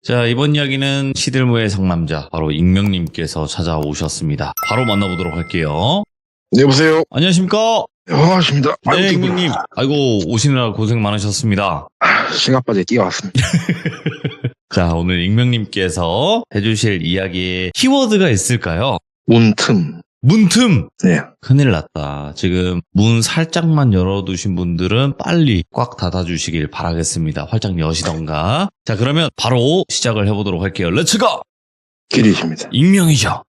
자, 이번 이야기는 시들무의 상남자 바로 익명님께서 찾아오셨습니다. 바로 만나보도록 할게요. 네, 여보세요. 안녕하십니까? 반갑습니다. 네, 익명님. 아이고, 오시느라 고생 많으셨습니다. 싱가포르에 뛰어왔습니다. 자, 오늘 익명님께서 해주실 이야기에 키워드가 있을까요? 문틈. 문틈! 네. 큰일 났다. 지금 문 살짝만 열어두신 분들은 빨리 꽉 닫아주시길 바라겠습니다. 활짝 여시던가. 자, 그러면 바로 시작을 해보도록 할게요. 렛츠고! 길이십니다. 익명이죠.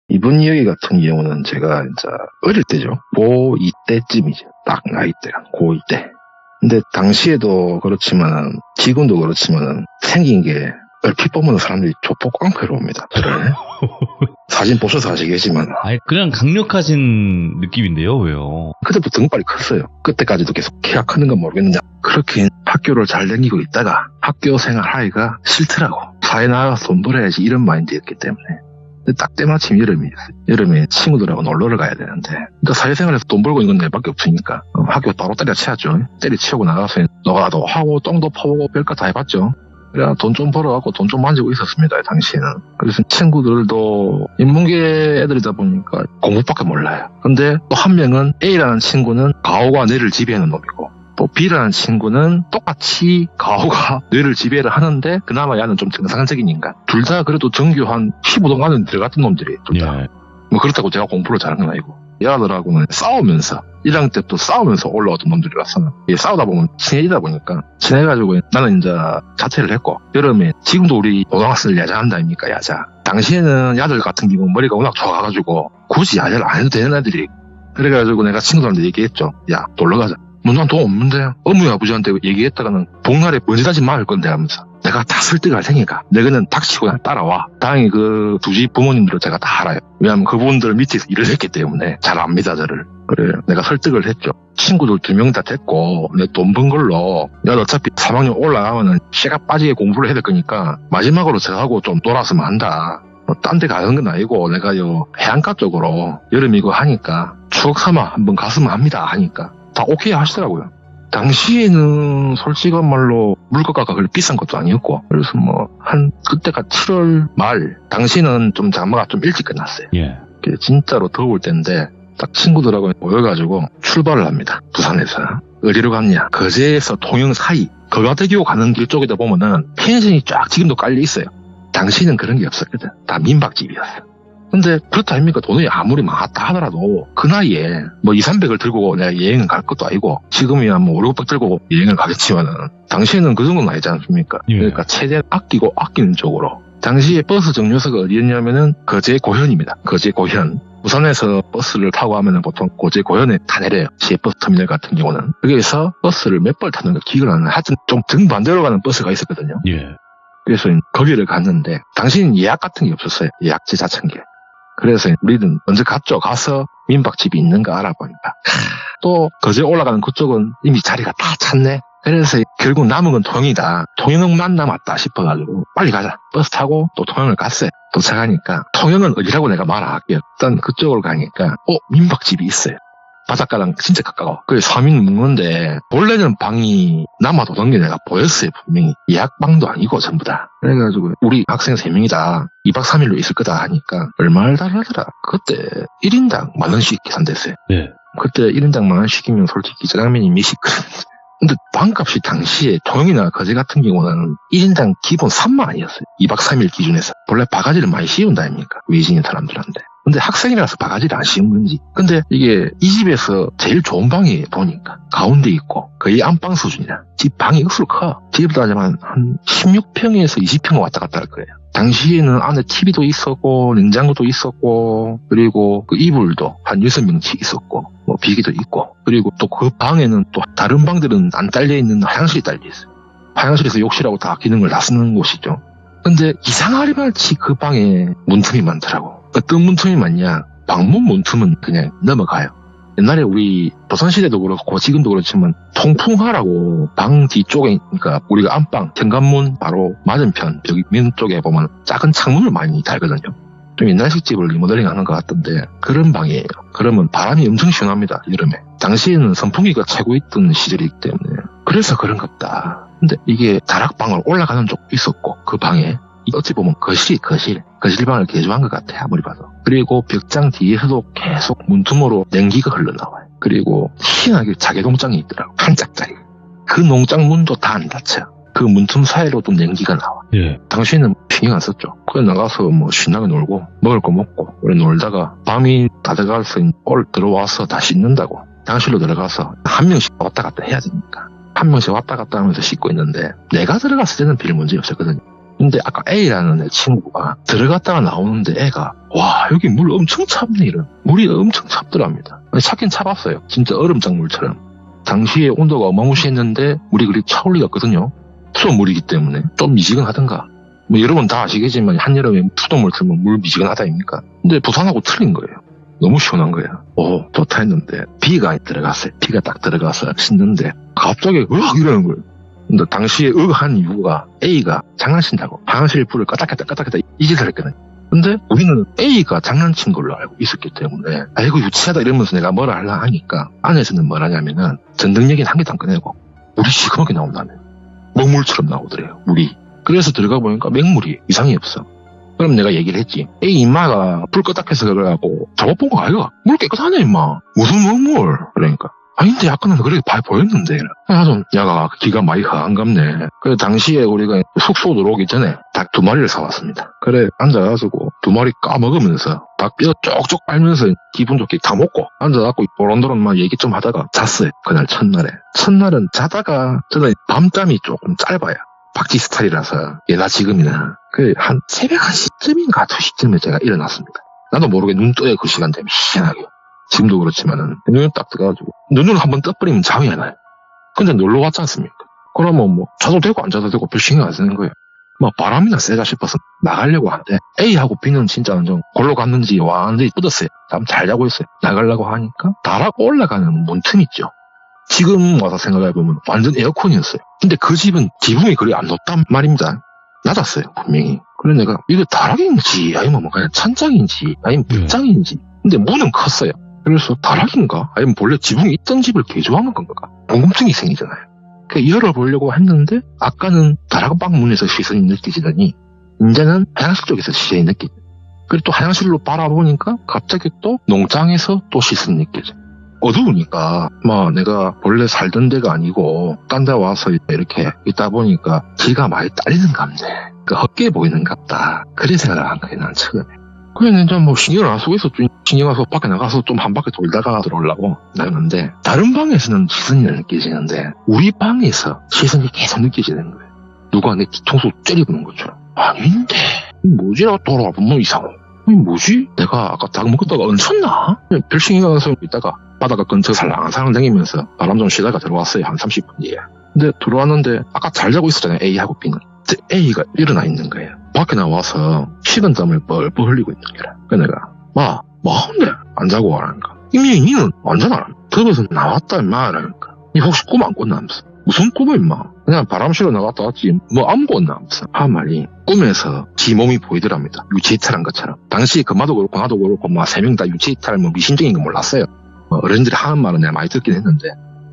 이번 이야기 같은 경우는 제가 이제 어릴 때죠. 고2 때쯤이죠. 딱 나이대가 고2 때. 근데 당시에도 그렇지만 지금도 그렇지만 생긴 게 얼핏 보면 사람들이 조폭 깡패로 옵니다. 저를. 사진 보셔서 아시겠지만 아니, 그냥 강력하신 느낌인데요, 왜요? 그때부터 등발이 컸어요. 그때까지도 계속 키가 크는 건 모르겠는데 그렇게 학교를 잘 다니고 있다가 학교 생활하기가 싫더라고. 사회 나가서 돈 벌어야지 이런 마인드였기 때문에. 근데 딱 때마침 여름이었어요. 여름에 친구들하고 놀러를 가야 되는데 근데 사회생활에서 돈 벌고 있는 건 내밖에 없으니까 학교 바로 때려치웠죠. 때려치우고 나가서 노가도 하고 똥도 퍼보고 별거 다 해봤죠. 그래 돈 좀 벌어갖고 돈 좀 만지고 있었습니다. 당시에는. 그래서 친구들도 인문계 애들이다 보니까 공부밖에 몰라요. 근데 또 한 명은 A라는 친구는 가오가 뇌를 지배하는 놈이고 또 B라는 친구는 똑같이 가오가 뇌를 지배를 하는데 그나마 얘는 좀 정상적인 인간. 둘 다 그래도 정규 한 15등 안에 들어갔던 놈들이 둘 다. 예. 뭐 그렇다고 제가 공부를 잘한 건 아니고 얘들하고는 싸우면서 1학년 때부터 싸우면서 올라왔던 놈들이라서 싸우다 보면 친해지다 보니까 친해가지고 나는 이제 자퇴를 했고 여름에 지금도 우리 고등학생들 야자한다 아닙니까 야자. 당시에는 야들 같은 경우는 머리가 워낙 좋아가지고 굳이 야자를 안 해도 되는 애들이 그래가지고 내가 친구들한테 얘기했죠. 야 놀러가자. 뭐 난 돈 없는데 어머니 아버지한테 얘기했다가는 복날에 먼지다지 말을 건데 하면서 내가 다 설득할 테니까 너희는 닥치고 따라와. 다행히 그 두 집 부모님들을 제가 다 알아요. 왜냐하면 그분들 밑에서 일을 했기 때문에 잘 압니다 저를. 그래 내가 설득을 했죠. 친구들 2명 다 됐고 내 돈 번 걸로 야 어차피 3학년 올라가면은 씨가 빠지게 공부를 해야 될 거니까 마지막으로 저하고 좀 놀았으면 한다. 딴 데 가는 건 아니고 내가 요 해안가 쪽으로 여름이고 하니까 추억 삼아 한번 갔으면 합니다 하니까 다 오케이 하시더라고요. 당시에는 솔직한 말로 물가가 그렇게 비싼 것도 아니었고 그래서 뭐 한 그때가 7월 말 당시는 좀 장마가 좀 일찍 끝났어요. 예. 진짜로 더울 때인데 딱 친구들하고 모여가지고 출발을 합니다. 부산에서. 어디로 갔냐? 거제에서 통영 사이 거가대교 가는 길 쪽에다 보면은 펜션이 쫙 지금도 깔려 있어요. 당시는 그런 게 없었거든. 다 민박집이었어. 근데 그렇다 아닙니까? 돈이 아무리 많았다 하더라도 그 나이에 뭐 200~300을 들고 내가 여행을 갈 것도 아니고 지금이야 뭐 500~600 들고 여행을 가겠지만은 당시에는 그 정도는 아니지 않습니까? 예. 그러니까 최대한 아끼고 아끼는 쪽으로. 당시에 버스 정류소가 어디였냐면은 거제 고현입니다. 거제 고현. 부산에서 버스를 타고 하면은 보통 고제 고현에 다 내려요. 시외버스 터미널 같은 경우는. 거기에서 버스를 몇 번 타는 거 기억을 안 나요. 하여튼 좀 등반대로 가는 버스가 있었거든요. 예. 그래서 거기를 갔는데 당시는 예약 같은 게 없었어요. 예약제 자체인. 그래서 우리는 먼저 갔죠. 가서 민박집이 있는가 알아보니까 또 거제 올라가는 그쪽은 이미 자리가 다 찼네. 그래서 결국 남은 건 통영이다. 통영만 남았다 싶어가지고 빨리 가자. 버스 타고 또 통영을 갔어요. 도착하니까 통영은 어디라고 내가 말할게요. 일단 그쪽으로 가니까 민박집이 있어요. 바닷가랑 진짜 가까워. 그래서 3인 묵는데 원래는 방이 남아도던 게 내가 보였어요. 분명히 예약방도 아니고 전부 다. 그래가지고 우리 학생 3명이다 2박 3일로 있을 거다 하니까 얼마를 달라더라. 그때 1인당 10,000원씩 계산됐어요. 예. 그때 1인당 10,000원씩이면 솔직히 짜장면이 몇씩 근데 방값이 당시에 통영이나 거제 같은 경우는 1인당 기본 30,000원이었어요. 2박 3일 기준에서. 원래 바가지를 많이 씌운다 아닙니까? 외지인 사람들한테. 근데 학생이라서 바가지를 안 씌운 건지. 근데 이게 이 집에서 제일 좋은 방이 보니까 가운데 있고 거의 안방 수준이야. 집 방이 억수로 커. 집으로 따지면 한 16평에서 20평 왔다 갔다 할 거예요. 당시에는 안에 TV도 있었고 냉장고도 있었고 그리고 그 이불도 한 6명씩 있었고 뭐 비기도 있고 그리고 또 그 방에는 또 다른 방들은 안 딸려있는 화장실이 딸려있어요. 화장실에서 욕실하고 다 기능을 다 쓰는 곳이죠. 근데 이상하리만치 그 방에 문틈이 많더라고. 어떤 문틈이 많냐? 방문 문틈은 그냥 넘어가요. 옛날에 우리 조선시대도 그렇고 지금도 그렇지만 통풍하라고 방 뒤쪽에 그러니까 우리가 안방 현관문 바로 맞은편 여기 면 쪽에 보면 작은 창문을 많이 달거든요. 좀 옛날식 집을 리모델링 하는 것 같던데 그런 방이에요. 그러면 바람이 엄청 시원합니다. 여름에. 당시에는 선풍기가 최고 있던 시절이기 때문에 그래서 그런갑다. 근데 이게 다락방을 올라가는 쪽도 있었고 그 방에 어찌 보면 거실방을 개조한 것 같아 아무리 봐도. 그리고 벽장 뒤에서도 계속 문틈으로 냉기가 흘러나와요. 그리고 희한하게 자개농장이 있더라고. 한 짝짜리. 그 농장 문도 다 안 닫혀. 그 문틈 사이로도 냉기가 나와. 예. 당시에는 신경 안 썼죠. 그래 나가서 뭐 신나게 놀고 먹을 거 먹고 그래 놀다가 밤이 다 돼가서 들어와서 다 씻는다고. 화장실로 들어가서 한 명씩 왔다 갔다 해야 되니까. 한 명씩 왔다 갔다 하면서 씻고 있는데 내가 들어갔을 때는 별 문제 없었거든요. 근데 아까 A라는 내 친구가 들어갔다가 나오는데 애가 와 여기 물 엄청 찹네 이런. 물이 엄청 찹더랍니다. 차긴 차봤어요. 진짜 얼음장물처럼. 당시에 온도가 어마무시했는데 물이 그리 차올 리가 없거든요. 수돗물이기 때문에 좀 미지근하던가. 뭐 여러분 다 아시겠지만 한여름에 수돗물 틀면 물 미지근하다 아닙니까? 근데 부산하고 틀린 거예요. 너무 시원한 거야. 오 좋다 했는데 B가 들어갔어요. B가 딱 들어가서 씻는데 갑자기 으악 이러는 거예요. 근데 당시에 한 이유가 A가 장난친다고 화장실 불을 껐다 이 짓을 했거든요. 근데 우리는 A가 장난친 걸로 알고 있었기 때문에 아이고 유치하다 이러면서 내가 뭐라 하려 하니까 안에서는 뭘 하냐면은 전등얘기는 한 개도 안 꺼내고 물이 시커멓게 나온다며. 먹물처럼 나오더래요 물이. 그래서 들어가 보니까 맹물이 이상이 없어. 그럼 내가 얘기를 했지. 에이 임마가 불 껐다 해서 그러고 잘못 본 거 아이가? 물 깨끗하네 임마. 무슨 먹물? 그러니까 아닌데 약간은 그렇게 보였는데. 나도 야가 기가 많이 허한갑네. 그래 당시에 우리가 숙소 들어오기 전에 닭 2마리를 사왔습니다. 그래 앉아가지고 2마리 까먹으면서 닭 뼈 쪽쪽 빨면서 기분 좋게 다 먹고 앉아갖고 도론도론 막 얘기 좀 하다가 잤어요. 그날 첫날은 자다가 저는 밤잠이 조금 짧아요. 박쥐 스타일이라서 예나 지금이나 그 한 새벽 1시쯤인가 2시쯤에 제가 일어났습니다. 나도 모르게 눈 떠요. 그 시간 되면 희한하게. 지금도 그렇지만은 눈을 딱 뜨가지고 눈을 한번 떠버리면 잠이 안 와요. 근데 놀러 왔지 않습니까? 그러면 뭐 자도 되고 안 자도 되고 별 신경 안 쓰는 거예요. 뭐 바람이나 세다 싶어서 나가려고 하는데 A하고 B는 진짜 완전 골로 갔는지 완전히 뻗었어요. 잠 잘 자고 있어요. 나가려고 하니까 다락 올라가는 문틈 있죠. 지금 와서 생각해보면 완전 에어컨이었어요. 근데 그 집은 지붕이 그리 안 높단 말입니다. 낮았어요 분명히. 그래 내가 이거 다락인지 아니면 뭐 그냥 찬장인지 아니면 벽장인지. 근데 문은 컸어요. 그래서 다락인가? 아니면 본래 지붕이 있던 집을 개조한 건가? 궁금증이 생기잖아요. 그 열어보려고 했는데 아까는 다락방 문에서 시선이 느껴지더니 이제는 화장실 쪽에서 시선이 느껴져. 그리고 또 화장실로 바라보니까 갑자기 또 농장에서 또 시선이 느껴져. 어두우니까 뭐 내가 본래 살던 데가 아니고 딴 데 와서 이렇게 있다 보니까 기가 많이 딸리는 갑네. 그 헛게 보이는 갑다. 그래 생각을 한 거예요 난 처음에. 그래 이제 뭐 신경을 안 쓰고 있었죠. 신경 와서 밖에 나가서 좀 한 바퀴 돌다가 들어오려고 나갔는데 다른 방에서는 시선이 느껴지는데 우리 방에서 시선이 계속 느껴지는 거예요. 누가 내 뒤통수 째려보는 것처럼. 아닌데 뭐지라고 돌아보면 이상해. 뭐지? 내가 아까 닭 먹었다가 얹혔나? 별 신경 안 쓰고 있다가 바닷가 근처 살랑살랑 다니면서 바람 좀 쉬다가 들어왔어요. 한 30분 뒤에. 근데 들어왔는데 아까 잘 자고 있었잖아요. A하고 B는. A가 일어나 있는 거예요. 밖에 나와서 식은땀을 뻘뻘 흘리고 있는 거라. 그래서 내가 뭐하는데 안 자고 와라니까. 이미 니는 완전 안 더워서 나왔다 임마 라니까. 니 혹시 꿈 안 꿨나 하면서. 무슨 꿈을 임마. 그냥 바람 쉬러 나갔다 왔지 뭐 안 꿨나 하면서. 한 말이 꿈에서 지 몸이 보이더랍니다. 유체이탈한 것처럼. 당시 금마도 그렇고 나도 그렇고 뭐 3명 다 유체이탈 뭐 미신적인 거 몰랐어요. 어른들이 하는 말은 내가 많이 듣긴 했는데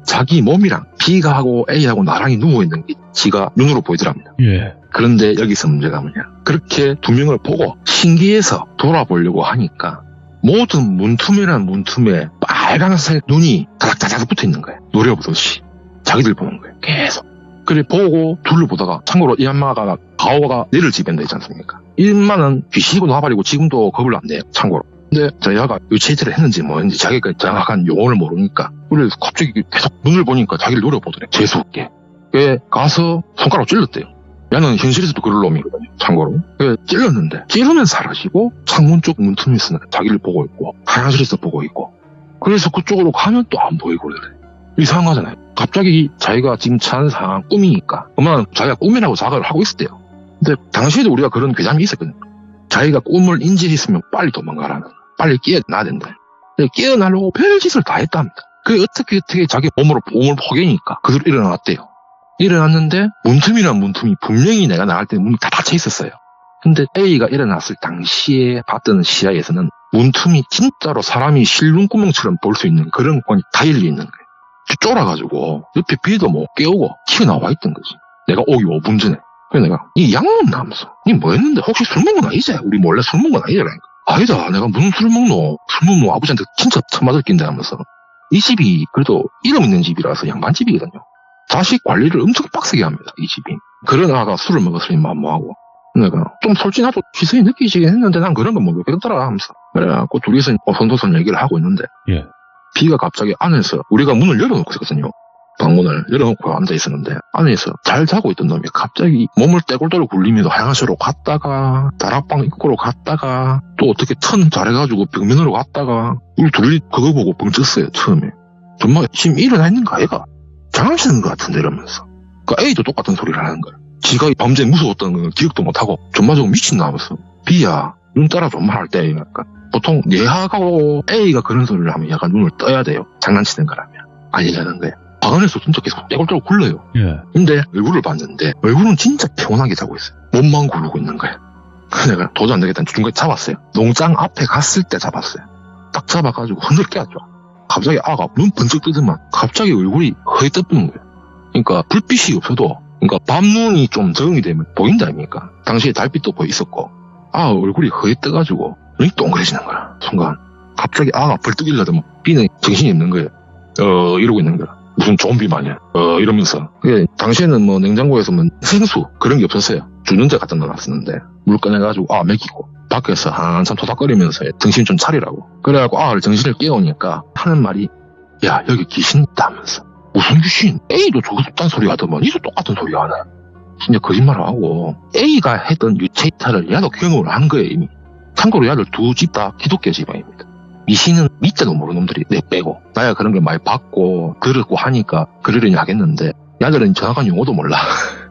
자기 몸이랑 B가 하고 A하고 나랑이 누워있는 게 지가 눈으로 보이더랍니다. 예. 그런데 여기서 문제가 뭐냐. 그렇게 두 명을 보고 신기해서 돌아보려고 하니까 모든 문틈이란 문틈에 빨간색 눈이 다닥다닥 붙어있는 거예요. 노려보듯이. 자기들 보는 거예요. 계속. 그래 보고 둘을 보다가 참고로 이 엄마가 가오가 내를 집엔다 있지 않습니까? 이 엄마는 귀신이고 나발이고 지금도 겁을 안 내요. 참고로. 근데 저희가 유체이탈을 했는지 뭐인지 자기가 정확한 용어를 모르니까 그래서 갑자기 계속 눈을 보니까 자기를 노려보더래. 재수없게. 그래 가서 손가락으로 찔렀대요. 얘는 현실에서도 그럴 놈이거든요. 참고로. 그래 찔렀는데 찌르면 사라지고 창문 쪽 문틈에서는 자기를 보고 있고 화장실에서 보고 있고 그래서 그쪽으로 가면 또 안 보이고 그래. 이상하잖아요. 갑자기 자기가 지금 처한 상황 꿈이니까 엄마는 자기가 꿈이라고 자각을 하고 있었대요. 근데 당시에도 우리가 그런 괴담이 있었거든요. 자기가 꿈을 인지했으면 빨리 도망가라는. 빨리 깨어나야 된다. 깨어나려고 별짓을 다 했답니다. 그게 어떻게 자기 몸을 포개니까 그대로 일어났대요. 일어났는데 문틈이란 문틈이 분명히 내가 나갈 때 문이 다 닫혀 있었어요. 근데 A가 일어났을 당시에 봤던 시야에서는 문틈이 진짜로 사람이 실눈구멍처럼 볼 수 있는 그런 공간이 다 열려 있는 거예요. 쫄아가지고 옆에 B도 못 깨우고 튀어나와 있던 거지. 내가 오기 5분 전에. 그래서 내가 이 약먹 나면서 니 뭐 했는데 혹시 술 먹은 거 아니지? 우리 몰래 술 먹은 건 아니잖아. 아니다. 내가 무슨 술 먹노? 술 먹노? 아버지한테 진짜 처맞을 낀다 하면서. 이 집이 그래도 이름 있는 집이라서 양반집이거든요. 자식 관리를 엄청 빡세게 합니다. 이 집이. 그런 아가 술을 먹었으니 뭐하고. 내가 좀 솔직히 나도 시선이 느끼시긴 했는데 난 그런 건 모르겠더라 하면서. 그래갖고 둘이서 오손도손 얘기를 하고 있는데 예. B가 갑자기 안에서 우리가 문을 열어놓고 있었거든요. 방문을 열어놓고 앉아있었는데 안에서 잘 자고 있던 놈이 갑자기 몸을 떼굴떼굴 굴리면서 화장실로 갔다가 다락방 입구로 갔다가 또 어떻게 턴 잘해가지고 벽면으로 갔다가 우리 둘이 그거 보고 뻥쳤어요. 처음에. 정말 지금 일어나 있는 거 아이가? 장난치는 것 같은데 이러면서. 그 A도 똑같은 소리를 하는 거야. 지가 밤새 무서웠던 건 기억도 못하고 전마저고 미친나 하면서. B야 눈 따라 좀 할 때 약간 보통 얘하고 A가 그런 소리를 하면 약간 눈을 떠야 돼요. 장난치는 거라면. 아니라는 거야. 방 안에서 진짜 계속 떼굴떼굴 굴러요. 예. 근데 얼굴을 봤는데 얼굴은 진짜 평온하게 자고 있어요. 몸만 구르고 있는 거야. 그래서 내가 도저히 안 되겠다. 중간에 잡았어요. 농장 앞에 갔을 때 잡았어요. 딱 잡아가지고 흔들 깨웠죠. 갑자기 아가 눈 번쩍 뜨더만 갑자기 얼굴이 허이 떠보는 거예요. 그러니까 불빛이 없어도 그러니까 밤눈이 좀 적응이 되면 보인다 아닙니까? 당시에 달빛도 보여 있었고 아 얼굴이 허이 떠가지고 눈이 동그래지는 거야. 순간 갑자기 아가 벌떡 일어나더만 B는 정신이 없는 거예요. 이러고 있는 거야. 무슨 좀비 마냥 이러면서. 당시에는 뭐 냉장고에서 뭐 생수 그런 게 없었어요. 주는데 갖다 넣어놨었는데 물 꺼내가지고 먹이고 밖에서 한참 토닥거리면서 정신 좀 차리라고. 그래갖고 아를 정신을 깨우니까 하는 말이 야 여기 귀신 있다 하면서. 무슨 귀신? A도 저것단 소리 하더만 니도 똑같은 소리 하네. 진짜 거짓말을 하고 A가 했던 유체 이탈을 야도 경험을 한 거예요 이미. 참고로 야들 두 집 다 기독교 집안입니다. 미신은 밑자도 모르는 놈들이 내 빼고 나야 그런 걸 많이 봤고 들었고 하니까 그러려니 하겠는데 야들은 정확한 용어도 몰라.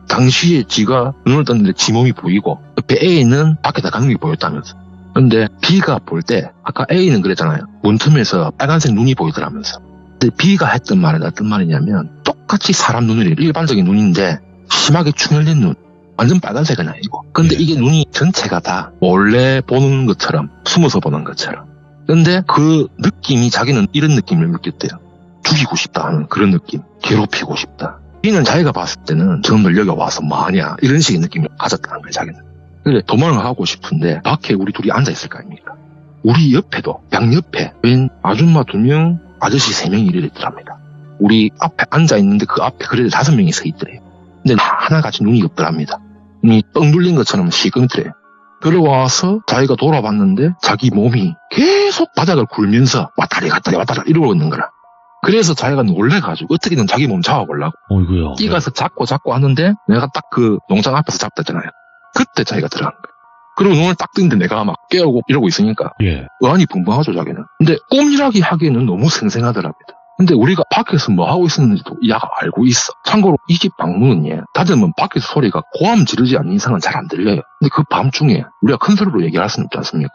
당시에 지가 눈을 떴는데 지 몸이 보이고 옆에 A는 밖에다 가는 게 보였다면서. 근데 B가 볼 때 아까 A는 그랬잖아요. 문틈에서 빨간색 눈이 보이더라면서. 근데 B가 했던 말은 어떤 말이냐면 똑같이 사람 눈이 일반적인 눈인데 심하게 충혈된 눈. 완전 빨간색은 아니고. 근데 이게 눈이 전체가 다 몰래 보는 것처럼 숨어서 보는 것처럼. 근데 그 느낌이 자기는 이런 느낌을 느꼈대요. 죽이고 싶다 하는 그런 느낌. 괴롭히고 싶다. B는 자기가 봤을 때는 저놈들 여기 와서 뭐하냐 이런 식의 느낌을 가졌다는 거예요. 자기는. 근데 도망을 하고 싶은데 밖에 우리 둘이 앉아있을 거 아닙니까? 우리 옆에도 양옆에 웬 아줌마 2명 아저씨 3명이 이래 있더랍니다. 우리 앞에 앉아있는데 그 앞에 그래도 5명이 서 있더래요. 근데 하나같이 눈이 없더랍니다. 눈이 뻥 눌린 것처럼 시끄럽더래요. 그러고 와서 자기가 돌아봤는데 자기 몸이 계속 바닥을 굴면서 왔다리 갔다리 왔다리 이러고 있는 거라. 그래서 자기가 놀래가지고 어떻게든 자기 몸 잡아보려고 어이구야. 뛰가서 잡고 하는데 내가 딱 그 농장 앞에서 잡다 했잖아요. 그때 자기가 들어간 거야. 그리고 눈을 딱 뜨는데 내가 막 깨우고 이러고 있으니까 예. 의안이 붕붕하죠 자기는. 근데 꼼이라기 하기에는 너무 생생하더랍니다. 근데 우리가 밖에서 뭐 하고 있었는지도 이 아가 알고 있어. 참고로 이 집 방문은 닫으면 밖에서 소리가 고함 지르지 않는 이상은 잘 안 들려요. 근데 그 밤중에 우리가 큰 소리로 얘기할 수는 없지 않습니까?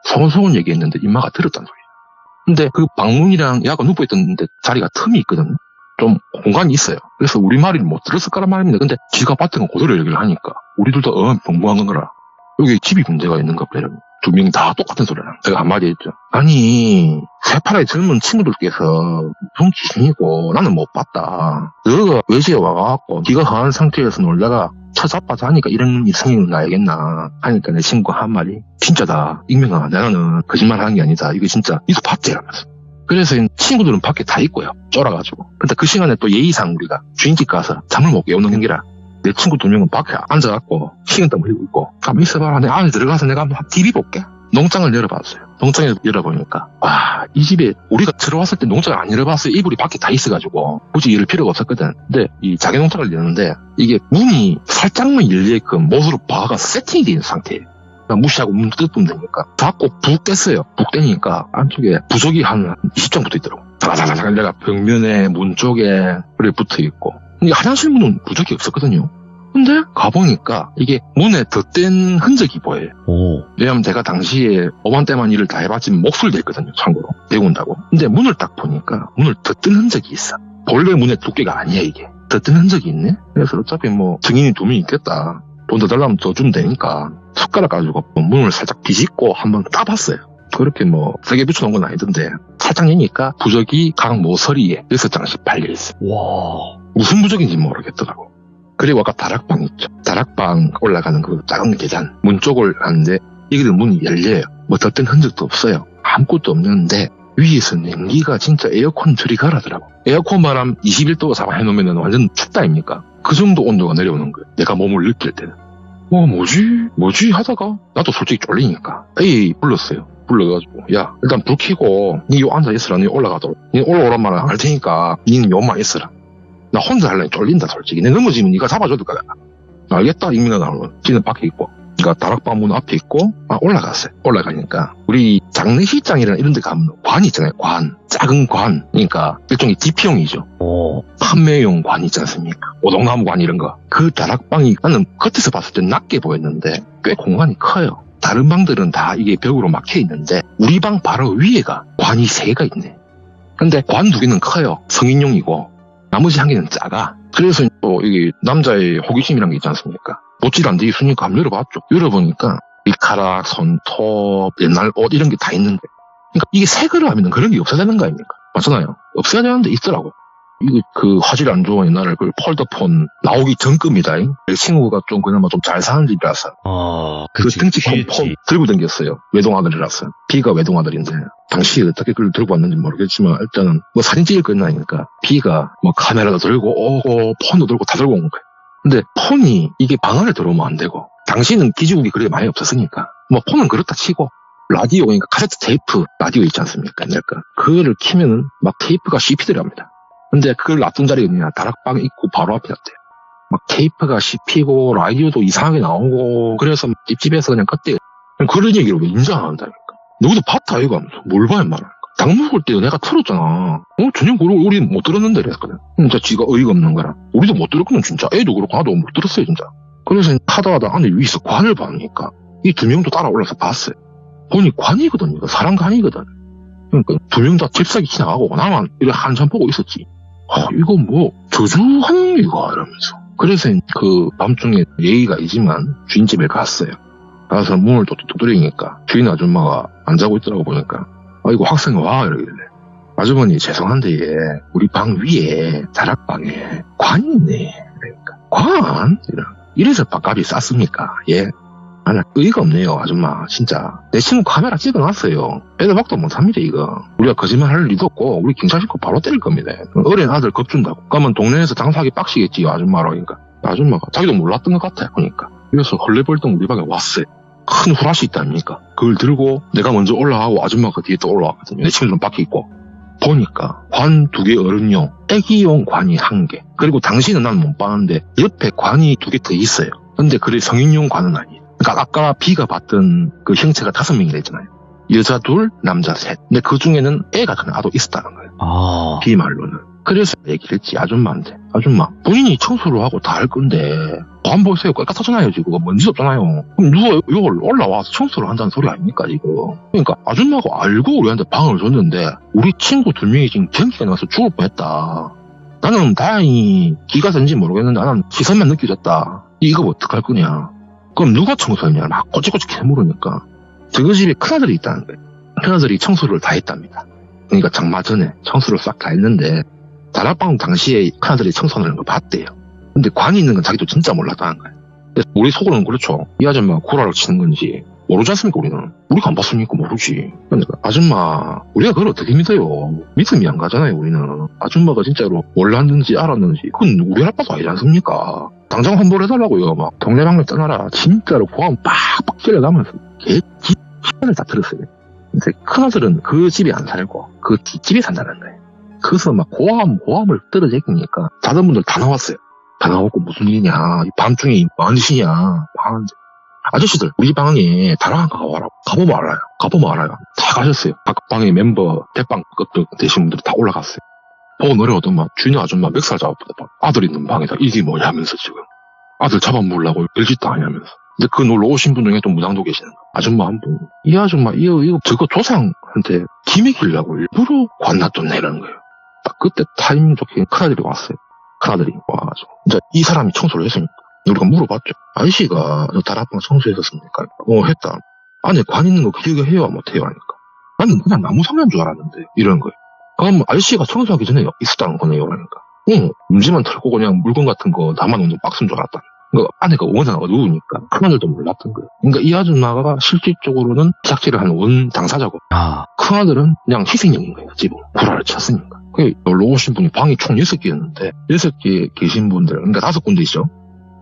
소곤소곤 얘기했는데 임마가 들었단 소리야. 근데 그 방문이랑 야가 눕혀있던데 자리가 틈이 있거든요. 좀 공간이 있어요. 그래서 우리 말을 못 들었을 거란 말입니다. 근데 지가 봤던 건 그대로 얘기를 하니까 우리 둘 다 벙벙한 거라. 여기 집이 문제가 있는가 보다. 2명 다 똑같은 소리를 하는. 제가 한마디 했죠. 아니 새파랗게 젊은 친구들께서 무슨 귀신이고 나는 못 봤다. 너가 외지에 와갖고 네가 허한 상태에서 놀다가 쳐잡아 자니까 이런 일생이 나야겠나 하니까 내 친구가 한 말이 진짜다. 익명아 나는 거짓말 하는 게 아니다. 이거 진짜 니도 봤지? 이러면서. 그래서 친구들은 밖에 다 있고요. 쫄아가지고. 근데 그 시간에 또 예의상 우리가 주인집 가서 잠을 못 깨우는 경기라 내 친구 2명은 밖에 앉아갖고 식은땀 흘리고 있고 가만 있어봐라. 내가 안에 들어가서 내가 한번 TV 볼게. 농장을 열어봤어요. 농장을 열어보니까 이 집에 우리가 들어왔을 때 농장을 안 열어봤어요. 이불이 밖에 다 있어가지고 굳이 열을 필요가 없었거든. 근데 이 자개 농장을 열었는데 이게 문이 살짝만 열리게끔 못으로 박아가 세팅이 되어 있는 상태예요. 무시하고 문 뜯으면 되니까 자꾸 북 뗐어요. 북 떼니까 안쪽에 부적이 한 20장 붙어 있더라고. 자라자라자라 내가 벽면에 문 쪽에 그래 붙어 있고. 근데 화장실 문은 부적이 없었거든요. 근데 가보니까 이게 문에 덧댄 흔적이 보여요. 오. 왜냐면 제가 당시에 5만 때만 일을 다 해봤지만 목술도 했거든요. 참고로 배운다고. 근데 문을 딱 보니까 문을 덧댄 흔적이 있어. 본래 문의 두께가 아니야 이게. 덧댄 흔적이 있네. 그래서 어차피 뭐 증인이 2명 있겠다. 돈 더 달라면 더 주면 되니까 숟가락 가지고 문을 살짝 뒤집고 한번 따봤어요. 그렇게 뭐 세게 붙여놓은 건 아니던데 살짝 여니까 부적이 각 모서리에 6장씩 발려있어요. 와. 무슨 부적인지 모르겠더라고. 그리고 아까 다락방 있죠. 다락방 올라가는 그 작은 계단 문 쪽을 하는데 이게 문이 열려요. 뭐 덧댄 흔적도 없어요. 아무것도 없는데 위에서 냉기가 진짜 에어컨 저리 가라더라고. 에어컨 바람 21도 사 해놓으면 완전 춥다 아닙니까? 그 정도 온도가 내려오는 거예요. 내가 몸을 느낄 때는. 뭐지 하다가 나도 솔직히 쫄리니까 에이 불렀어요. 불러가지고 야 일단 불 켜고 니 요 앉아있으라. 니 올라가도록. 니 올라오란 말 안 할 테니까 니는 요만 있으라. 나 혼자 하려니 쫄린다 솔직히. 내 넘어지면 니가 잡아줘야 될 거야. 알겠다 익민아 나오면 지는 밖에 있고 그러니까 다락방 문 앞에 있고 올라갔어요. 올라가니까 우리 장례식장이라는 이런 데 가면 관이 있잖아요. 관. 작은 관. 그러니까 일종의 지피용이죠. 판매용 관 있지 않습니까? 오동나무 관 이런 거. 그 다락방이 나는 겉에서 봤을 때 낮게 보였는데 꽤 공간이 커요. 다른 방들은 다 이게 벽으로 막혀 있는데 우리 방 바로 위에가 관이 3개가 있네. 근데 관 2개는 커요. 성인용이고 나머지 1개는 작아. 그래서 또 이게 남자의 호기심이란 게 있지 않습니까? 못질 안 돼 있으니까 한번 열어봤죠. 열어보니까 머리카락, 손톱, 옛날 옷 이런 게 다 있는데 그러니까 이게 새거를 하면 그런 게 없어야 되는 거 아닙니까? 맞잖아요. 없어야 되는데 있더라고. 이거 그 화질 안 좋은 옛날에 그 폴더폰 나오기 전급니다. 내 친구가 좀 그나마 좀 잘 사는 집이라서 그 등치 폰 들고 다녔어요. 외동아들이라서. B가 외동아들인데 당시에 어떻게 그걸 들고 왔는지 모르겠지만 일단은 뭐 사진 찍을 건 아니니까 B가 뭐 카메라도 들고 오고 폰도 들고 다 들고 온 거예요. 근데 폰이 이게 방 안에 들어오면 안 되고 당시는 기지국이 그렇게 많이 없었으니까 뭐 폰은 그렇다 치고 라디오 그러니까 카세트 테이프 라디오 있지 않습니까? 옛날 거. 그거를 키면은 막 테이프가 씹히더랍니다. 근데 그걸 놔둔 자리가 어디냐 다락방 입구 바로 앞이었대요. 막 테이프가 씹히고 라디오도 이상하게 나오고 그래서 찝찝해서 그냥 껐대요. 그런 얘기를 왜 인정 안 한다니까. 누구도 봤다 이거 하면서 뭘 봐야 말하니까. 당 먹을 때 내가 틀었잖아. 전혀 우리 못 들었는데 그랬거든. 진짜 지가 어이가 없는 거라. 우리도 못 들었거든 진짜. 애도 그렇고 나도 못 들었어요 진짜. 그래서 하다 안에 위에서 관을 봐니까 이 2명도 따라 올라서 봤어요. 보니 관이거든. 이거 사람 관이거든. 그러니까 2명 다 잽싸게 지나가고 나만 이렇게 한참 보고 있었지. 이거 뭐 저주하는 이거 이러면서. 그래서 그 밤중에 예의가 이지만 주인집에 갔어요. 가서 문을 또 두드리니까 주인 아줌마가 안 자고 있더라고 보니까 이거 학생 와 이러길래 아주머니 죄송한데 우리 방 위에 다락방에 관이 있네. 그러니까 관? 이래서 밥값이 쌌습니까? 예. 아니 의의가 없네요 아줌마 진짜. 내 친구 카메라 찍어놨어요. 애들 박도 못합니다 이거. 우리가 거짓말 할 리도 없고 우리 경찰 싣고 바로 때릴 겁니다. 어린 아들 겁준다고. 그러면 동네에서 장사하기 빡시겠지요 아줌마로. 그러니까 아줌마가 자기도 몰랐던 것 같아 보니까. 그래서 헐레벌떡 우리 방에 왔어요. 큰 후라시 있다 아닙니까? 그걸 들고 내가 먼저 올라가고 아줌마가 뒤에 또 올라왔거든요. 내 친구들은 밖에 있고. 보니까 관 2개 어른용 애기용 관이 1개 그리고 당신은 난 못 봤는데 옆에 관이 2개 더 있어요. 근데 그게 성인용 관은 아니에요. 그러니까 아까 B가 봤던 그 형체가 5명이라 했잖아요. 여자 2, 남자 3. 근데 그 중에는 애가 하나도 있었다는 거예요. B 말로는. 그래서 얘기를 했지 아줌마한테. 아줌마 본인이 청소를 하고 다 할 건데 관 보세요. 깨끗하잖아요 지금. 먼지 없잖아요. 그럼 누가 이걸 올라와서 청소를 한다는 소리 아닙니까 지금. 그러니까 아줌마가 알고 우리한테 방을 줬는데 우리 친구 2명이 지금 전기가 나서 죽을 뻔했다. 나는 다행히 기가 든지 모르겠는데 나는 시선만 느껴졌다. 이거 어떡할 거냐. 그럼 누가 청소했냐 막 꼬치꼬치 캐물으니까 저그 집에 큰아들이 있다는 거예요. 큰아들이 청소를 다 했답니다. 그러니까 장마 전에 청소를 싹 다 했는데 다락방 당시에 큰아들이 청소하는 걸 봤대요. 근데 관이 있는 건 자기도 진짜 몰랐다는 거예요. 그래서 우리 속으로는 그렇죠. 이 아줌마가 구라를 치는 건지 모르지 않습니까 우리는. 우리가 안 봤으니까 모르지. 그러니까 아줌마 우리가 그걸 어떻게 믿어요. 믿음이 안 가잖아요 우리는. 아줌마가 진짜로 몰랐는지 알았는지 그건 우리 아빠도 아니지 않습니까. 당장 환불해달라고요. 막 동네방네 떠나라. 진짜로 고함 빡빡 찔러가면서 개지 X를 다 들었어요. 근데 큰아들은 그 집에 안 살고 그 뒷집에 산다는 거예요. 그래서 막 고함을 떨어지니까 다른 분들 다 나왔어요. 다 나오고 무슨 일이냐 밤중에 뭔 짓이냐 하는데 아저씨들 우리 방에 다락방 가봐라. 가보면 알아요. 다 가셨어요. 각 방에 멤버 대빵 끝들 되신 분들이 다 올라갔어요. 보고 노래오더만 주인 아줌마 멱살 잡아보다 아들 있는 방에다 이게 뭐냐 하면서 지금 아들 잡아먹으려고 별짓도 아니하면서. 근데 그 놀러 오신 분 중에 또 무당도 계시는 거야. 아줌마 한 분. 이 아줌마 이거 저거 조상한테 기맥이려고 일부러 관 놔뒀네 이러는 거예요. 딱 그때 타이밍 좋게 큰아들이 왔어요. 큰아들이 와가지고 이제 이 사람이 청소를 했으니까 우리가 물어봤죠. 아저씨가 저 다락방 청소했었습니까? 했다. 안에 관 있는 거 기억을 해요? 못해요? 하니까. 나는 그냥 나무 상자인 줄 알았는데 이런 거예요. 그럼 아저씨가 청소하기 전에 있었다는 거네요? 그러니까. 문제만 털고 그냥 물건 같은 거 남아놓는 박스인 줄 알았다. 그러니까 안에가 원상 어두우니까 큰아들도 몰랐던 거예요. 그러니까 이 아줌마가 실질적으로는 삭제를 한 원 당사자고 큰아들은 그냥 희생양인 거예요. 집은 구라를 쳤으니까. 놀러 오신 분이 방이 총 6개였는데 6개 계신 분들, 그러니까 5군데이죠.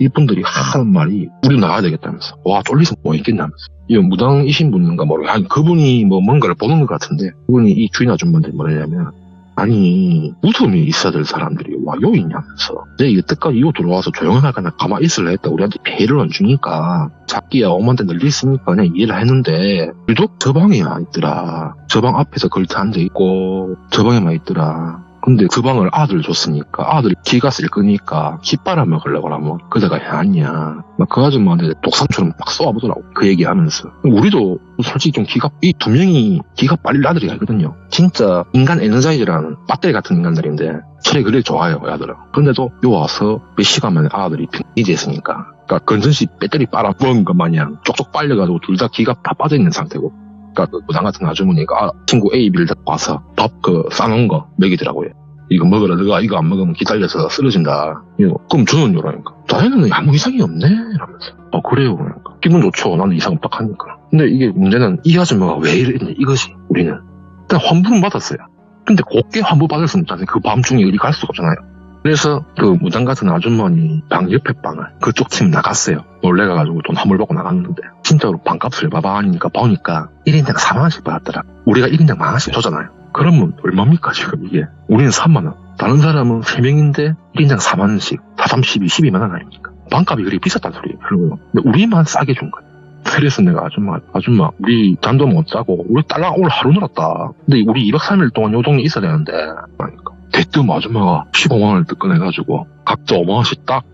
이분들이 하는 말이 우리도 나가야 되겠다면서. 와, 쫄리서 뭐 있겠냐면서. 이 무당이신 분인가 모르겠어요. 아니, 그분이 뭐 뭔가를 보는 것 같은데 그분이 이 주인 아줌마들이 뭐냐면 아니 웃음이 있어야 될 사람들이 와 요 있냐면서 내가 여태까지 요 들어와서 조용하거나 가만히 있을래 했다. 우리한테 배를 안 주니까 잡기야 엄한테 널리으니까 그냥 이해를 했는데 유독 저 방에만 있더라. 저 방 앞에서 걸터 앉아있고 저 방에만 있더라. 근데 그 방을 아들 줬으니까 아들이 기가스를 끄니까 깃바람 먹으려고 하면 그대가 해안냐. 막 그 아줌마한테 독산처럼 막 쏘아보더라고. 그 얘기하면서. 우리도 솔직히 좀 이 두 명이 기가 빨릴 아들이 알거든요. 진짜 인간 에너자이저라는 배터리 같은 인간들인데 철이 그래 좋아요, 아들은. 근데도 요 와서 몇 시간 만에 아들이 이제했으니까. 그러니까 건전시 배터리 빨아먹은 것 마냥 쪽쪽 빨려가지고 둘 다 기가 다 빠져있는 상태고. 그러니까 무당 같은 아주머니가 친구 A, B를 데리고 와서 밥 싸놓은 거 먹이더라고요. 이거 먹으라, 너가 이거 안 먹으면 기다려서 쓰러진다. 그럼 저는 요라니까. 자네는 아무 이상이 없네? 이러면서. 그래요. 그러니까. 기분 좋죠. 나는 이상 딱 하니까. 근데 이게 문제는 이 아줌마가 왜 이랬냐 이것이 우리는. 일단 환불은 받았어요. 근데 곱게 환불 받을 수는 없잖아요. 그 밤중에 어디 갈 수가 없잖아요. 그래서 그 무당 같은 아줌마니 방 옆에 방을 그쪽 팀 나갔어요. 놀래가지고 돈 환불 받고 나갔는데 진짜로 방값을 봐봐하니까 보니까 1인당 4만원씩 받았더라. 우리가 1인당 만원씩 줬잖아요. 그러면 얼마입니까 지금 이게. 우리는 3만원. 다른 사람은 3명인데 1인당 4만원씩 4, 3, 12, 12만원 아닙니까. 방값이 그리 비쌌단 소리예요. 결국은. 근데 우리만 싸게 준 거예요. 그래서 내가 아줌마 우리 잠도 못 자고 우리 딸랑 오늘 하루 놀았다. 근데 우리 2박 3일 동안 요 동네에 있어야 되는데 그러니까 대뜸 아줌마가 15만원을 뜯어내가지고 각자 5만원씩 딱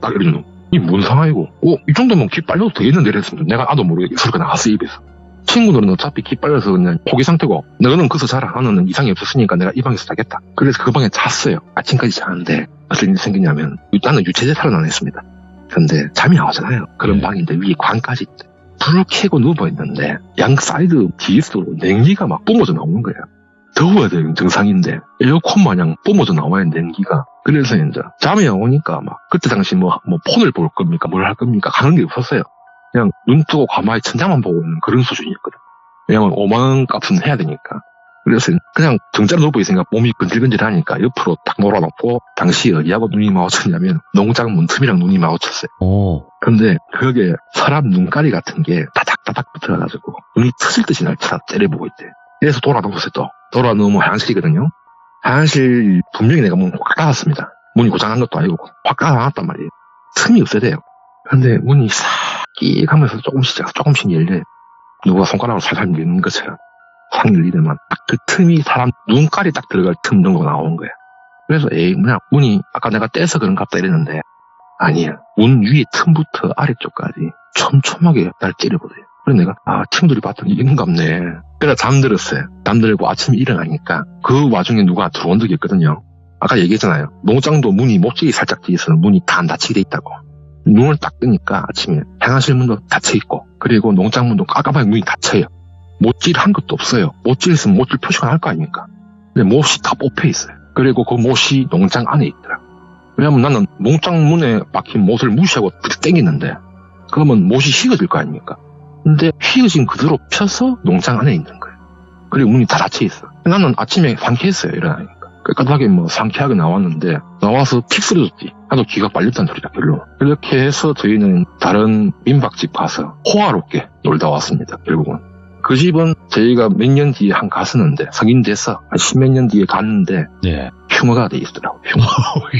이러는 이 뭔 상황이고 이 정도면 기 빨려도 되겠는데 이랬으면 내가 나도 모르게 소리가 나갔어 입에서. 친구들은 어차피 기 빨려서 그냥 포기 상태고 너는 거기서 자라. 나는 이상이 없었으니까 내가 이 방에서 자겠다. 그래서 그 방에 잤어요. 아침까지 자는데 어떤 일이 생기냐면 나는 유체제 탈은 안 했습니다. 근데 잠이 안 오잖아요. 그런 방인데 위에 관까지 불을 켜고 누워있는데 양 사이드 뒤에서 냉기가 막 뿜어져 나오는 거예요. 더워야 되는 정상인데 에어컨 마냥 뿜어져 나와야 냉기가. 그래서 이제 잠이 안 오니까 막 그때 당시 뭐 폰을 볼 겁니까 뭘 할 겁니까 가는 게 없었어요. 그냥 눈 뜨고 가만히 천장만 보고 있는 그런 수준이었거든. 왜냐면 5만원 값은 해야 되니까. 그래서 그냥 정자로 누워있으니까 몸이 근질근질하니까 옆으로 딱 놀아놓고 당시 어디하고 눈이 마주쳤냐면 농장 문틈이랑 눈이 마주쳤어요. 근데 그게 사람 눈가리 같은 게 따닥따닥 붙어가지고 눈이 터질 듯이 날 째려보고 있대. 그래서 돌아놓으세요 또. 돌아놓으면 화장실이거든요. 화장실 분명히 내가 문 확 닫았습니다. 문이 고장난 것도 아니고 확 닫아놨단 말이에요. 틈이 없어야 돼요. 근데 문이 싹 끼익 하면서 조금씩 열려요. 누가 손가락으로 살살 밀는 것처럼 싹 열리더만 딱 그 틈이 사람 눈깔이 딱 들어갈 틈 정도 나오는 거야. 그래서 그냥 문이 아까 내가 떼서 그런가 보다 이랬는데 아니야. 문 위에 틈부터 아래쪽까지 촘촘하게 날 찌르거든요. 그래서 내가 친구들이 봤더니 이런갑네. 그래서 잠들었어요. 잠들고 아침에 일어나니까 그 와중에 누가 들어온 적이 있거든요. 아까 얘기했잖아요. 농장도 문이 못지게 살짝 뒤에 있어서 문이 다 안 닫히게 돼 있다고. 눈을 딱 뜨니까 아침에 화장실 문도 닫혀있고 그리고 농장 문도 깜깜하게 문이 닫혀요. 못질 한 것도 없어요. 못질 있으면 못질 표시가 날 거 아닙니까? 근데 못이 다 뽑혀 있어요. 그리고 그 못이 농장 안에 있더라. 왜냐면 나는 농장 문에 박힌 못을 무시하고 땡기는데 그러면 못이 휘어질 거 아닙니까? 근데 휘어진 그대로 펴서 농장 안에 있는 거예요. 그리고 문이 다 닫혀 있어. 나는 아침에 상쾌했어요. 일어나니까. 깨끗하게 상쾌하게 나왔는데 나와서 픽 쓰러졌지. 나도 귀가 빨렸다는 소리다 결론. 이렇게 해서 저희는 다른 민박집 가서 호화롭게 놀다 왔습니다. 결국은. 그 집은 저희가 몇 년 뒤에 갔었는데 성인 돼서 한 10몇 년 뒤에 갔는데 흉어가 돼 있더라고요.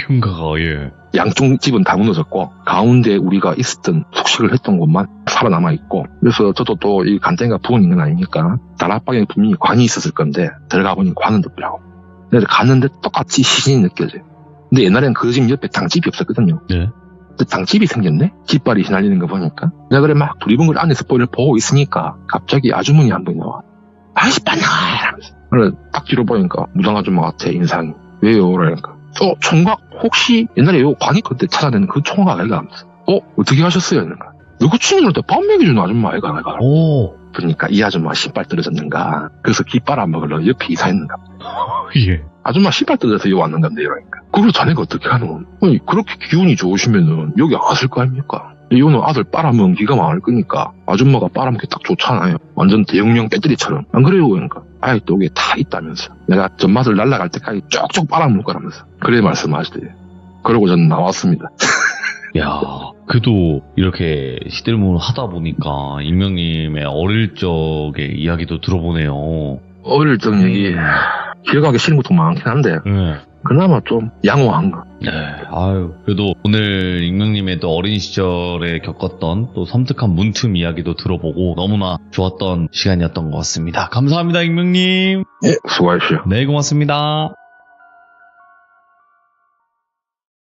흉가가 예. 양쪽 집은 다 무너졌고 가운데 우리가 있었던 숙식을 했던 곳만 살아남아 있고 그래서 저도 또 이 간땡이가 부은 인간 아니니까 다락방에 분명히 관이 있었을 건데 들어가 보니 관은 없더라고. 근데 갔는데 똑같이 시신이 느껴져요. 근데 옛날에는 그 집 옆에 당집이 없었거든요. 근데 당집이 생겼네? 깃발이 휘날리는 거 보니까. 내가 그래 막 두리번걸 안에서 보고 있으니까 갑자기 아주머니 한 분이 나와. 아이씨 빨리 가! 이러면서. 그래 딱 뒤로 보니까 무당 아줌마 같아 인상이. 왜요? 그러니까 총각 혹시 옛날에 요 관이 그때 찾아낸 그 총각 아이가 하면서 어떻게 하셨어요? 누구 친구한테 밥 먹여주는 아줌마 아이가 내가. 오. 그러니까 이 아줌마 신발 떨어졌는가. 그래서 깃발 안 먹으러 옆에 이사했는가. 예. 아줌마 신발 떨어져서 여기 왔는가 이러니까. 그걸 자네가 어떻게 하노? 아니 그렇게 기운이 좋으시면은 여기 왔을 거 아닙니까? 이거는 아들 빨아먹은 기가 많을 거니까 아줌마가 빨아먹기 딱 좋잖아요. 완전 대용량 배터리처럼. 안 그래요? 그러니까 아이 또 여기 다 있다면서. 내가 전맛을 날라갈 때까지 쪽쪽 빨아먹을 거라면서. 그래 말씀하시대. 그러고 저는 나왔습니다. 야, 그래도 이렇게 시들문 하다 보니까 익명님의 어릴 적의 이야기도 들어보네요. 어릴 적 얘기 기억하기 싫은 것도 많긴 한데 네. 그나마 좀 양호한 거. 네, 아유, 그래도 오늘 익명님의 또 어린 시절에 겪었던 또 섬뜩한 문틈 이야기도 들어보고 너무나 좋았던 시간이었던 것 같습니다. 감사합니다, 익명님. 예, 수고하십시오. 네, 고맙습니다.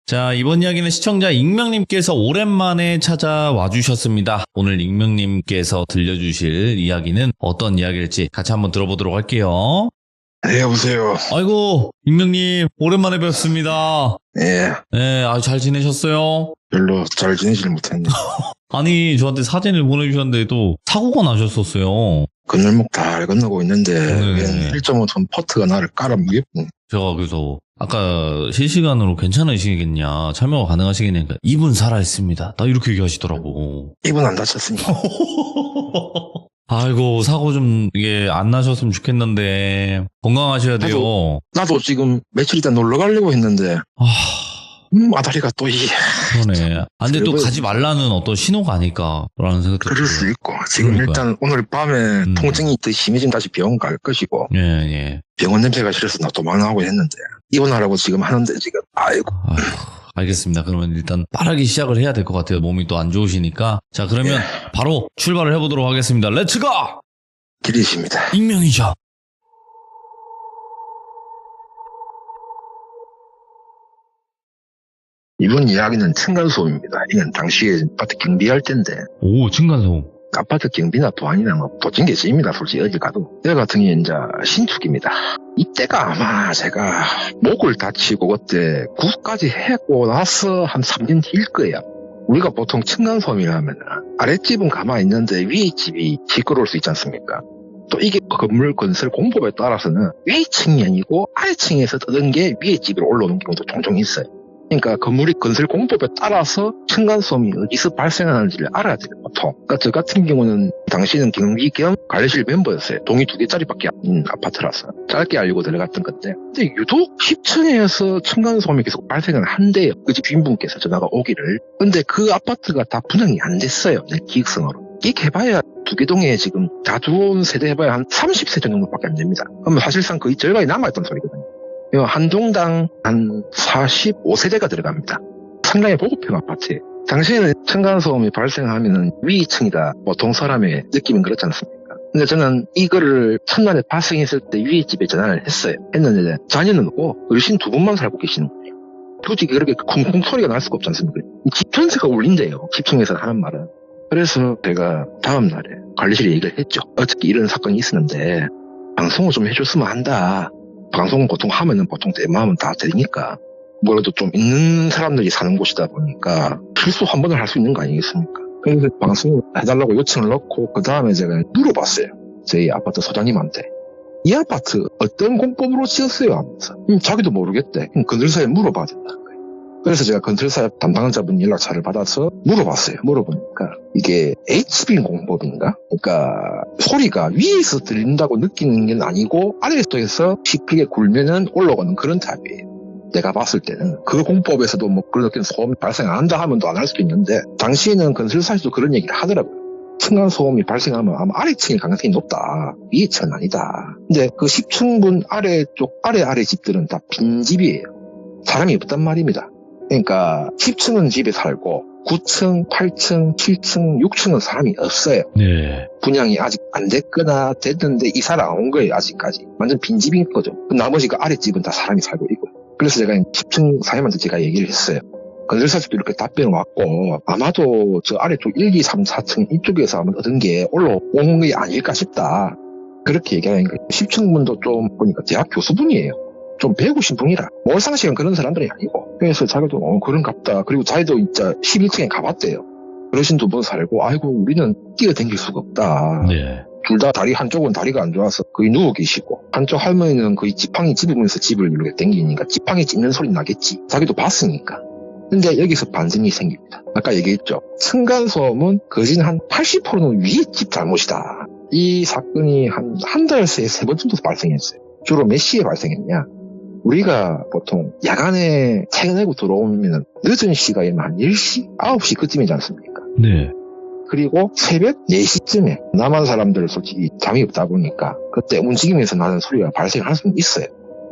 자, 이번 이야기는 시청자 익명님께서 오랜만에 찾아와 주셨습니다. 오늘 익명님께서 들려주실 이야기는 어떤 이야기일지 같이 한번 들어보도록 할게요. 네, 여보세요. 아이고, 익명님, 오랜만에 뵙습니다. 예, 네, 아주 잘 지내셨어요? 별로 잘 지내지를 못했네. 아니, 저한테 사진을 보내주셨는데 또 사고가 나셨었어요. 건널목 다 건너고 있는데 네. 1.5톤 퍼트가 나를 깔아무겠고. 제가 그래서 아까 실시간으로 괜찮으시겠냐, 참여가 가능하시겠냐, 그러니까 이분 살아있습니다. 나 이렇게 얘기하시더라고. 입은 안 다쳤습니다. 아이고, 사고 좀 이게 안 나셨으면 좋겠는데 건강하셔야 돼요. 나도 지금 며칠 있다 놀러 가려고 했는데 아, 아다리가 또 그러네. 근데 또 가지 말라는 어떤 신호가 아닐까라는 생각도 그럴 수 들어요. 있고 지금 그러니까요. 일단 오늘 밤에 통증이 더 심해지면 다시 병원 갈 것이고 예, 예. 병원 냄새가 싫어서 나 도망나고 했는데 입원하라고 지금 하는데 지금 아이고. 아휴, 알겠습니다. 그러면 일단 빠르게 시작을 해야 될 것 같아요. 몸이 또 안 좋으시니까. 자, 그러면 바로 출발을 해보도록 하겠습니다. 렛츠고! 길이십니다. 익명이죠. 이번 이야기는 층간소음입니다. 이건 당시에 아파트 경비할 때인데 오, 층간소음. 아파트 경비나 보안이나 뭐 도찐개집입니다. 솔직히 어디 가도. 여 같은 경우는 이제 신축입니다. 이때가 아마 제가 목을 다치고 그때 구까지 해고 나서 한 3년 뒤일 거예요. 우리가 보통 층간소음이라면 아랫집은 가만히 있는데 위에 집이 시끄러울 수 있지 않습니까? 또 이게 건물 건설 공법에 따라서는 위에 층이 아니고 아래층에서 뜨던 게 위에 집으로 올라오는 경우도 종종 있어요. 그러니까 건물이 건설 공법에 따라서 층간소음이 어디서 발생하는지를 알아야 돼요, 보통. 그러니까 저 같은 경우는 당시는 경비 겸 관리실 멤버였어요. 동이 2개짜리밖에 안 아파트라서. 짧게 알고 들어갔던 건데. 근데 유독 10층에서 층간소음이 계속 발생을 한대요. 그 집 주인분께서 전화가 오기를. 근데 그 아파트가 다 분양이 안 됐어요, 내 기획성으로. 이 해봐야 2개 동에 지금 다 들어온 세대 해봐야 한 30세대 정도밖에 안 됩니다. 그러면 사실상 거의 절반이 남아있던 소리거든요. 한 동당 한 45세대가 들어갑니다. 상당히 보급형 아파트예요. 당시에는 층간소음이 발생하면은 위층이다, 보통 사람의 느낌은 그렇지 않습니까? 근데 저는 이거를 첫날에 발생했을 때 위에 집에 전화를 했어요. 했는데 자녀는 없고 어르신 2분만 살고 계시는 거예요. 굳이 그렇게 쿵쿵 소리가 날 수가 없지 않습니까? 집 전체가 울린대요. 10층에서 하는 말은. 그래서 제가 다음 날에 관리실에 얘기를 했죠. 어저께 이런 사건이 있었는데 방송을 좀 해줬으면 한다. 방송은 보통 하면은 보통 내 마음은 다 되니까 뭐라도 좀 있는 사람들이 사는 곳이다 보니까 실수 한 번을 할 수 있는 거 아니겠습니까? 그래서 방송을 해달라고 요청을 넣고 그 다음에 제가 물어봤어요. 저희 아파트 소장님한테. 이 아파트 어떤 공법으로 지었어요? 하면서. 자기도 모르겠대. 건설사에 물어봐야 된다. 그래서 제가 건설사 담당자분 연락처를 받아서 물어봤어요. 물어보니까 이게 HB 공법인가? 그러니까 소리가 위에서 들린다고 느끼는 게 아니고 아래에서 시크게 굴면은 올라가는 그런 타입이에요. 내가 봤을 때는 그 공법에서도 뭐 그렇게 소음이 발생 안 한다 하면 또 안 할 수도 있는데 당시에는 건설사에서도 그런 얘기를 하더라고요. 층간소음이 발생하면 아마 아래층일 가능성이 높다. 위에 층은 아니다. 근데 그 10층분 아래쪽 아래 집들은 다 빈집이에요. 사람이 없단 말입니다. 그러니까 10층은 집에 살고 9층, 8층, 7층, 6층은 사람이 없어요. 네. 분양이 아직 안 됐거나 됐는데 이사를 안 온 거예요, 아직까지. 완전 빈집인 거죠. 나머지 그 아랫집은 다 사람이 살고 있고. 그래서 제가 10층 사장님한테 제가 얘기를 했어요. 건설사집도 이렇게 답변을 왔고 아마도 저 아래쪽 1, 2, 3, 4층 이쪽에서 아마 얻은 게 올라오는 게 아닐까 싶다. 그렇게 얘기하는 거예요. 10층 분도 좀 보니까 대학 교수분이에요. 좀 배우신 분이라. 몰상식은 그런 사람들이 아니고. 그래서 자기도 그런갑다. 그리고 자기도 진짜 11층에 가봤대요. 어르신 2분 살고 아이고 우리는 뛰어댕길 수가 없다. 네. 둘 다 한쪽은 다리가 안 좋아서 거의 누워 계시고 한쪽 할머니는 거의 지팡이 찝으면서 집을 이렇게 댕기니까 지팡이 찝는 소리 나겠지. 자기도 봤으니까. 근데 여기서 반전이 생깁니다. 아까 얘기했죠. 층간소음은 거진 한 80%는 위에 집 잘못이다. 이 사건이 한 달 새에 3번 정도 발생했어요. 주로 몇 시에 발생했냐? 우리가 보통 야간에 퇴근하고 들어오면 늦은 시간이면 한 10시, 9시 그쯤이지 않습니까? 네. 그리고 새벽 4시쯤에 남한 사람들 솔직히 잠이 없다 보니까 그때 움직이면서 나는 소리가 발생할 수는 있어요.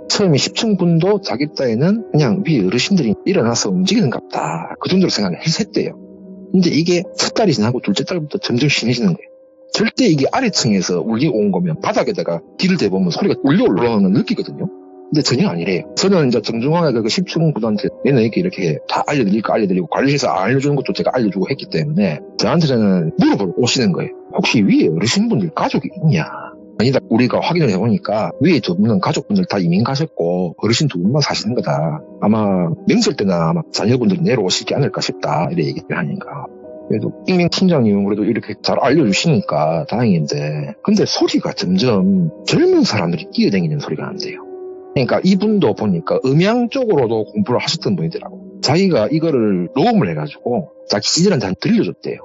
처음에 10층 분도 자기 딸에는 그냥 위에 어르신들이 일어나서 움직이는갑다. 그 정도로 생각을 했었대요. 근데 이게 첫 달이 지나고 둘째 달부터 점점 심해지는 거예요. 절대 이게 아래층에서 울려 온 거면 바닥에다가 귀를 대보면 소리가 울려 올라오는 걸 느끼거든요. 근데 전혀 아니래요. 저는 이제 정중하게 그 10층 분한테 얘는 이렇게 다 알려드리고 관리실에서 알려주는 것도 제가 알려주고 했기 때문에 저한테는 물어보러 오시는 거예요. 혹시 위에 어르신분들 가족이 있냐? 아니다. 우리가 확인을 해보니까 위에 2분은 가족분들 다 이민 가셨고 어르신 2분만 사시는 거다. 아마 명절 때나 아마 자녀분들이 내려오시지 않을까 싶다. 이렇게 얘기를 하니까. 그래도 익명 팀장님은 그래도 이렇게 잘 알려주시니까 다행인데 근데 소리가 점점 젊은 사람들이 뛰어다니는 소리가 난대요. 그러니까 이분도 보니까 음향 쪽으로도 공부를 하셨던 분이더라고. 자기가 이거를 녹음을 해가지고 자기 지지한테 들려줬대요.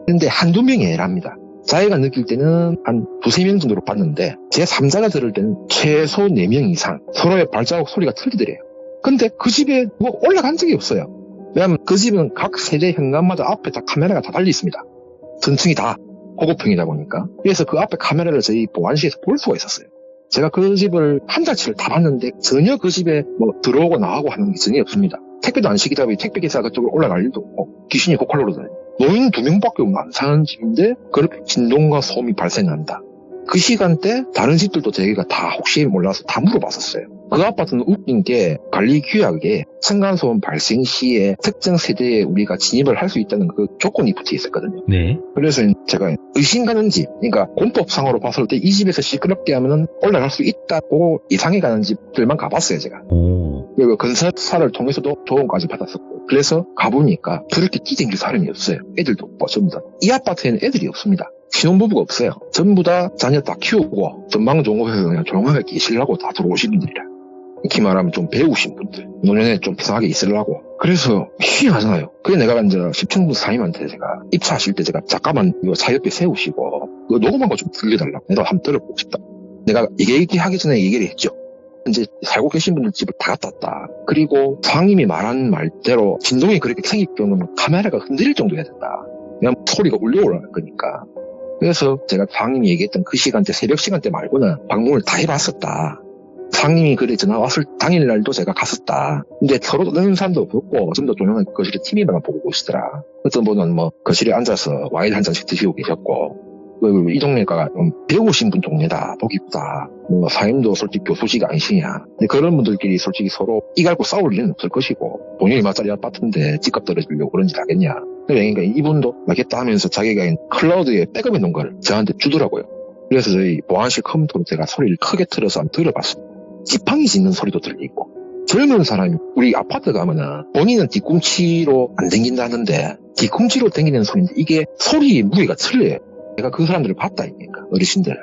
근데 한두 명이 애랍니다. 자기가 느낄 때는 한 2-3명 정도로 봤는데 제 3자가 들을 때는 최소 4명 이상 서로의 발자국 소리가 틀리더래요. 근데 그 집에 뭐 올라간 적이 없어요. 왜냐하면 그 집은 각 세대 현관마다 앞에 다 카메라가 다 달려 있습니다. 전층이 다 고급형이다 보니까. 그래서 그 앞에 카메라를 저희 보안실에서 볼 수가 있었어요. 제가 그 집을 한 달치를 다 봤는데 전혀 그 집에 뭐 들어오고 나가고 하는 게 전혀 없습니다. 택배도 안 시키다 보니 택배기사가 그쪽으로 올라갈 일도 없고 귀신이 고칼로 그러잖아요. 노인 2명밖에 안 사는 집인데 그렇게 진동과 소음이 발생한다. 그 시간대 다른 집들도 저희가 다 혹시 몰라서 다 물어봤었어요. 그 아파트는 웃긴 게 관리규약에 층간소음 발생 시에 특정 세대에 우리가 진입을 할 수 있다는 그 조건이 붙어 있었거든요. 네. 그래서 제가 의심 가는 집, 그러니까 공법상으로 봤을 때 이 집에서 시끄럽게 하면은 올라갈 수 있다고 이상해 가는 집들만 가봤어요, 제가. 그리고 건설사를 통해서도 조언까지 받았었고. 그래서 가보니까 그렇게 뛰댕길 사람이 없어요. 애들도 없고 전부 다. 이 아파트에는 애들이 없습니다. 신혼부부가 없어요. 전부 다 자녀 다 키우고 전방종업해서 그냥 조용하게 계시려고 다 들어오신 분들이라. 이렇게 말하면 좀 배우신 분들. 노년에 좀 비상하게 있으려고. 그래서 희한하잖아요. 그래 내가 이제 10층분 사장님한테 제가 입사하실 때 제가 잠깐만 이거 차 옆에 세우시고 이거 녹음한 거 좀 들려달라고. 내가 한번 들어보고 싶다. 내가 얘기하기 전에 얘기를 했죠. 이제 살고 계신 분들 집을 다 갖다 놨다. 그리고 상임이 말한 말대로 진동이 그렇게 생길 경우는 카메라가 흔들릴 정도여야 된다. 왜냐면 소리가 울려 올라갈 거니까. 그래서 제가 상임이 얘기했던 그 시간대, 새벽 시간대 말고는 방문을 다 해봤었다. 상임이 그래 전화 왔을 당일날도 제가 갔었다. 근데 서로 떠드는 사람도 없고 좀 더 조용한 거실에 TV만 보고 계시더라. 어떤 분은 뭐 거실에 앉아서 와인 한 잔씩 드시고 계셨고 이 동네가 좀 배우신 분 동네다, 보기보다. 뭐, 사임도 솔직히 교수지가 아니시냐. 근데 그런 분들끼리 솔직히 서로 이갈고 싸울 일은 없을 것이고, 본인이 얼마짜리 아파트인데 집값 떨어지려고 그런 짓 하겠냐. 그러니까 이분도 알겠다 하면서 자기가 클라우드에 백업해 놓은 걸 저한테 주더라고요. 그래서 저희 보안실 컴퓨터로 제가 소리를 크게 틀어서 한번 들어봤습니다. 지팡이 짖는 소리도 들리고, 젊은 사람이 우리 아파트 가면은 본인은 뒤꿈치로 안 댕긴다는데, 뒤꿈치로 댕기는 소리인데 이게 소리의 무게가 틀려요. 내가 그 사람들을 봤다, 이니까, 어르신들.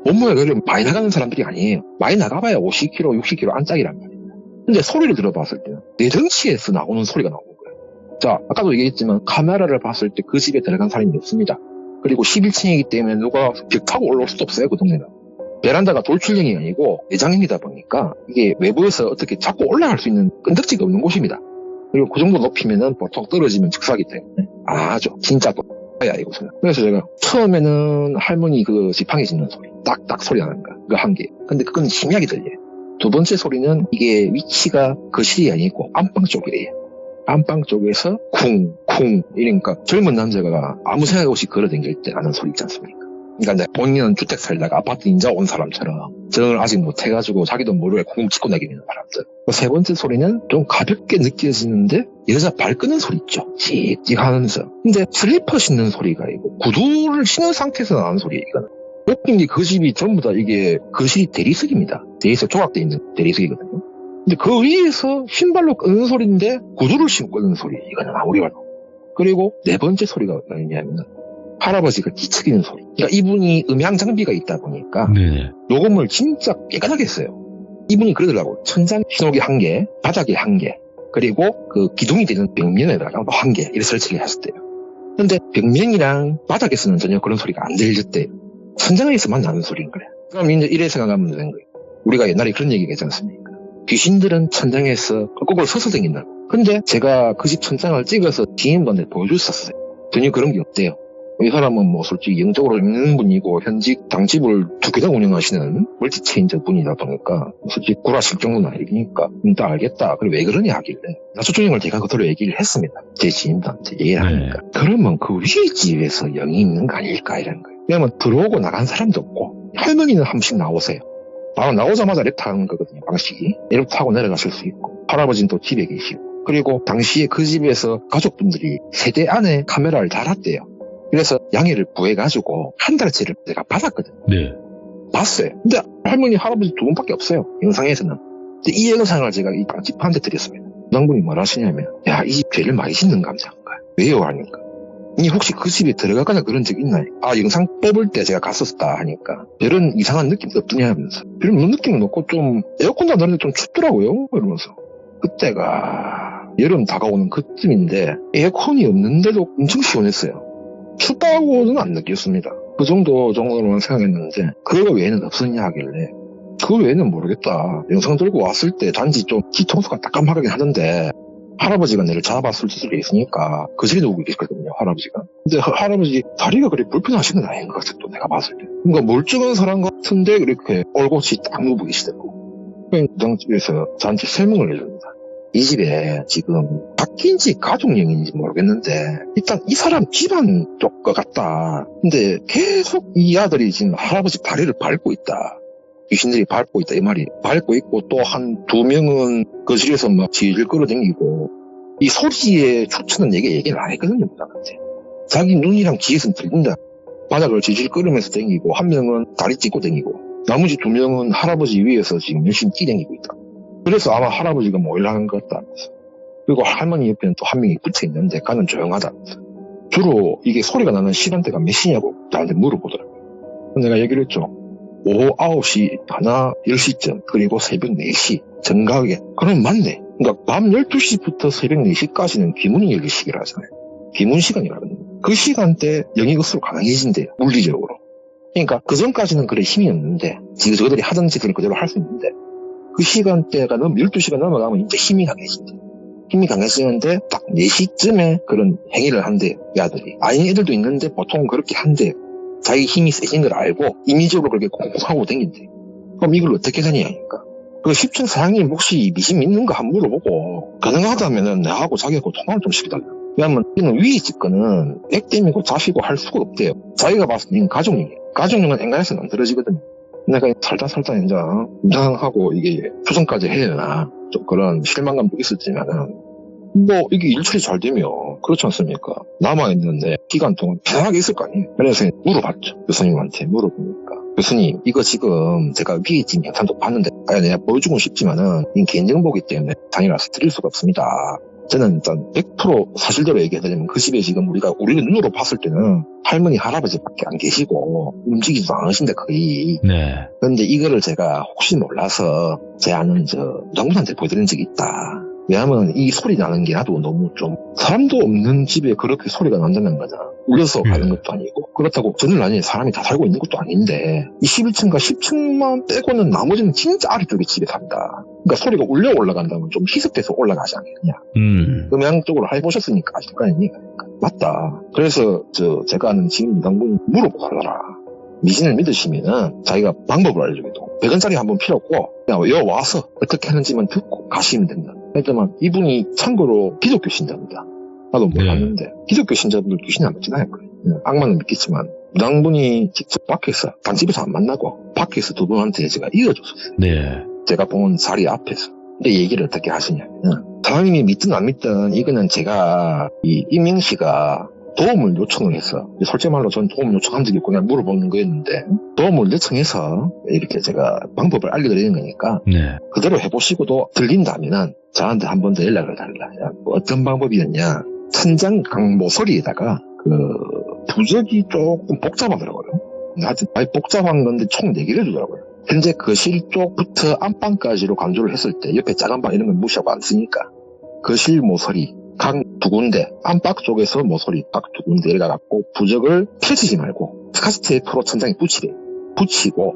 몸무게가 그래 많이 나가는 사람들이 아니에요. 많이 나가봐야 50kg, 60kg 안짝이란 말이에요. 근데 소리를 들어봤을 때는 내 덩치에서 나오는 소리가 나오는 거예요. 자, 아까도 얘기했지만 카메라를 봤을 때 그 집에 들어간 사람이 없습니다. 그리고 11층이기 때문에 누가 벽 타고 올라올 수도 없어요, 그 동네는. 베란다가 돌출형이 아니고 내장형이다 보니까 이게 외부에서 어떻게 자꾸 올라갈 수 있는 끈덕지가 없는 곳입니다. 그리고 그 정도 높이면은 보통 떨어지면 즉사기 때문에 아주 진짜 야 이곳은. 그래서 제가 처음에는 할머니 그 지팡이 짖는 소리 딱딱 소리 나는 거야. 그 한 개. 근데 그건 희미하게 들려요. 두 번째 소리는 이게 위치가 거실이 아니고 안방 쪽이래요. 안방 쪽에서 쿵쿵 이러니까 젊은 남자가 아무 생각 없이 걸어다닐 때 나는 소리 있지 않습니까? 그러니까 이제 본인은 주택 살다가 아파트 인자 온 사람처럼 적응을 아직 못해가지고 자기도 모르게 쿵 짖고 다니는 사람들. 세 번째 소리는 좀 가볍게 느껴지는데 여자 발 끄는 소리 있죠. 찍찍 하면서. 근데 슬리퍼 신는 소리가 있고 구두를 신은 상태에서 나는 소리예요. 이거는. 웃긴 게 그 집이 전부 다 이게 거실이 대리석입니다. 대리석 조각되어 있는 대리석이거든요. 근데 그 위에서 신발로 끄는 소리인데 구두를 신고 끄는 소리. 이거는 아무리 봐도. 그리고 네 번째 소리가 뭐냐면 할아버지가 뒤척이는 소리. 그러니까 이분이 음향 장비가 있다 보니까 네. 녹음을 진짜 깨끗하게 했어요. 이분이 그러더라고. 천장 신호기 1개, 바닥에 1개, 그리고 그 기둥이 되는 벽면에다가 1개 이렇게 설치를 했었대요. 근데 벽면이랑 바닥에서는 전혀 그런 소리가 안 들렸대요. 천장에서만 나는 소리인 거예요. 그럼 이제 이래 생각하면 되는 거예요. 우리가 옛날에 그런 얘기 했지 않습니까? 귀신들은 천장에서 거꾸로 서서 다닌다고. 근데 제가 그 집 천장을 찍어서 지인분한테 보여줬었어요. 전혀 그런 게 없대요. 이 사람은 뭐 솔직히 영적으로 있는 분이고 현직 당집을 2개 다 운영하시는 멀티체인저 분이다 보니까 솔직히 구라칠 정도는 아니니까 딱 알겠다. 그리고 왜 그러냐 하길래 나초중형을 제가 그대로 얘기를 했습니다. 제 지인들한테 얘기를 하니까 그러면 그 위에 집에서 영이 있는 거 아닐까 이런 거예요. 왜냐면 들어오고 나간 사람도 없고 할머니는 한 번씩 나오세요. 바로 나오자마자 랩 타는 거거든요. 방식이. 랩 타고 내려가실 수 있고 할아버지는 또 집에 계시고 그리고 당시에 그 집에서 가족분들이 세대 안에 카메라를 달았대요. 그래서 양해를 구해가지고 한 달치를 내가 받았거든. 네. 봤어요. 근데 할머니, 할아버지 2분밖에 없어요. 영상에서는. 근데 이 영상을 제가 이 빵집한테 드렸습니다. 남분이 뭐라 하시냐면, 야, 이 집 죄를 많이 짓는 감자인가? 왜요? 하니까. 니 혹시 그 집에 들어가거나 그런 적 있나요? 아, 영상 뽑을 때 제가 갔었다 하니까. 별은 이상한 느낌도 없더냐 하면서. 별로 느낌은 없고 좀, 에어컨 다 넣는데 좀 춥더라고요. 이러면서. 그때가 여름 다가오는 그쯤인데, 에어컨이 없는데도 엄청 시원했어요. 춥다고는 안 느꼈습니다. 그 정도로만 생각했는데 그거 외에는 없었냐 하길래 그 외에는 모르겠다. 영상 들고 왔을 때 단지 좀 뒤통수가 따끔하긴 하던데 할아버지가 내를 잡았을 수도 있으니까 그 집에 누구 계시거든요. 할아버지가. 근데 할아버지 다리가 그렇게 불편하신 건 아닌 것 같아. 또 내가 봤을 때. 그러니까 멀쩡한 사람 같은데 이렇게 얼굴이 딱 누워 계시더라고. 부장집에서 저한테 설명을 해줍니다. 이 집에 지금 바뀐지 가족령인지 모르겠는데 일단 이 사람 집안 쪽 것 같다. 근데 계속 이 아들이 지금 할아버지 다리를 밟고 있다. 귀신들이 밟고 있다 이 말이. 밟고 있고 또 한 2명은 거실에서 막 질질 끌어당기고 이 소리의 추천은 내게 얘기를 안 했거든요. 부장한테. 자기 눈이랑 귀에서 들린다. 바닥을 질질 끌으면서 당기고 한 명은 다리 찢고 당기고 나머지 2명은 할아버지 위에서 지금 열심히 뛰당기고 있다. 그래서 아마 할아버지가 뭐 일하는 것 같다. 그리고 할머니 옆에는 또 한 명이 붙어 있는데 가는 조용하다. 주로 이게 소리가 나는 시간대가 몇 시냐고 나한테 물어보더라고요. 내가 얘기를 했죠. 오후 9시, 하나, 10시쯤, 그리고 새벽 4시, 정각에. 그럼 맞네. 그러니까 밤 12시부터 새벽 4시까지는 귀문이 열릴 시기라 하잖아요. 귀문 시간이라거든요. 그 시간대 영이 것으로 강해진대요. 물리적으로. 그러니까 그 전까지는 그래 힘이 없는데 저들이 하던 짓을 그대로 할 수 있는데 그 시간대가 12시가 넘어가면 이제 힘이 강해진대. 힘이 강해지는데 딱 4시쯤에 그런 행위를 한대요. 이 아들이. 아닌 애들도 있는데 보통 그렇게 한대요. 자기 힘이 세진 걸 알고 임의적으로 그렇게 공하고 댕긴대. 그럼 이걸 어떻게 하냐니까. 그 10층 사장님 혹시 미신 믿는 거 한번 물어보고 가능하다면은 나하고 자기하고 통화를 좀 시켜달라. 왜냐면 이는 위에 집 거는 액땜이고 자시고 할 수가 없대요. 자기가 봤을 때 이건 가족용이에요. 가족용은 앵간해서는 안 떨어지거든요. 내가 살다 이제 운전하고 이게 수정까지 해야 되나 좀 그런 실망감도 있었지만은 뭐 이게 일처리 잘 되면 그렇지 않습니까? 남아있는데 기간 동안 편하게 있을 거 아니에요. 그래서 물어봤죠. 교수님한테 물어보니까 교수님 이거 지금 제가 위에 지금 영상도 봤는데 내가 보여주고 싶지만은 이 개인정보기 때문에 당이라서 드릴 수가 없습니다. 저는 일단 100% 사실대로 얘기해드리면 그 집에 지금 우리를 눈으로 봤을 때는 할머니, 할아버지밖에 안 계시고 움직이지도 않으신데 거의. 네. 그런데 이거를 제가 혹시 몰라서 제 아는 농부한테 보여드린 적이 있다. 왜냐하면 이 소리 나는 게 나도 너무 좀 사람도 없는 집에 그렇게 소리가 난다는 거잖아. 울려서 가는 것도 아니고 그렇다고 저는 아니 사람이 다 살고 있는 것도 아닌데 이 11층과 10층만 빼고는 나머지는 진짜 아래쪽에 집에 산다. 그러니까 소리가 울려 올라간다면 좀 희석돼서 올라가지 않겠냐. 음향 쪽으로 해보셨으니까 아실 거 아닙니까? 맞다. 그래서 제가 아는 지금 이당분 물어보달라. 미신을 믿으시면은 자기가 방법을 알려주기도 100원짜리 한번 필요 없고 그냥 여기 와서 어떻게 하는지만 듣고 가시면 된다. 하지만 이분이 참고로 기독교 신자입니다. 나도 몰랐는데 기독교 신자분들 귀신이 안 믿지나요? 악마는 믿겠지만 무당분이 직접 밖에서 단집에서 안 만나고 밖에서 두 분한테 제가 이어줬었어요. 네. 제가 본 자리 앞에서. 근데 얘기를 어떻게 하시냐면 사장님이 믿든 안 믿든 이거는 제가 이 임명씨가 도움을 요청을 했어. 솔직히 말로 전 도움 요청한 적이 있고 그냥 물어보는 거였는데 도움을 요청해서 이렇게 제가 방법을 알려드리는 거니까 네. 그대로 해보시고도 들린다면은 저한테 한 번 더 연락을 달라. 어떤 방법이었냐. 천장 강 모서리에다가 부적이 조금 복잡하더라고요. 하여튼 많이 복잡한 건데 총 4개를 주더라고요. 현재 거실 쪽부터 안방까지로 강조를 했을 때 옆에 작은 방 이런 건 무시하고 안 쓰니까 거실 모서리 각 2군데 안방 쪽에서 모서리 각 2군데 이래가 갖고 부적을 펼치지 말고 스카치 테이프로 천장에 붙이고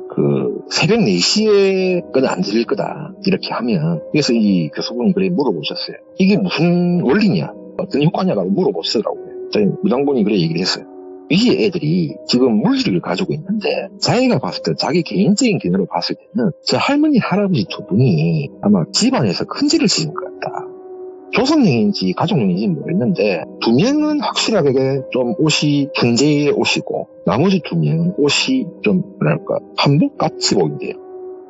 새벽 4시에 그건 안 들릴 거다 이렇게 하면 그래서 이 교수분이 그래 물어보셨어요. 이게 무슨 원리냐 어떤 효과냐라고 물어보시더라고요. 저희 무당분이 그래 얘기를 했어요. 이 애들이 지금 물질을 가지고 있는데 자기가 봤을 때 자기 개인적인 견해로 봤을 때는 저 할머니 할아버지 2분이 아마 집안에서 큰 죄를 지은 것 같다. 조선령인지 가족령인지 모르겠는데 2명은 확실하게 좀 옷이 현재의 옷이고 나머지 2명은 옷이 좀 뭐랄까 한복같이 보인대요.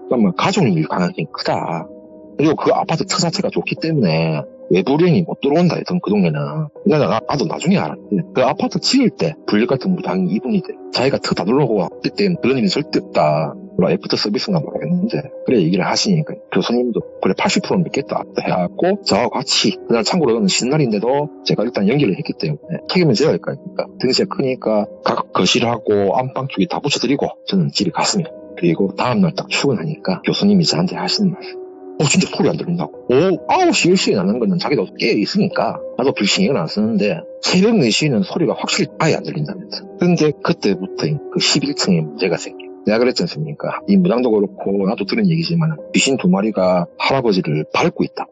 그러면 가족력이 가능성이 크다. 그리고 그 아파트 터 자체가 좋기 때문에 외부령이 못 들어온다 했던 그 동네는. 나도 나중에 알았대. 그 아파트 지을 때 불력 같은 무당이 이분이 돼. 자기가 터 다 눌러고 그때 그런 일이 절대 없다. 애프터 서비스인가 모르겠는데 그래 얘기를 하시니까 교수님도 그래 80%는 믿겠다 해갖고 저하고 같이 그날 참고로 저는 쉬는 날인데도 제가 일단 연기를 했기 때문에 책임을 져야 할 거 아닙니까. 등치가 크니까 각 거실하고 안방 쪽에 다 붙여드리고 저는 집에 갔습니다. 그리고 다음날 딱 출근하니까 교수님이 저한테 하시는 말씀. 진짜 소리 안 들린다고. 9시, 10시에 나는 거는 자기도 깨어있으니까 나도 불신경을 안 쓰는데 새벽 4시에는 소리가 확실히 아예 안 들린다면서. 근데 그때부터 그 11층에 문제가 생겨. 내가 그랬지 않습니까? 이 무당도 그렇고 나도 들은 얘기지만 귀신 2마리가 할아버지를 밟고 있다고.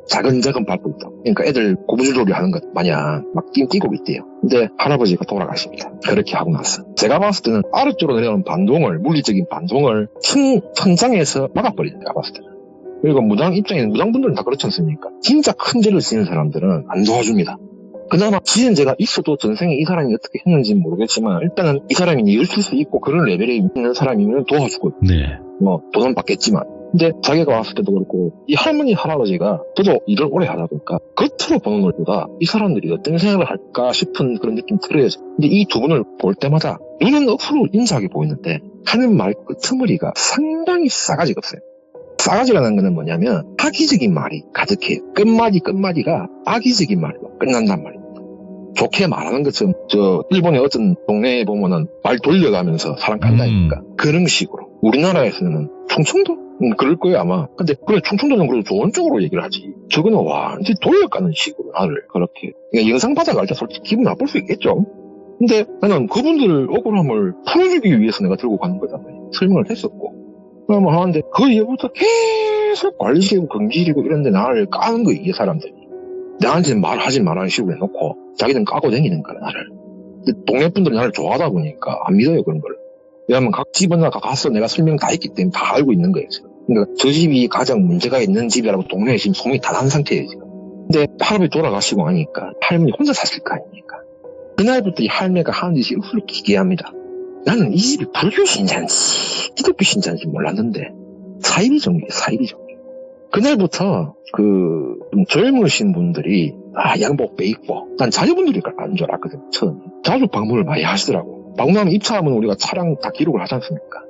자근자근 밟고 있다고. 그러니까 애들 고무줄놀이 하는 것 마냥 막 뛰고 있대요. 근데 할아버지가 돌아가십니다. 그렇게 하고 나서 제가 봤을 때는 아래쪽으로 내려오는 반동을 물리적인 반동을 천장에서 막아버리는 내가 봤을 때는. 그리고 무당 입장에는 무당분들은 다 그렇지 않습니까? 진짜 큰 죄를 지는 사람들은 안 도와줍니다. 그나마 지은 죄가 있어도 전생에 이 사람이 어떻게 했는지는 모르겠지만 일단은 이 사람이 일을 칠 수 있고 그런 레벨에 있는 사람이면 도와주고 네. 돈은 받겠지만 근데 자기가 왔을 때도 그렇고 이 할머니 할아버지가 저도 일을 오래 하다 보니까 겉으로 보는 것보다 이 사람들이 어떤 생각을 할까 싶은 그런 느낌 들어요. 근데 이 2분을 볼 때마다 눈은 억수로 인자하게 보이는데 하는 말 끄트머리가 상당히 싸가지가 없어요. 싸가지라는 거는 뭐냐면 악의적인 말이 가득해요. 끝마디가 악의적인 말로 끝난단 말입니다. 좋게 말하는 것처럼 일본의 어떤 동네에 보면은 말 돌려가면서 사람 간다니까 그런 식으로. 우리나라에서는 충청도? 그럴 거예요 아마. 근데 그래 충청도는 그래도 좋은 쪽으로 얘기를 하지. 저거는 완전 돌려가는 식으로 나를 그렇게. 그러니까 영상 받아갈 때 솔직히 기분 나쁠 수 있겠죠. 근데 나는 그분들 억울함을 풀어주기 위해서 내가 들고 가는 거잖아요. 설명을 했었고. 그러면 하는데 그 이후부터 계속 관리시키고 경기시키고 이런데 나를 까는 거야 이 사람들이. 나한테는 말하지 말라는 식으로 해놓고 자기는 까고 다니는 거야 나를. 근데 동네 분들이 나를 좋아하다 보니까 안 믿어요 그런 걸. 왜냐하면 각 집은 가서 내가 설명 다 했기 때문에 다 알고 있는 거예요 지금. 그러니까 저 집이 가장 문제가 있는 집이라고 동네에 지금 소문이 다 난 상태예요 지금. 근데 할아버지 돌아가시고 하니까 할머니 혼자 사실 거 아닙니까. 그날부터 이 할매가 하는 짓이 억수로 기괴합니다. 나는 이 집이 불교 신자인지 기독교 신자인지 몰랐는데 사이비 종교. 그날부터 좀 젊으신 분들이 양복 빼입고 난 자녀분들이 안 줄 알았거든 처음에. 자주 방문을 많이 하시더라고. 방문하면 입차하면 우리가 차량 다 기록을 하지 않습니까?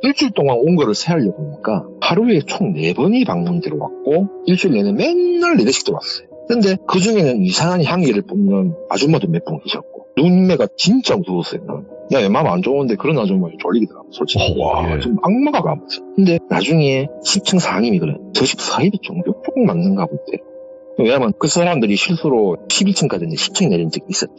일주일 동안 온 거를 세하려고 보니까 하루에 총 4번이 방문 들어왔고 일주일 내내 맨날 4대씩 들어왔어요. 근데 그 중에는 이상한 향기를 뿜는 아줌마도 몇 분 계셨고 눈매가 진짜 무서웠어요. 야, 마음 안 좋은데 그런 아줌마를 졸리더라고 솔직히. 와, 좀 악마가 가면서. 근데 나중에 10층 상임이 그래. 저 집 사입이 종교 쪽 맞는가 본데. 왜냐면 그 사람들이 실수로 11층까지 10층 내린 적이 있었대.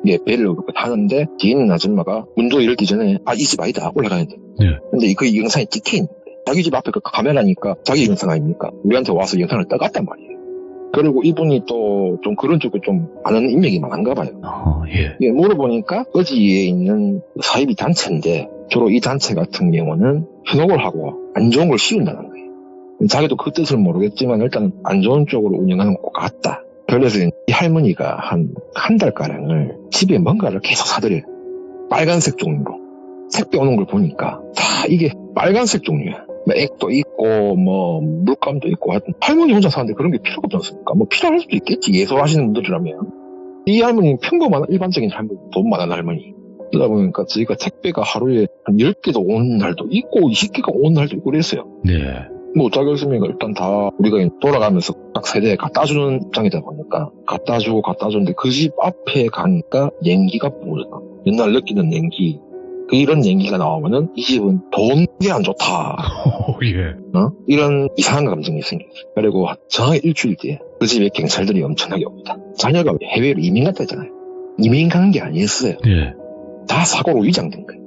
예, 배를 그렇게 타는데 뒤에 있는 아줌마가 문도 열기 전에 이 집 아니다 올라가야 돼. 네. 근데 그 영상이 찍혀있는데 자기 집 앞에 그 카메라니까 자기 영상 아닙니까? 우리한테 와서 영상을 떠갔단 말이에요. 그리고 이분이 또 좀 그런 쪽을 좀 아는 인맥이 많은가 봐요. 예. 예, 물어보니까 어디에 있는 사이비 단체인데 주로 이 단체 같은 경우는 현혹을 하고 안 좋은 걸 씌운다는 거예요. 자기도 그 뜻을 모르겠지만 일단 안 좋은 쪽으로 운영하는 것 같다. 그래서 이 할머니가 한 달가량을 집에 뭔가를 계속 사들여요. 빨간색 종류로. 택배 오는 걸 보니까 다 이게 빨간색 종류야. 액도 있고 물감도 있고 하여튼 할머니 혼자 사는데 그런 게 필요가 없지 않습니까? 필요할 수도 있겠지 예술 하시는 분들이라면. 이 할머니는 평범한 일반적인 할머니, 돈 많은 할머니. 그러다 보니까 저희가 택배가 하루에 한 10개도 오는 날도 있고 20개가 오는 날도 있고 그랬어요. 네. 뭐 자격증명을 일단 다 우리가 돌아가면서 각 세대에 갖다 주는 입장이다 보니까 갖다 주는데 그 집 앞에 가니까 냉기가 부르잖아. 옛날 느끼는 냉기. 이런 냉기가 나오면은 이 집은 돈이 안 좋다. 예. 이런 이상한 감정이 생겼어요. 그리고 정확히 일주일 뒤에 그 집에 경찰들이 엄청나게 옵니다. 자녀가 해외로 이민 갔다 했잖아요. 이민 간 게 아니었어요. 예. 다 사고로 위장된 거예요.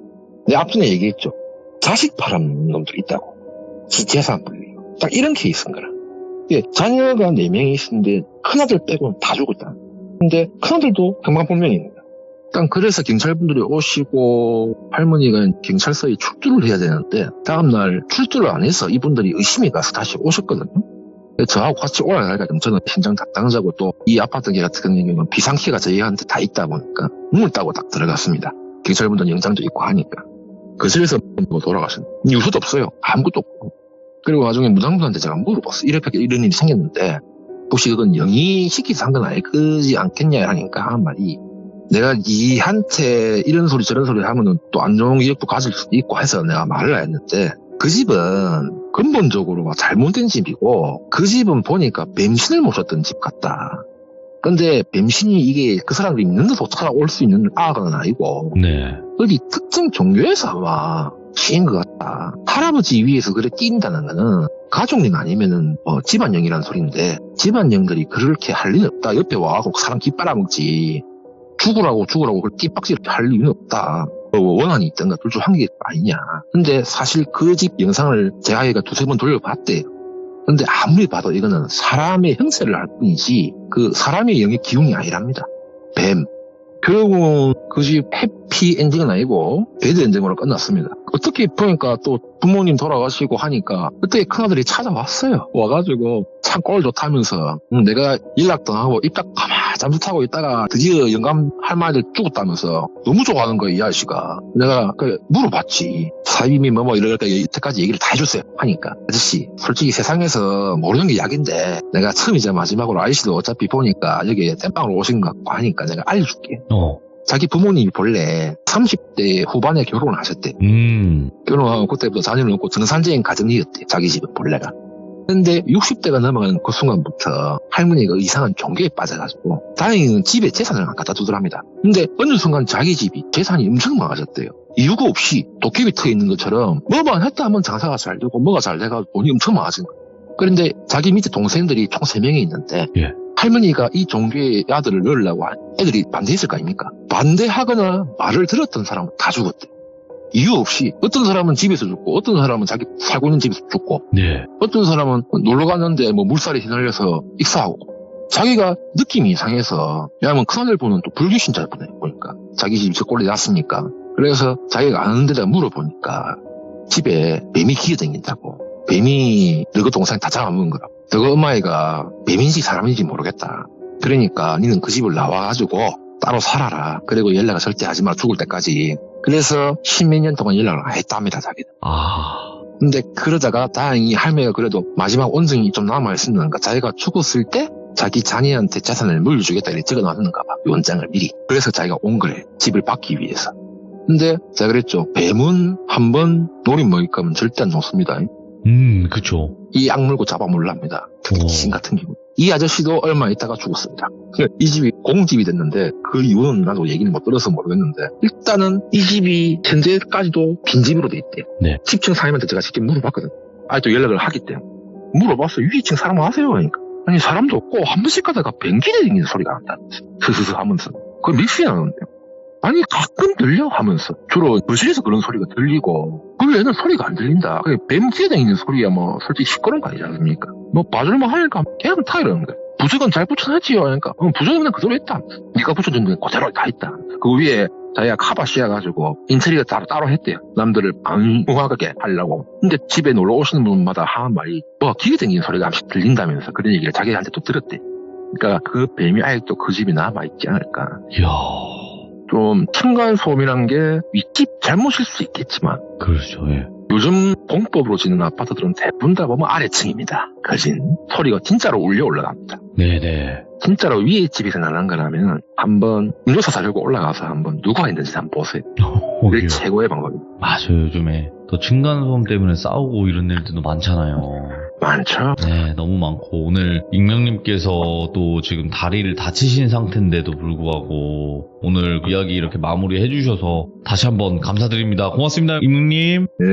내가 앞전에 얘기했죠. 자식 팔아먹는 놈들이 있다고. 지 재산 불리고. 딱 이런 케이스인 거라. 예, 자녀가 4명이 있는데 큰아들 빼고는 다 죽었다. 근데 큰아들도 행방불명입니다. 일단 그래서 경찰분들이 오시고 할머니가 경찰서에 출두를 해야 되는데 다음날 출두를 안 해서 이분들이 의심이 가서 다시 오셨거든요. 저하고 같이 올라가니까 저는 현장 담당자고 또 이 아파트 같은 경우는 비상키가 저희한테 다 있다 보니까 문을 따고 딱 들어갔습니다. 경찰분들 영장도 있고 하니까. 거실에서 돌아가신 이유도 없어요. 아무것도 없고. 그리고 나중에 무당분한테 제가 물어봤어요. 이런 일이 생겼는데 혹시 그건 영이시키서 한 건 아니지 않겠냐 하니까 한 말이 내가 니한테 이런 소리 저런 소리 하면은 또 안 좋은 기억도 가질 수도 있고 해서 내가 말을 했는데 그 집은 근본적으로 잘못된 집이고 그 집은 보니까 뱀신을 모셨던 집 같다. 근데 뱀신이 이게 그 사람들이 믿는데도 찾아올 수 있는 악은 아니고 네. 어디 특정 종교에서 아마 시인 것 같다. 할아버지 위에서 그래 뛴다는 거는 가족령 아니면은 집안령이라는 소리인데 집안령들이 그렇게 할 리는 없다. 옆에 와서 사람 깃 빨아먹지. 죽으라고 그걸 띠박질 할 이유는 없다. 원한이 있던가 둘 중 한 개 아니냐. 근데 사실 그 집 영상을 제가 아이가 2-3번 돌려봤대요. 근데 아무리 봐도 이거는 사람의 형세를 할 뿐이지 그 사람의 영의 기운이 아니랍니다. 뱀. 결국은 그 집 해피 엔딩은 아니고 배드 엔딩으로 끝났습니다. 어떻게 보니까 또 부모님 돌아가시고 하니까 그때 큰아들이 찾아왔어요. 와가지고 참 꼴 좋다면서 내가 연락도 안 하고 입딱 가만 잠수 타고 있다가 드디어 영감 할머니들 죽었다면서 너무 좋아하는 거예요, 이 아저씨가. 내가 물어봤지. 사임이 뭐 이럴까 이때까지 얘기를 다 해줬어요. 하니까 아저씨 솔직히 세상에서 모르는 게 약인데 내가 처음이자 마지막으로 아저씨도 어차피 보니까 여기 땜빵으로 오신 것 같고 하니까 내가 알려줄게. 자기 부모님이 본래 30대 후반에 결혼을 하셨대. 결혼하고 그때부터 자녀를 놓고 정상적인 가정이었대. 자기 집은 본래가. 근데 60대가 넘어가는 그 순간부터 할머니가 이상한 종교에 빠져가지고 다행히는 집에 재산을 안 갖다 두더랍니다. 근데 어느 순간 자기 집이 재산이 엄청 많아졌대요. 이유가 없이 도깨비 트여 있는 것처럼 뭐만 했다 하면 장사가 잘 되고 뭐가 잘 돼가지고 돈이 엄청 많아진 거예요. 그런데 자기 밑에 동생들이 총 3명이 있는데 예. 할머니가 이 종교의 아들을 넣으려고 애들이 반대했을 거 아닙니까? 반대하거나 말을 들었던 사람은 다 죽었대. 이유 없이 어떤 사람은 집에서 죽고 어떤 사람은 자기 살고 있는 집에서 죽고 네. 어떤 사람은 놀러 갔는데 물살에 휘날려서 익사하고 자기가 느낌이 이상해서 왜냐하면 큰아들 보는 또 불교 신자분에 보니까 자기 집에서 꼴이 났으니까 그래서 자기가 아는 데다 물어보니까 집에 뱀이 기어다닌다고 뱀이 너그 동생 다 잡아먹은 거라고 너그 엄마애가 뱀인지 사람인지 모르겠다 그러니까 니는 그 집을 나와가지고 따로 살아라 그리고 연락을 절대 하지 마라 죽을 때까지 그래서 10몇 년 동안 연락을 안 했답니다, 자기는. 근데 그러다가 다행히 할매가 그래도 마지막 온정이 좀 남아있었는가 자기가 죽었을 때 자기 자녀한테 재산을 물려주겠다 이렇게 적어놨는가 봐, 원장을 미리. 그래서 자기가 온 거래, 집을 받기 위해서. 근데 제가 그랬죠, 뱀은 한번 노린 먹일 거면 절대 안 놓습니다. 그쵸. 이 악물고 잡아먹으랍니다. 특히 신 같은 경우. 이 아저씨도 얼마 있다가 죽었습니다. 이 집이 공집이 됐는데 그 이유는 나도 얘기는 못 들어서 모르겠는데 일단은 이 집이 현재까지도 빈집으로 돼 있대요. 네. 10층 사람한테 제가 직접 물어봤거든. 아직도 연락을 하기 때문에. 물어봤어. 위층 사람 아세요? 그러니까. 아니 사람도 없고 한 번씩 가다가 뱅기대 댕기는 소리가 난다면서. 스스스 하면서. 그걸 믹스해 나는데요. 아니 가끔 들려 하면서 주로 거실에서 그런 소리가 들리고 그 외에는 소리가 안 들린다. 뱀 뛰어다니는 소리야 뭐 솔직히 시끄러운 거 아니지 않습니까? 뭐 봐줄만 하니까 그냥 타 이러는 거야. 부적은 잘 붙여놨지요. 그러니까 부적은 그냥 그대로 있다. 네가 붙여준 건 그대로 다 있다. 그 위에 자기가 카바 씌워가지고 인테리어 따로 했대요. 남들을 방무하게 하려고. 근데 집에 놀러 오시는 분마다 하는 말이 뭐 기계댕기는 소리가 한씩 들린다면서 그런 얘기를 자기한테 또 들었대. 그러니까 그 뱀이 아직도 그 집에 남아있지 않을까. 이야. 좀 층간소음이란 게 윗집 잘못일 수 있겠지만 그렇죠. 예. 요즘 공법으로 짓는 아파트들은 대부분 다 보면 아래층입니다. 거진 소리가 진짜로 울려 올라갑니다. 네네. 진짜로 위에 집에서 나는 거라면 한번 음료수 사려고 올라가서 한번 누가 있는지 한번 보세요. 이게 최고의 방법입니다. 맞아요. 요즘에 또 층간소음 때문에 싸우고 이런 일들도 많잖아요. 많죠? 네, 너무 많고 오늘 익명님께서 또 지금 다리를 다치신 상태인데도 불구하고 오늘 이야기 이렇게 마무리해 주셔서 다시 한번 감사드립니다. 고맙습니다, 익명님. 네.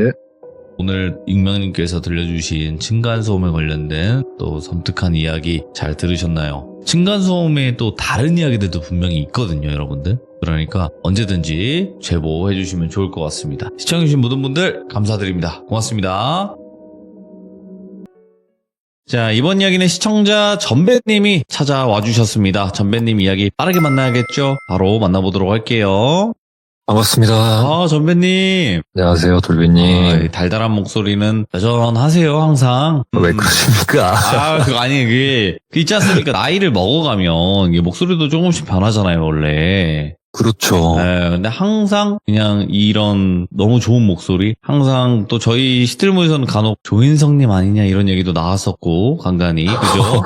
오늘 익명님께서 들려주신 층간소음에 관련된 또 섬뜩한 이야기 잘 들으셨나요? 층간소음에 또 다른 이야기들도 분명히 있거든요, 여러분들. 그러니까 언제든지 제보해 주시면 좋을 것 같습니다. 시청해주신 모든 분들 감사드립니다. 고맙습니다. 자, 이번 이야기는 시청자 전배님이 찾아와 주셨습니다. 전배님 이야기 빠르게 만나야겠죠? 바로 만나보도록 할게요. 반갑습니다. 전배님. 안녕하세요, 돌비님. 이 달달한 목소리는 여전하세요, 항상. 왜 그러십니까? 그거 아니, 그게 있지 않습니까? 나이를 먹어가면 이게 목소리도 조금씩 변하잖아요, 원래. 그렇죠. 네, 근데 항상 그냥 이런 너무 좋은 목소리, 항상 또 저희 시틀모에서는 간혹 조인성님 아니냐 이런 얘기도 나왔었고, 간간히, 그죠?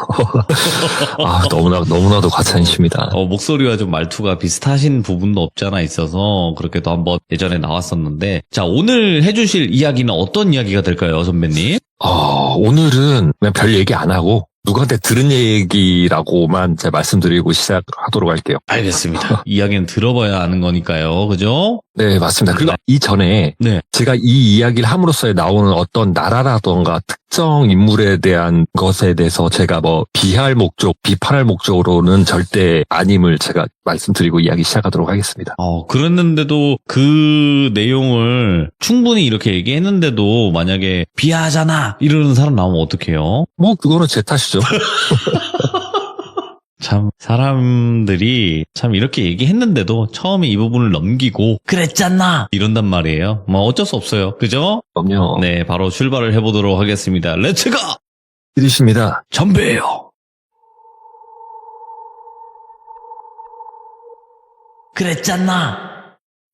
너무나도 과찬이십니다. 목소리와 좀 말투가 비슷하신 부분도 없지 않아 있어서 그렇게 또 한번 예전에 나왔었는데, 자, 오늘 해주실 이야기는 어떤 이야기가 될까요, 선배님? 오늘은 그냥 별 얘기 안 하고, 누구한테 들은 얘기라고만 제가 말씀드리고 시작하도록 할게요. 알겠습니다. 이야기는 들어봐야 아는 거니까요, 그죠? 네, 맞습니다. 그리고 이전에 네. 제가 이 이야기를 함으로써 나오는 어떤 나라라던가 특정 인물에 대한 것에 대해서 제가 비하할 목적, 비판할 목적으로는 절대 아님을 제가 말씀드리고 이야기 시작하도록 하겠습니다. 그랬는데도 그 내용을 충분히 이렇게 얘기했는데도 만약에 비하하잖아 이러는 사람 나오면 어떡해요? 그거는 제 탓이죠. 참 사람들이 참 이렇게 얘기했는데도 처음에 이 부분을 넘기고 그랬잖아 이런단 말이에요. 어쩔 수 없어요. 그죠? 그럼요. 네, 바로 출발을 해보도록 하겠습니다. 렛츠고! 드리십니다. 전배예요. 그랬잖아.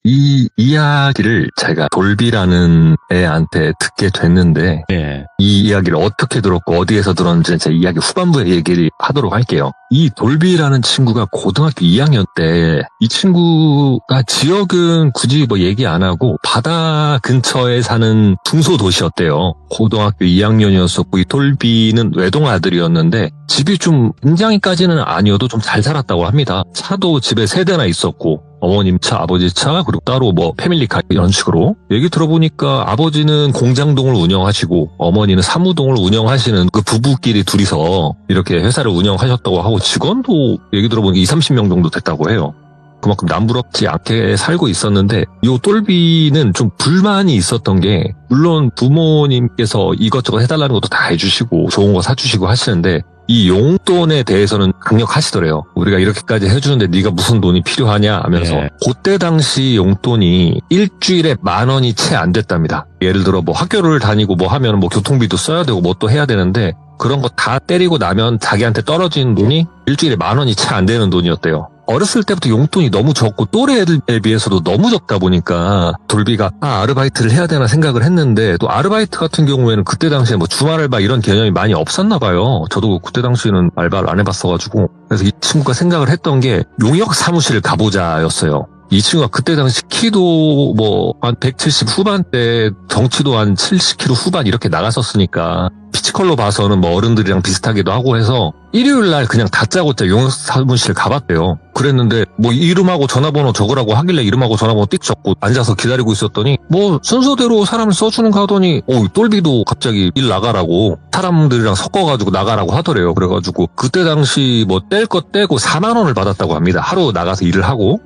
이 이야기를 제가 돌비라는 애한테 듣게 됐는데 네. 이 이야기를 어떻게 들었고 어디에서 들었는지 제 이야기 후반부에 얘기를 하도록 할게요. 이 돌비라는 친구가 고등학교 2학년 때 이 친구가 지역은 굳이 얘기 안 하고 바다 근처에 사는 중소도시였대요. 고등학교 2학년이었었고 이 돌비는 외동 아들이었는데 집이 좀 굉장히까지는 아니어도 좀 잘 살았다고 합니다. 차도 집에 3대나 있었고 어머님 차, 아버지 차, 그리고 따로 패밀리카 이런 식으로. 얘기 들어보니까 아버지는 공장동을 운영하시고 어머니는 사무동을 운영하시는 그 부부끼리 둘이서 이렇게 회사를 운영하셨다고 하고 직원도 얘기 들어보니까 20-30명 정도 됐다고 해요. 그만큼 남부럽지 않게 살고 있었는데 이 똘비는 좀 불만이 있었던 게 물론 부모님께서 이것저것 해달라는 것도 다 해주시고 좋은 거 사주시고 하시는데 이 용돈에 대해서는 강력하시더래요. 우리가 이렇게까지 해주는데 네가 무슨 돈이 필요하냐 하면서 네. 그때 당시 용돈이 일주일에 10,000원이 채 안 됐답니다. 예를 들어 학교를 다니고 하면 교통비도 써야 되고 또 해야 되는데 그런 거 다 때리고 나면 자기한테 떨어지는 돈이 일주일에 10,000원이 채 안 되는 돈이었대요. 어렸을 때부터 용돈이 너무 적고 또래 애들에 비해서도 너무 적다 보니까 돌비가 아르바이트를 해야 되나 생각을 했는데 또 아르바이트 같은 경우에는 그때 당시에 주말 알바 이런 개념이 많이 없었나 봐요. 저도 그때 당시에는 알바를 안 해봤어가지고 그래서 이 친구가 생각을 했던 게 용역 사무실을 가보자였어요. 이 친구가 그때 당시 키도 한 170 후반대, 덩치도 한 70kg 후반 이렇게 나갔었으니까 피지컬로 봐서는 어른들이랑 비슷하기도 하고 해서 일요일 날 그냥 다짜고짜 용역 사무실을 가봤대요. 그랬는데 이름하고 전화번호 적으라고 하길래 이름하고 전화번호 띡 적고 앉아서 기다리고 있었더니 순서대로 사람을 써주는가 하더니 똘비도 갑자기 일 나가라고 사람들이랑 섞어가지고 나가라고 하더래요. 그래가지고 그때 당시 뗄 거 떼고 4만 원을 받았다고 합니다. 하루 나가서 일을 하고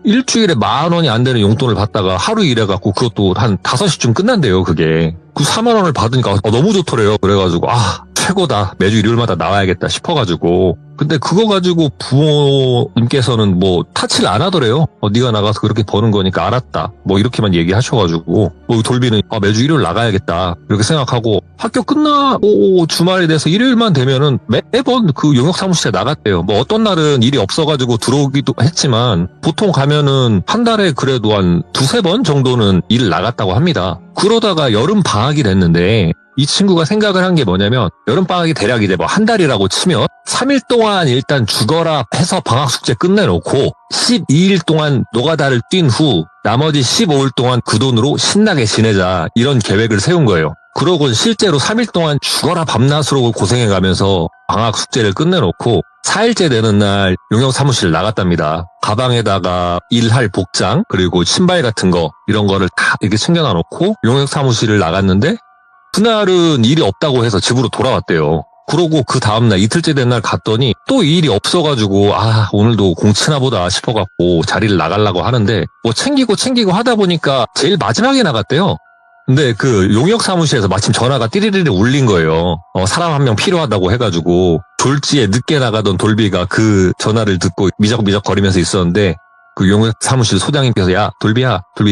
일주일에 10,000원이 안 되는 용돈을 받다가 하루 일해갖고 그것도 한 5시쯤 끝난대요. 그게. 그 4만 원을 받으니까 너무 좋더래요. 그래가지고 최고다. 매주 일요일마다 나와야겠다 싶어가지고. 근데 그거 가지고 부모님께서는 뭐 타치를 안 하더래요. 네가 나가서 그렇게 버는 거니까 알았다. 뭐 이렇게만 얘기하셔가지고 돌비는 매주 일요일 나가야겠다 이렇게 생각하고 학교 끝나고 주말에 돼서 일요일만 되면은 매번 그 용역 사무실에 나갔대요. 뭐 어떤 날은 일이 없어가지고 들어오기도 했지만 보통 가면은 한 달에 그래도 한 두세 번 정도는 일을 나갔다고 합니다. 그러다가 여름 방학이 됐는데 이 친구가 생각을 한 게 뭐냐면 여름방학이 대략 이제 뭐 한 달이라고 치면 3일 동안 일단 죽어라 해서 방학 숙제 끝내놓고 12일 동안 노가다를 뛴 후 나머지 15일 동안 그 돈으로 신나게 지내자 이런 계획을 세운 거예요. 그러곤 실제로 3일 동안 죽어라 밤낮으로 고생해가면서 방학 숙제를 끝내놓고 4일째 되는 날 용역 사무실 나갔답니다. 가방에다가 일할 복장 그리고 신발 같은 거 이런 거를 다 이렇게 챙겨놔놓고 용역 사무실을 나갔는데 그날은 일이 없다고 해서 집으로 돌아왔대요. 그러고 그 다음날 이틀째 된 날 갔더니 또 일이 없어가지고 오늘도 공치나 보다 싶어갖고 자리를 나가려고 하는데 뭐 챙기고 하다 보니까 제일 마지막에 나갔대요. 근데 그 용역 사무실에서 마침 전화가 띠리리리 울린 거예요. 사람 한 명 필요하다고 해가지고 졸지에 늦게 나가던 돌비가 그 전화를 듣고 미적미적 거리면서 있었는데 그 용역 사무실 소장님께서 야 돌비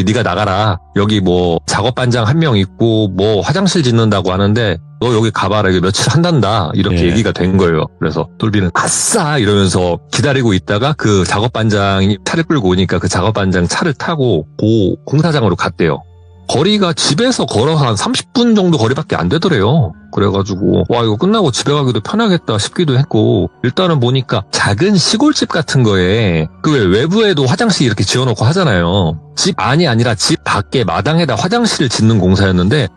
네가 나가라. 여기 뭐 작업반장 한 명 있고 뭐 화장실 짓는다고 하는데 너 여기 가봐라. 이거 며칠 한단다. 이렇게 얘기가 된 거예요. 그래서 돌비는 아싸 이러면서 기다리고 있다가 그 작업반장이 차를 끌고 오니까 그 작업반장 차를 타고 그 공사장으로 갔대요. 거리가 집에서 걸어서 한 30분 정도 거리밖에 안 되더래요. 그래가지고 이거 끝나고 집에 가기도 편하겠다 싶기도 했고 일단은 보니까 작은 시골집 같은 거에 그 외부에도 화장실 이렇게 지어놓고 하잖아요. 집 안이 아니라 집 밖에 마당에다 화장실을 짓는 공사였는데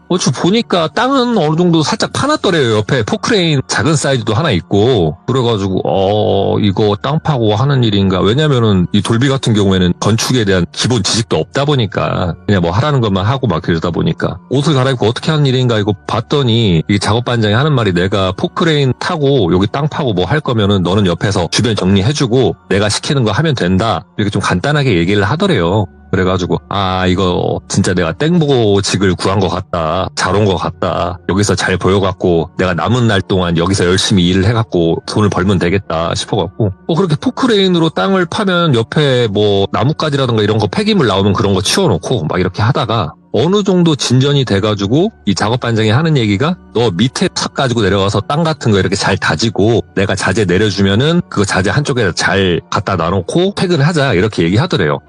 보니까 땅은 어느 정도 살짝 파놨더래요. 옆에 포크레인 작은 사이즈도 하나 있고 그래가지고 이거 땅 파고 하는 일인가. 왜냐면은 이 돌비 같은 경우에는 건축에 대한 기본 지식도 없다 보니까 그냥 뭐 하라는 것만 하고 막 그러다 보니까 옷을 갈아입고 어떻게 하는 일인가 이거 봤더니 이 작업반장이 하는 말이 내가 포크레인 타고 여기 땅 파고 뭐 할 거면은 너는 옆에서 주변 정리해주고 내가 시키는 거 하면 된다 이렇게 좀 간단하게 얘기를 하더래요. 그래가지고 이거 진짜 내가 땡보직을 구한 것 같다. 잘 온 것 같다. 여기서 잘 보여갖고 내가 남은 날 동안 여기서 열심히 일을 해갖고 돈을 벌면 되겠다 싶어갖고 그렇게 포크레인으로 땅을 파면 옆에 뭐 나뭇가지라든가 이런 거 폐기물 나오면 그런 거 치워놓고 막 이렇게 하다가 어느 정도 진전이 돼가지고 이 작업반장이 하는 얘기가 너 밑에 탁 가지고 내려가서 땅 같은 거 이렇게 잘 다지고 내가 자재 내려주면은 그거 자재 한쪽에 잘 갖다 놔놓고 퇴근하자 이렇게 얘기하더래요.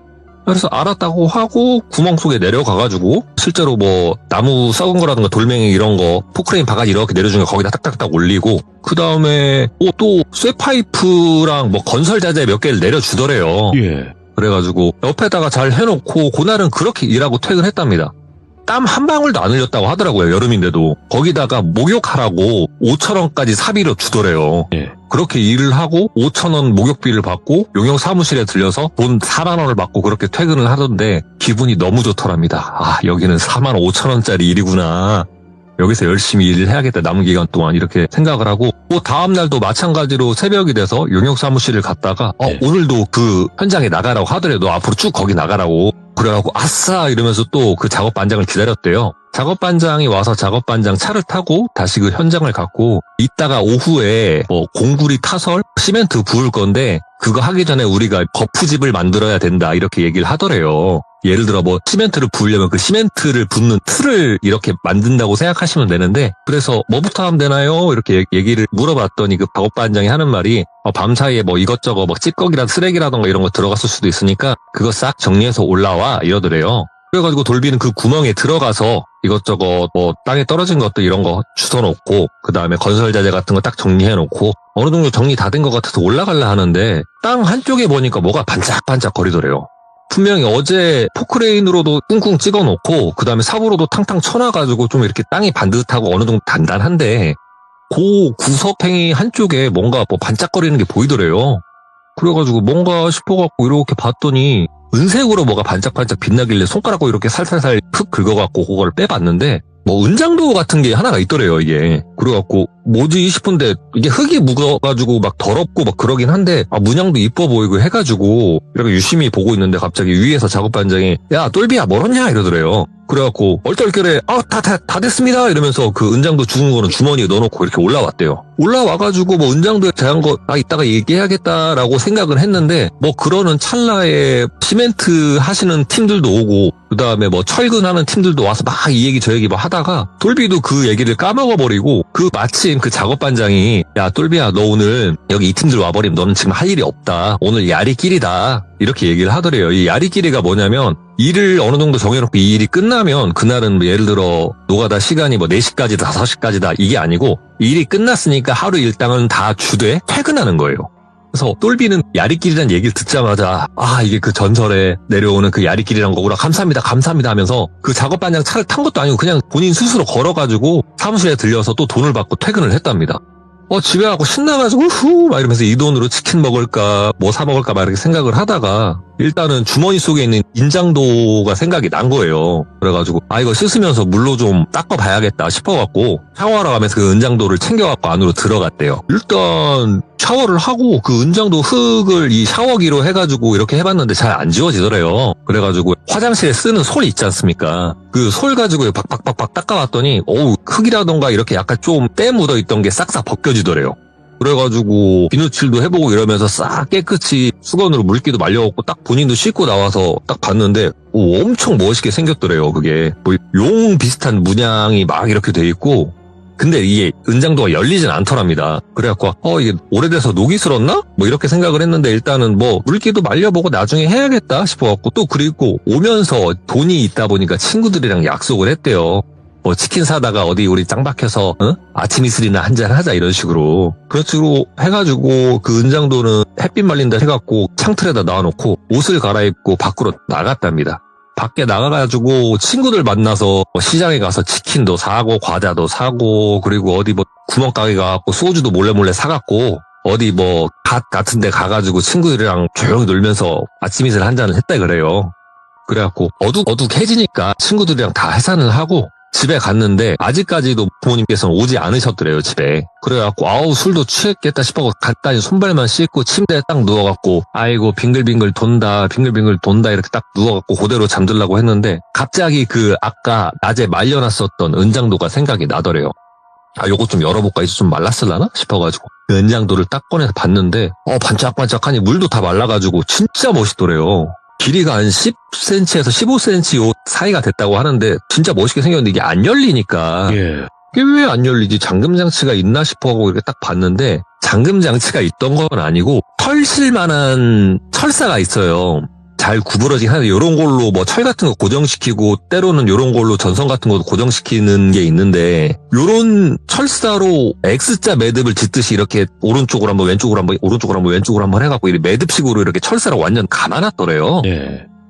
그래서 알았다고 하고 구멍 속에 내려가가지고 실제로 뭐 나무 썩은 거라든가 돌멩이 이런 거 포크레인 바가지 이렇게 내려준 거 거기다 딱딱딱 올리고 그 다음에 또 쇠파이프랑 뭐 건설 자재 몇 개를 내려주더래요. 예. 그래가지고 옆에다가 잘 해놓고 그날은 그렇게 일하고 퇴근했답니다. 땀 한 방울도 안 흘렸다고 하더라고요. 여름인데도. 거기다가 목욕하라고 5,000원까지 사비로 주더래요. 예. 그렇게 일을 하고 5,000원 목욕비를 받고 용역 사무실에 들려서 돈 4만 원을 받고 그렇게 퇴근을 하던데 기분이 너무 좋더랍니다. 여기는 4만 5천 원짜리 일이구나. 여기서 열심히 일을 해야겠다. 남은 기간 동안 이렇게 생각을 하고 다음날도 마찬가지로 새벽이 돼서 용역 사무실을 갔다가 오늘도 그 현장에 나가라고 하더라도 앞으로 쭉 거기 나가라고 그래갖고 아싸 이러면서 또 그 작업반장을 기다렸대요. 작업반장이 와서 작업반장 차를 타고 다시 그 현장을 갔고 이따가 오후에 뭐 공구리 타설 시멘트 부을 건데 그거 하기 전에 우리가 거푸집을 만들어야 된다 이렇게 얘기를 하더래요. 예를 들어 뭐 시멘트를 부으려면 그 시멘트를 붓는 틀을 이렇게 만든다고 생각하시면 되는데 그래서 뭐부터 하면 되나요? 이렇게 얘기를 물어봤더니 그 작업반장이 하는 말이 밤사이에 뭐 이것저것 뭐 찌꺼기라 쓰레기라던가 이런 거 들어갔을 수도 있으니까 그거 싹 정리해서 올라와 이러더래요. 그래가지고 돌비는 그 구멍에 들어가서 이것저것 뭐 땅에 떨어진 것도 이런 거 주워놓고 그 다음에 건설 자재 같은 거 딱 정리해놓고 어느 정도 정리 다 된 것 같아서 올라가려 하는데 땅 한쪽에 보니까 뭐가 반짝반짝 거리더래요. 분명히 어제 포크레인으로도 꿍꿍 찍어놓고 그 다음에 삽으로도 탕탕 쳐놔가지고 좀 이렇게 땅이 반듯하고 어느 정도 단단한데 그 구석탱이 한쪽에 뭔가 뭐 반짝거리는 게 보이더래요. 그래가지고 뭔가 싶어갖고 이렇게 봤더니 은색으로 뭐가 반짝반짝 빛나길래 손가락으로 이렇게 살살살 푹 긁어갖고 그거를 빼봤는데 뭐 은장도 같은 게 하나가 있더래요 이게. 그래갖고 뭐지 싶은데 이게 흙이 묻어가지고 막 더럽고 막 그러긴 한데 문양도 이뻐 보이고 해가지고 이렇게 유심히 보고 있는데 갑자기 위에서 작업반장이 야 똘비야 멀었냐 이러더래요. 그래갖고 얼떨결에 다 됐습니다 이러면서 그 은장도 죽은 거는 주머니에 넣어놓고 이렇게 올라왔대요. 올라와가지고 뭐 은장도에 대한 거 이따가 얘기해야겠다라고 생각을 했는데 뭐 그러는 찰나에 시멘트 하시는 팀들도 오고 그 다음에 뭐 철근하는 팀들도 와서 막 이 얘기 저 얘기 뭐 하다가 똘비도 그 얘기를 까먹어버리고 그 마침 그 작업반장이 야 똘비야 너 오늘 여기 이 팀들 와버리면 너는 지금 할 일이 없다. 오늘 야리끼리다. 이렇게 얘기를 하더래요. 이 야리끼리가 뭐냐면 일을 어느 정도 정해놓고 이 일이 끝나면 그날은 뭐 예를 들어 노가다 시간이 뭐 4시까지다 5시까지다 이게 아니고 일이 끝났으니까 하루 일당은 다 주되 퇴근하는 거예요. 그래서 똘비는 야리끼리란 얘기를 듣자마자 이게 그 전설에 내려오는 그 야리끼리란 거구나 감사합니다 하면서 그 작업반장 차를 탄 것도 아니고 그냥 본인 스스로 걸어가지고 사무실에 들려서 또 돈을 받고 퇴근을 했답니다. 집에 가고 신나가지고 막 이러면서 이 돈으로 치킨 먹을까 뭐 사 먹을까 막 이렇게 생각을 하다가 일단은 주머니 속에 있는 인장도가 생각이 난 거예요. 그래가지고 이거 씻으면서 물로 좀 닦아봐야겠다 싶어갖고 샤워하러 가면서 그 은장도를 챙겨갖고 안으로 들어갔대요. 일단 샤워를 하고 그 은장도 흙을 이 샤워기로 해가지고 이렇게 해봤는데 잘 안 지워지더래요. 그래가지고 화장실에 쓰는 솔 있지 않습니까? 그 솔 가지고 박박박박 닦아봤더니 흙이라던가 이렇게 약간 좀 때 묻어있던 게 싹싹 벗겨지더래요. 그래가지고 비누칠도 해보고 이러면서 싹 깨끗이 수건으로 물기도 말려갖고 딱 본인도 씻고 나와서 딱 봤는데 엄청 멋있게 생겼더래요. 그게 뭐 용 비슷한 문양이 막 이렇게 돼 있고 근데 이게 은장도가 열리진 않더랍니다. 그래갖고 이게 오래돼서 녹이 슬었나? 뭐 이렇게 생각을 했는데 일단은 뭐 물기도 말려보고 나중에 해야겠다 싶어갖고 또 그리고 오면서 돈이 있다 보니까 친구들이랑 약속을 했대요. 뭐 치킨 사다가 어디 우리 짱 박혀서 아침 이슬이나 한잔 하자 이런 식으로 그런 식으로 해가지고 그 은장도는 햇빛 말린다 해갖고 창틀에다 놔놓고 옷을 갈아입고 밖으로 나갔답니다. 밖에 나가가지고 친구들 만나서 시장에 가서 치킨도 사고 과자도 사고 그리고 어디 뭐 구멍가게 가갖고 소주도 몰래 사갖고 어디 뭐 갓 같은 데 가가지고 친구들이랑 조용히 놀면서 아침 이슬 한잔을 했다 그래요. 그래갖고 어둑해지니까 친구들이랑 다 해산을 하고 집에 갔는데 아직까지도 부모님께서는 오지 않으셨더래요 집에. 그래갖고 술도 취했겠다 싶어서 간단히 손발만 씻고 침대에 딱 누워갖고 아이고 빙글빙글 돈다 이렇게 딱 누워갖고 그대로 잠들라고 했는데 갑자기 그 아까 낮에 말려놨었던 은장도가 생각이 나더래요. 요거 좀 열어볼까 이제 좀 말랐을라나 싶어가지고 그 은장도를 딱 꺼내서 봤는데 반짝반짝하니 물도 다 말라가지고 진짜 멋있더래요. 길이가 한 10cm에서 15cm 요 사이가 됐다고 하는데 진짜 멋있게 생겼는데 이게 안 열리니까 이게 왜 안 열리지? 잠금장치가 있나 싶어하고 이렇게 딱 봤는데 잠금장치가 있던 건 아니고 털실만한 철사가 있어요. 잘 구부러지긴 하는데 요런 걸로 뭐 철 같은 거 고정시키고 때로는 요런 걸로 전선 같은 것도 고정시키는 게 있는데 요런 철사로 X자 매듭을 짓듯이 이렇게 오른쪽으로 한번 왼쪽으로 한번 해갖고 이 매듭식으로 이렇게 철사를 완전 감아놨더래요.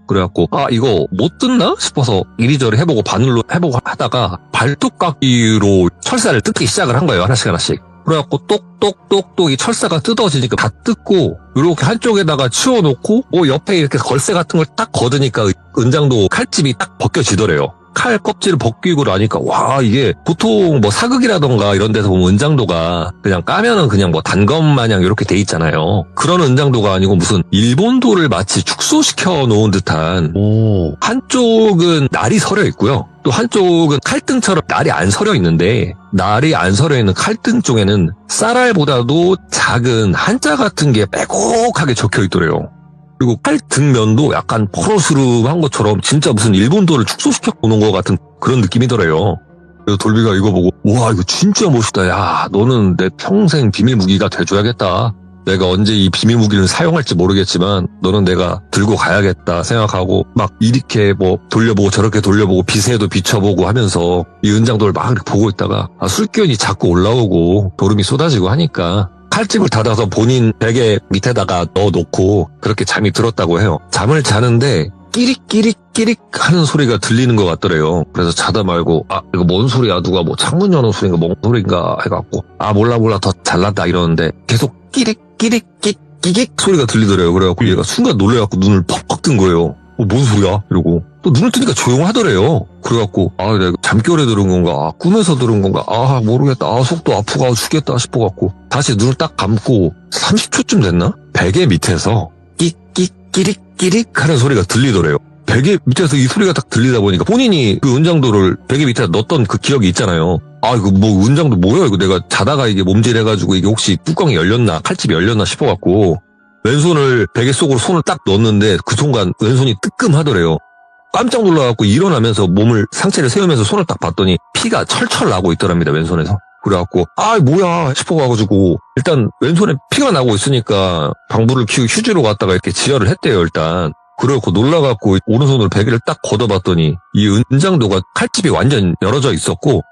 그래갖고 이거 못 뜯나 싶어서 이리저리 해보고 바늘로 해보고 하다가 발톱깎이로 철사를 뜯기 시작을 한 거예요. 하나씩. 그래갖고 똑똑똑똑 이 철사가 뜯어지니까 다 뜯고 이렇게 한쪽에다가 치워놓고 옆에 이렇게 걸쇠 같은 걸 딱 걷으니까 은장도 칼집이 딱 벗겨지더래요. 칼 껍질을 벗기고 나니까 이게 보통 뭐 사극이라던가 이런 데서 보면 은장도가 그냥 까면은 그냥 뭐 단검 마냥 이렇게 돼 있잖아요. 그런 은장도가 아니고 무슨 일본도를 마치 축소시켜 놓은 듯한 한쪽은 날이 서려 있고요. 또 한쪽은 칼등처럼 날이 안 서려 있는데 날이 안 서려 있는 칼등 쪽에는 쌀알보다도 작은 한자 같은 게 빼곡하게 적혀 있더래요. 그리고 칼등면도 약간 포로스름한 것처럼 진짜 무슨 일본도를 축소시켜 놓은 것 같은 그런 느낌이더래요. 그래서 돌비가 이거 보고 우와 이거 진짜 멋있다. 야 너는 내 평생 비밀 무기가 돼줘야겠다. 내가 언제 이 비밀 무기를 사용할지 모르겠지만 너는 내가 들고 가야겠다 생각하고 막 이렇게 뭐 돌려보고 저렇게 돌려보고 빛에도 비춰보고 하면서 이 은장도를 막 이렇게 보고 있다가 술기운이 자꾸 올라오고 졸음이 쏟아지고 하니까 칼집을 닫아서 본인 베개 밑에다가 넣어놓고 그렇게 잠이 들었다고 해요. 잠을 자는데 끼릭 하는 소리가 들리는 것 같더래요. 그래서 자다 말고 이거 뭔 소리야? 누가 뭐 창문 여는 소리인가 뭔 소리인가 해갖고 몰라 더 잘났다 이러는데 계속 끼릭 소리가 들리더래요. 그래갖고 얘가 순간 놀래갖고 눈을 퍽퍽 뜬 거예요. 뭔 소리야? 이러고 또 눈을 뜨니까 조용하더래요. 그래갖고 내가 잠결에 들은 건가 꿈에서 들은 건가 모르겠다 속도 아프고 죽겠다 싶어갖고 다시 눈을 딱 감고 30초쯤 됐나? 베개 밑에서 끼릭 하는 소리가 들리더래요. 베개 밑에서 이 소리가 딱 들리다 보니까 본인이 그 은장도를 베개 밑에 넣었던 그 기억이 있잖아요. 아, 이거 뭐 은장도 뭐야? 이거 내가 자다가 이게 몸질해가지고 이게 혹시 뚜껑이 열렸나, 칼집이 열렸나 싶어갖고 왼손을 베개 속으로 손을 딱 넣었는데 그 순간 왼손이 뜨끔하더래요. 깜짝 놀라갖고 일어나면서 상체를 세우면서 손을 딱 봤더니 피가 철철 나고 있더랍니다, 왼손에서. 그래갖고 아 뭐야 싶어가지고 일단 왼손에 피가 나고 있으니까 방부를 키우고 휴지로 갔다가 이렇게 지혈을 했대요, 일단. 그래갖고 놀라갖고 오른손으로 베개를 딱 걷어봤더니 이 은장도가 칼집이 완전 열어져 있었고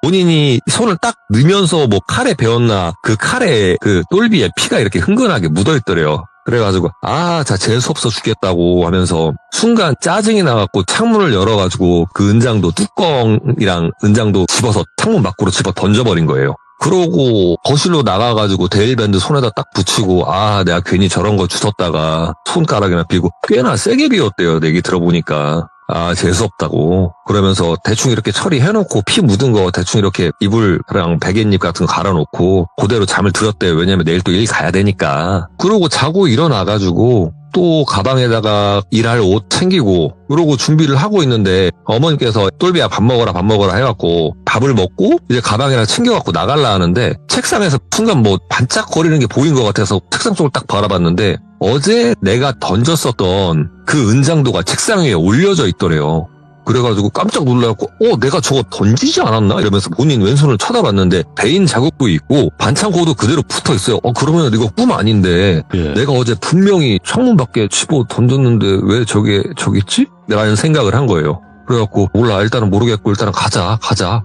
본인이 손을 딱 넣으면서 뭐 칼에 베었나 그 칼에 그 똘비에 피가 이렇게 흥건하게 묻어있더래요. 그래가지고 자 재수없어 죽겠다고 하면서 순간 짜증이 나갖고 창문을 열어가지고 그 은장도 뚜껑이랑 은장도 집어서 창문 밖으로 집어 던져버린 거예요. 그러고 거실로 나가가지고 데일밴드 손에다 딱 붙이고 내가 괜히 저런 거 주웠다가 손가락이나 비고 꽤나 세게 비웠대요. 얘기 들어보니까. 재수없다고. 그러면서 대충 이렇게 처리해놓고 피 묻은 거 대충 이렇게 이불랑 베갯잎 같은 거 갈아놓고 그대로 잠을 들었대요. 왜냐면 내일 또 일 가야 되니까. 그러고 자고 일어나가지고 또 가방에다가 일할 옷 챙기고 그러고 준비를 하고 있는데 어머니께서 똘비야 밥 먹어라 해갖고 밥을 먹고 이제 가방이랑 챙겨갖고 나갈라 하는데 책상에서 순간 뭐 반짝거리는 게 보인 것 같아서 책상 쪽을 딱 바라봤는데 어제 내가 던졌었던 그 은장도가 책상 위에 올려져 있더래요. 그래가지고 깜짝 놀라갖고 내가 저거 던지지 않았나? 이러면서 본인 왼손을 쳐다봤는데 베인 자국도 있고 반창고도 그대로 붙어있어요. 그러면 이거 꿈 아닌데 내가 어제 분명히 창문 밖에 집어 던졌는데 왜 저기 있지? 라는 생각을 한 거예요. 그래갖고 몰라 일단은 모르겠고 일단은 가자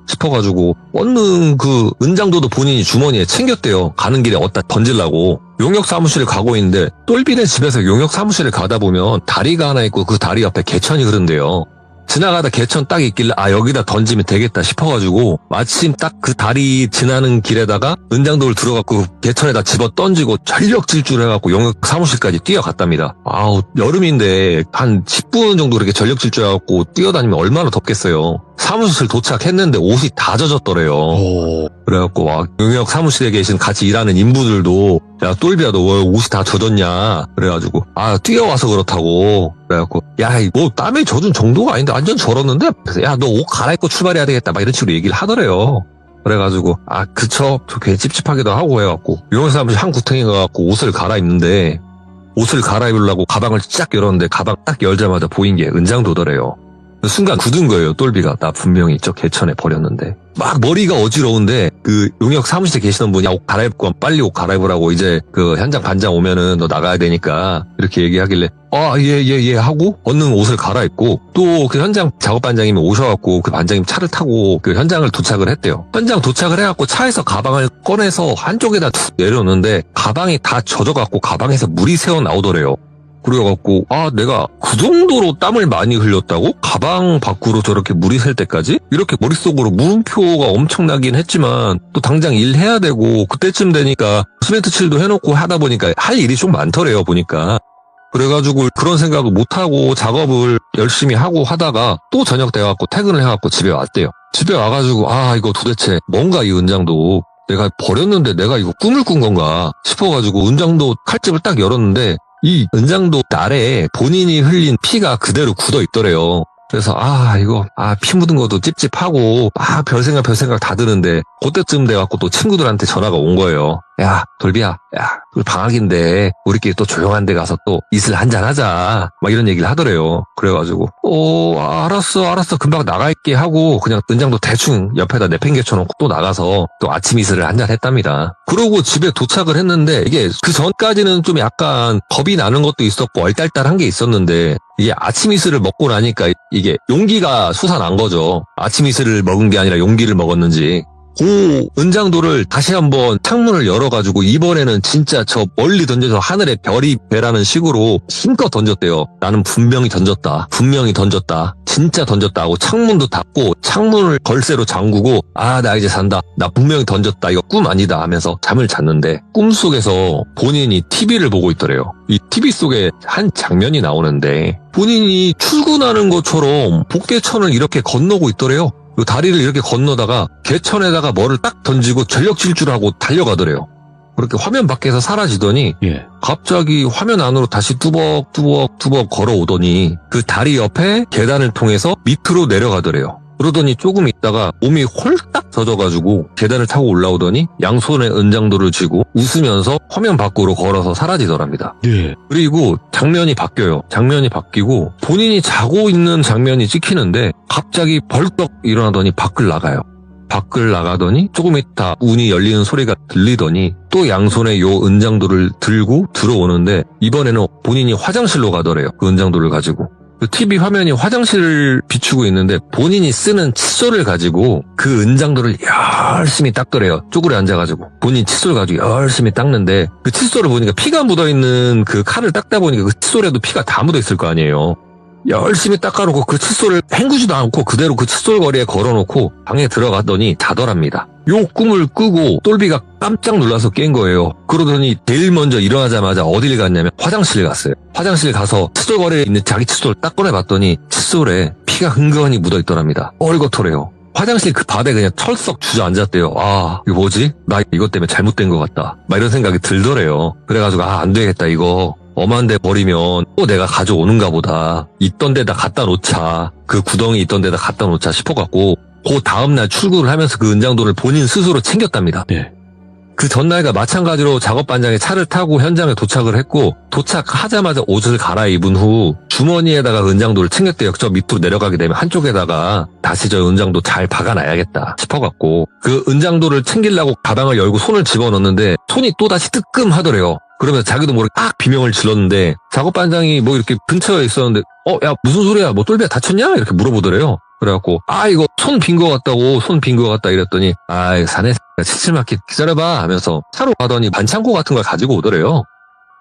싶어가지고 얼른 그 은장도도 본인이 주머니에 챙겼대요. 가는 길에 어디다 던지려고. 용역 사무실을 가고 있는데 똘비네 집에서 용역 사무실을 가다 보면 다리가 하나 있고 그 다리 옆에 개천이 흐른대요. 지나가다 개천 딱 있길래 여기다 던지면 되겠다 싶어가지고 마침 딱 그 다리 지나는 길에다가 은장도를 들어갖고 개천에다 집어 던지고 전력 질주를 해갖고 용역 사무실까지 뛰어갔답니다. 여름인데 한 10분 정도 그렇게 전력 질주해갖고 뛰어다니면 얼마나 덥겠어요. 사무실 도착했는데 옷이 다 젖었더래요. 그래갖고 용역 사무실에 계신 같이 일하는 인부들도 야 똘비야 너 왜 옷이 다 젖었냐 그래가지고 뛰어와서 그렇다고 그래갖고 뭐 땀에 젖은 정도가 아닌데 완전 절었는데 그래서 야 너 옷 갈아입고 출발해야 되겠다 막 이런 식으로 얘기를 하더래요. 그래가지고 그쵸 저 괜히 찝찝하기도 하고 해갖고 용역 사무실 한 구탱이 가갖고 옷을 갈아입는데 옷을 갈아입으려고 가방을 쫙 열었는데 가방 딱 열자마자 보인 게 은장도더래요. 순간 굳은 거예요, 똘비가. 나 분명히 저 개천에 버렸는데. 막 머리가 어지러운데, 그 용역 사무실에 계시던 분이 옷 갈아입고 빨리 옷 갈아입으라고 이제 그 현장 반장 오면은 너 나가야 되니까 이렇게 얘기하길래 예 하고 얼른 옷을 갈아입고 또 그 현장 작업 반장님이 오셔갖고 그 반장님 차를 타고 그 현장을 도착을 했대요. 현장 도착을 해갖고 차에서 가방을 꺼내서 한쪽에다 툭 내려놓는데 가방이 다 젖어갖고 가방에서 물이 새어 나오더래요. 그래갖고 내가 그 정도로 땀을 많이 흘렸다고? 가방 밖으로 저렇게 물이 셀 때까지? 이렇게 머릿속으로 물음표가 엄청나긴 했지만 또 당장 일해야 되고 그때쯤 되니까 시멘트 칠도 해놓고 하다 보니까 할 일이 좀 많더래요 보니까. 그래가지고 그런 생각을 못하고 작업을 열심히 하고 하다가 또 저녁 돼갖고 퇴근을 해갖고 집에 왔대요. 집에 와가지고 이거 도대체 뭔가 이 은장도 내가 버렸는데 내가 이거 꿈을 꾼 건가 싶어가지고 은장도 칼집을 딱 열었는데 이 은장도 아래에 본인이 흘린 피가 그대로 굳어 있더래요. 그래서 이거 피 묻은 것도 찝찝하고 별생각 다 드는데 그때쯤 돼갖고 또 친구들한테 전화가 온 거예요. 야 돌비야 우리 방학인데 우리끼리 또 조용한 데 가서 또 이슬 한잔 하자 막 이런 얘기를 하더래요. 그래가지고 알았어 금방 나갈게 하고 그냥 은장도 대충 옆에다 내팽개쳐놓고 또 나가서 또 아침 이슬을 한잔 했답니다. 그러고 집에 도착을 했는데 이게 그 전까지는 좀 약간 겁이 나는 것도 있었고 얼딸딸한 게 있었는데 이게 아침 이슬을 먹고 나니까 이게 용기가 솟아난 거죠. 아침 이슬을 먹은 게 아니라 용기를 먹었는지. 그 은장도를 다시 한번 창문을 열어가지고 이번에는 진짜 저 멀리 던져서 하늘에 별이 배라는 식으로 힘껏 던졌대요. 나는 분명히 던졌다. 진짜 던졌다 하고 창문도 닫고 창문을 걸쇠로 잠그고 나 이제 산다. 나 분명히 던졌다. 이거 꿈 아니다 하면서 잠을 잤는데 꿈속에서 본인이 TV를 보고 있더래요. 이 TV 속에 한 장면이 나오는데 본인이 출근하는 것처럼 복개천을 이렇게 건너고 있더래요. 다리를 이렇게 건너다가 개천에다가 뭐를 딱 던지고 전력 질주를 하고 달려가더래요. 그렇게 화면 밖에서 사라지더니 예. 갑자기 화면 안으로 다시 뚜벅뚜벅 걸어오더니 그 다리 옆에 계단을 통해서 밑으로 내려가더래요. 그러더니 조금 있다가 몸이 홀딱 젖어가지고 계단을 타고 올라오더니 양손에 은장도를 쥐고 웃으면서 화면 밖으로 걸어서 사라지더랍니다. 예. 그리고 장면이 바뀌어요. 장면이 바뀌고 본인이 자고 있는 장면이 찍히는데 갑자기 벌떡 일어나더니 밖을 나가요. 밖을 나가더니 조금 있다 문이 열리는 소리가 들리더니 또 양손에 요 은장도를 들고 들어오는데 이번에는 본인이 화장실로 가더래요. 그 은장도를 가지고. 그 TV 화면이 화장실을 비추고 있는데 본인이 쓰는 칫솔을 가지고 그 은장도를 열심히 닦더래요. 쪼그려 앉아가지고. 본인 칫솔 가지고 열심히 닦는데 그 칫솔을 보니까 피가 묻어있는 그 칼을 닦다 보니까 그 칫솔에도 피가 다 묻어있을 거 아니에요. 열심히 닦아놓고 그 칫솔을 헹구지도 않고 그대로 그 칫솔거리에 걸어놓고 방에 들어갔더니 자더랍니다. 요 꿈을 끄고 똘비가 깜짝 놀라서 깬 거예요. 그러더니 제일 먼저 일어나자마자 어딜 갔냐면 화장실 갔어요. 화장실 가서 칫솔거리에 있는 자기 칫솔을 딱 꺼내봤더니 칫솔에 피가 흥건히 묻어있더랍니다. 얼거토래요. 화장실 그 바닥에 그냥 철썩 주저앉았대요. 아, 이거 뭐지? 나 이것 때문에 잘못된 것 같다. 막 이런 생각이 들더래요. 그래가지고 안 되겠다 이거. 엄한 데 버리면 또 내가 가져오는가 보다. 있던 데다 갖다 놓자. 그 구덩이 있던 데다 갖다 놓자 싶어갖고 그 다음날 출근을 하면서 그 은장도를 본인 스스로 챙겼답니다. 네. 그 전날과 마찬가지로 작업반장이 차를 타고 현장에 도착을 했고 도착하자마자 옷을 갈아입은 후 주머니에다가 은장도를 챙겼대요. 저 밑으로 내려가게 되면 한쪽에다가 다시 저 은장도 잘 박아놔야겠다 싶어갖고 그 은장도를 챙기려고 가방을 열고 손을 집어넣는데 손이 또다시 뜨끔하더래요. 그러면서 자기도 모르게 딱 비명을 질렀는데 작업반장이 뭐 이렇게 근처에 있었는데 야 무슨 소리야 뭐 똘비야 다쳤냐 이렇게 물어보더래요. 그래갖고 이거 손 빈 거 같다고 손 빈 거 같다 이랬더니 사내 칠칠맞게 기다려봐 하면서 차로 가더니 반창고 같은 걸 가지고 오더래요.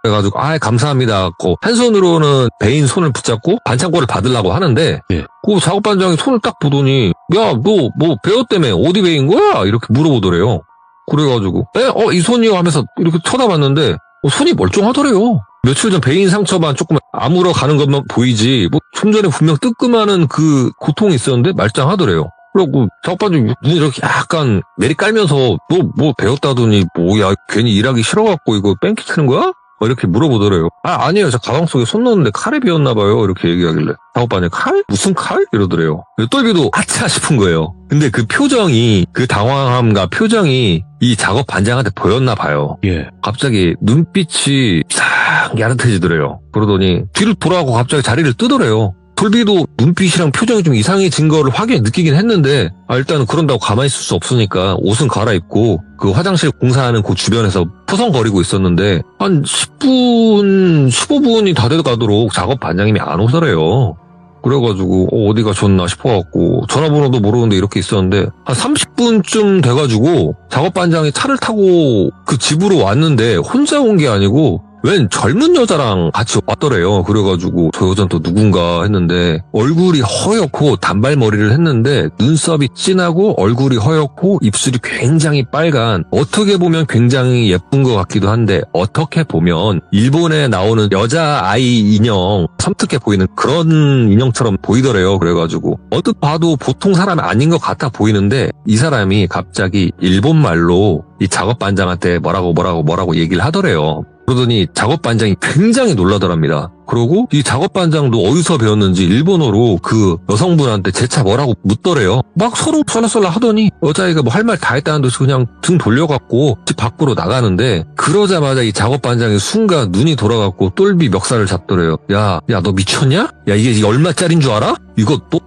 그래가지고 감사합니다 하고 한 손으로는 배인 손을 붙잡고 반창고를 받으려고 하는데 예. 그 작업반장이 손을 딱 보더니 야 너 뭐 배우 때문에 어디 배인 거야 이렇게 물어보더래요. 그래가지고 이 손이요 하면서 이렇게 쳐다봤는데 손이 멀쩡하더래요. 며칠 전 배인 상처만 조금 아물어 가는 것만 보이지 뭐 좀 전에 분명 뜨끔하는 그 고통이 있었는데 말짱하더래요. 그리고 작업반장이 눈이 이렇게 약간 내리깔면서 뭐 배웠다더니 뭐야 괜히 일하기 싫어갖고 이거 뺑키 치는 거야? 이렇게 물어보더래요. 아니에요. 저 가방 속에 손 넣었는데 칼에 비었나봐요. 이렇게 얘기하길래. 작업반장이 칼? 무슨 칼? 이러더래요. 똘비도 아차 싶은 거예요. 근데 그 표정이, 그 당황함과 표정이 이 작업반장한테 보였나 봐요. 예. 갑자기 눈빛이 싹 야릇해지더래요. 그러더니 뒤를 돌아가고 갑자기 자리를 뜨더래요. 똘비도 눈빛이랑 표정이 좀 이상해진 거를 확연히 느끼긴 했는데 일단은 그런다고 가만히 있을 수 없으니까 옷은 갈아입고 그 화장실 공사하는 그 주변에서 푸성거리고 있었는데 한 10분, 15분이 다 돼가도록 작업반장님이 안 오더래요. 그래가지고 어디 가셨나 싶어갖고 전화번호도 모르는데 이렇게 있었는데 한 30분쯤 돼가지고 작업반장이 차를 타고 그 집으로 왔는데 혼자 온 게 아니고 웬 젊은 여자랑 같이 왔더래요. 그래가지고 저 여자는 또 누군가 했는데 얼굴이 허옇고 단발머리를 했는데 눈썹이 진하고 얼굴이 허옇고 입술이 굉장히 빨간 어떻게 보면 굉장히 예쁜 것 같기도 한데 어떻게 보면 일본에 나오는 여자아이 인형 섬뜩해 보이는 그런 인형처럼 보이더래요. 그래가지고 어떻게 봐도 보통 사람이 아닌 것 같아 보이는데 이 사람이 갑자기 일본말로 이 작업반장한테 뭐라고 얘기를 하더래요. 그러더니 작업반장이 굉장히 놀라더랍니다. 그러고 이 작업반장도 어디서 배웠는지 일본어로 그 여성분한테 제 차 뭐라고 묻더래요. 막 서로 썰라썰라 하더니 여자애가 뭐 할 말 다 했다는 듯이 그냥 등 돌려갖고 집 밖으로 나가는데 그러자마자 이 작업반장이 순간 눈이 돌아갖고 똘비 멱살을 잡더래요. 야 너 미쳤냐? 야 이게 얼마짜린 줄 알아? 이거 또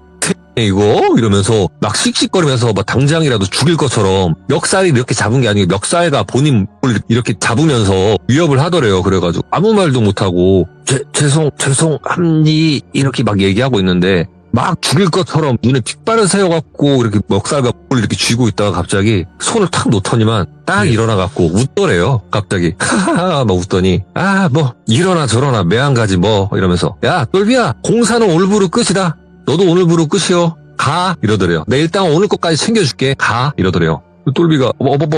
이거 이러면서 막 씩씩거리면서 막 당장이라도 죽일 것처럼 멱살이 이렇게 잡은 게 아니고 멱살가 본인 뭘 이렇게 잡으면서 위협을 하더래요. 그래가지고 아무 말도 못하고 죄송합니 이렇게 막 얘기하고 있는데 막 죽일 것처럼 눈에 핏발을 세워갖고 이렇게 멱살과 뭘 이렇게 쥐고 있다가 갑자기 손을 탁 놓더니만 딱 일어나갖고 웃더래요. 갑자기 하하하 막 웃더니 뭐 이러나 저러나 매한가지 뭐 이러면서 야 똘비야 공사는 오늘부로 끝이다. 너도 오늘부로 끝이요. 가 이러더래요. 내일 땅 오늘 것까지 챙겨줄게. 가 이러더래요. 똘비가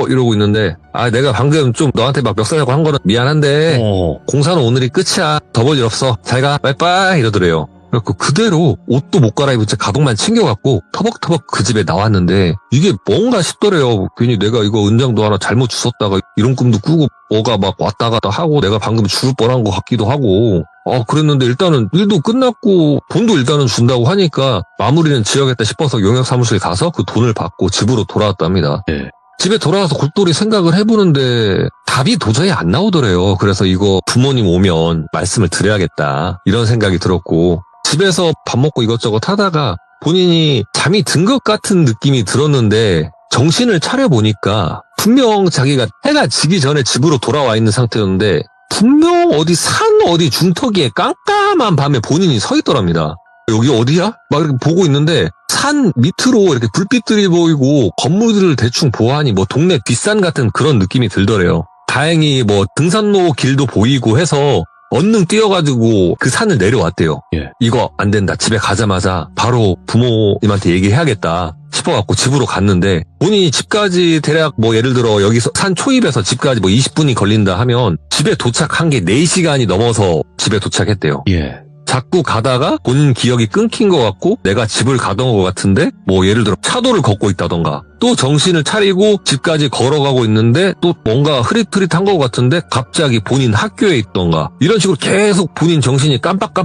이러고 있는데 내가 방금 좀 너한테 막 멱살잡고 한 거는 미안한데 공사는 오늘이 끝이야. 더 볼 일 없어. 잘 가. 빠이빠이 이러더래요. 그래갖고 그대로 옷도 못 갈아입은 채 가방만 챙겨갖고 터벅터벅 그 집에 나왔는데 이게 뭔가 싶더래요. 괜히 내가 이거 은장도 하나 잘못 주웠다가 이런 꿈도 꾸고 뭐가 막 왔다 갔다 하고 내가 방금 죽을 뻔한 것 같기도 하고 그랬는데 일단은 일도 끝났고 돈도 일단은 준다고 하니까 마무리는 지어야겠다 싶어서 용역사무실 가서 그 돈을 받고 집으로 돌아왔답니다. 예. 집에 돌아와서 골똘히 생각을 해보는데 답이 도저히 안 나오더래요. 그래서 이거 부모님 오면 말씀을 드려야겠다 이런 생각이 들었고 집에서 밥 먹고 이것저것 하다가 본인이 잠이 든 것 같은 느낌이 들었는데 정신을 차려보니까 분명 자기가 해가 지기 전에 집으로 돌아와 있는 상태였는데 분명 어디 산 어디 중턱에 깜깜한 밤에 본인이 서 있더랍니다. 여기 어디야? 막 이렇게 보고 있는데 산 밑으로 이렇게 불빛들이 보이고 건물들을 대충 보아하니 뭐 동네 뒷산 같은 그런 느낌이 들더래요. 다행히 뭐 등산로 길도 보이고 해서 얼른 뛰어가지고 그 산을 내려왔대요. 예. 이거 안 된다. 집에 가자마자 바로 부모님한테 얘기해야겠다 싶어갖고 집으로 갔는데 본인이 집까지 대략 뭐 예를 들어 여기서 산 초입에서 집까지 뭐 20분이 걸린다 하면 집에 도착한 게 4시간이 넘어서 집에 도착했대요. 예. 자꾸 가다가 본인 기억이 끊긴 것 같고 내가 집을 가던 것 같은데 뭐 예를 들어 차도를 걷고 있다던가 또 정신을 차리고 집까지 걸어가고 있는데 또 뭔가 흐릿흐릿한 것 같은데 갑자기 본인 학교에 있던가 이런 식으로 계속 본인 정신이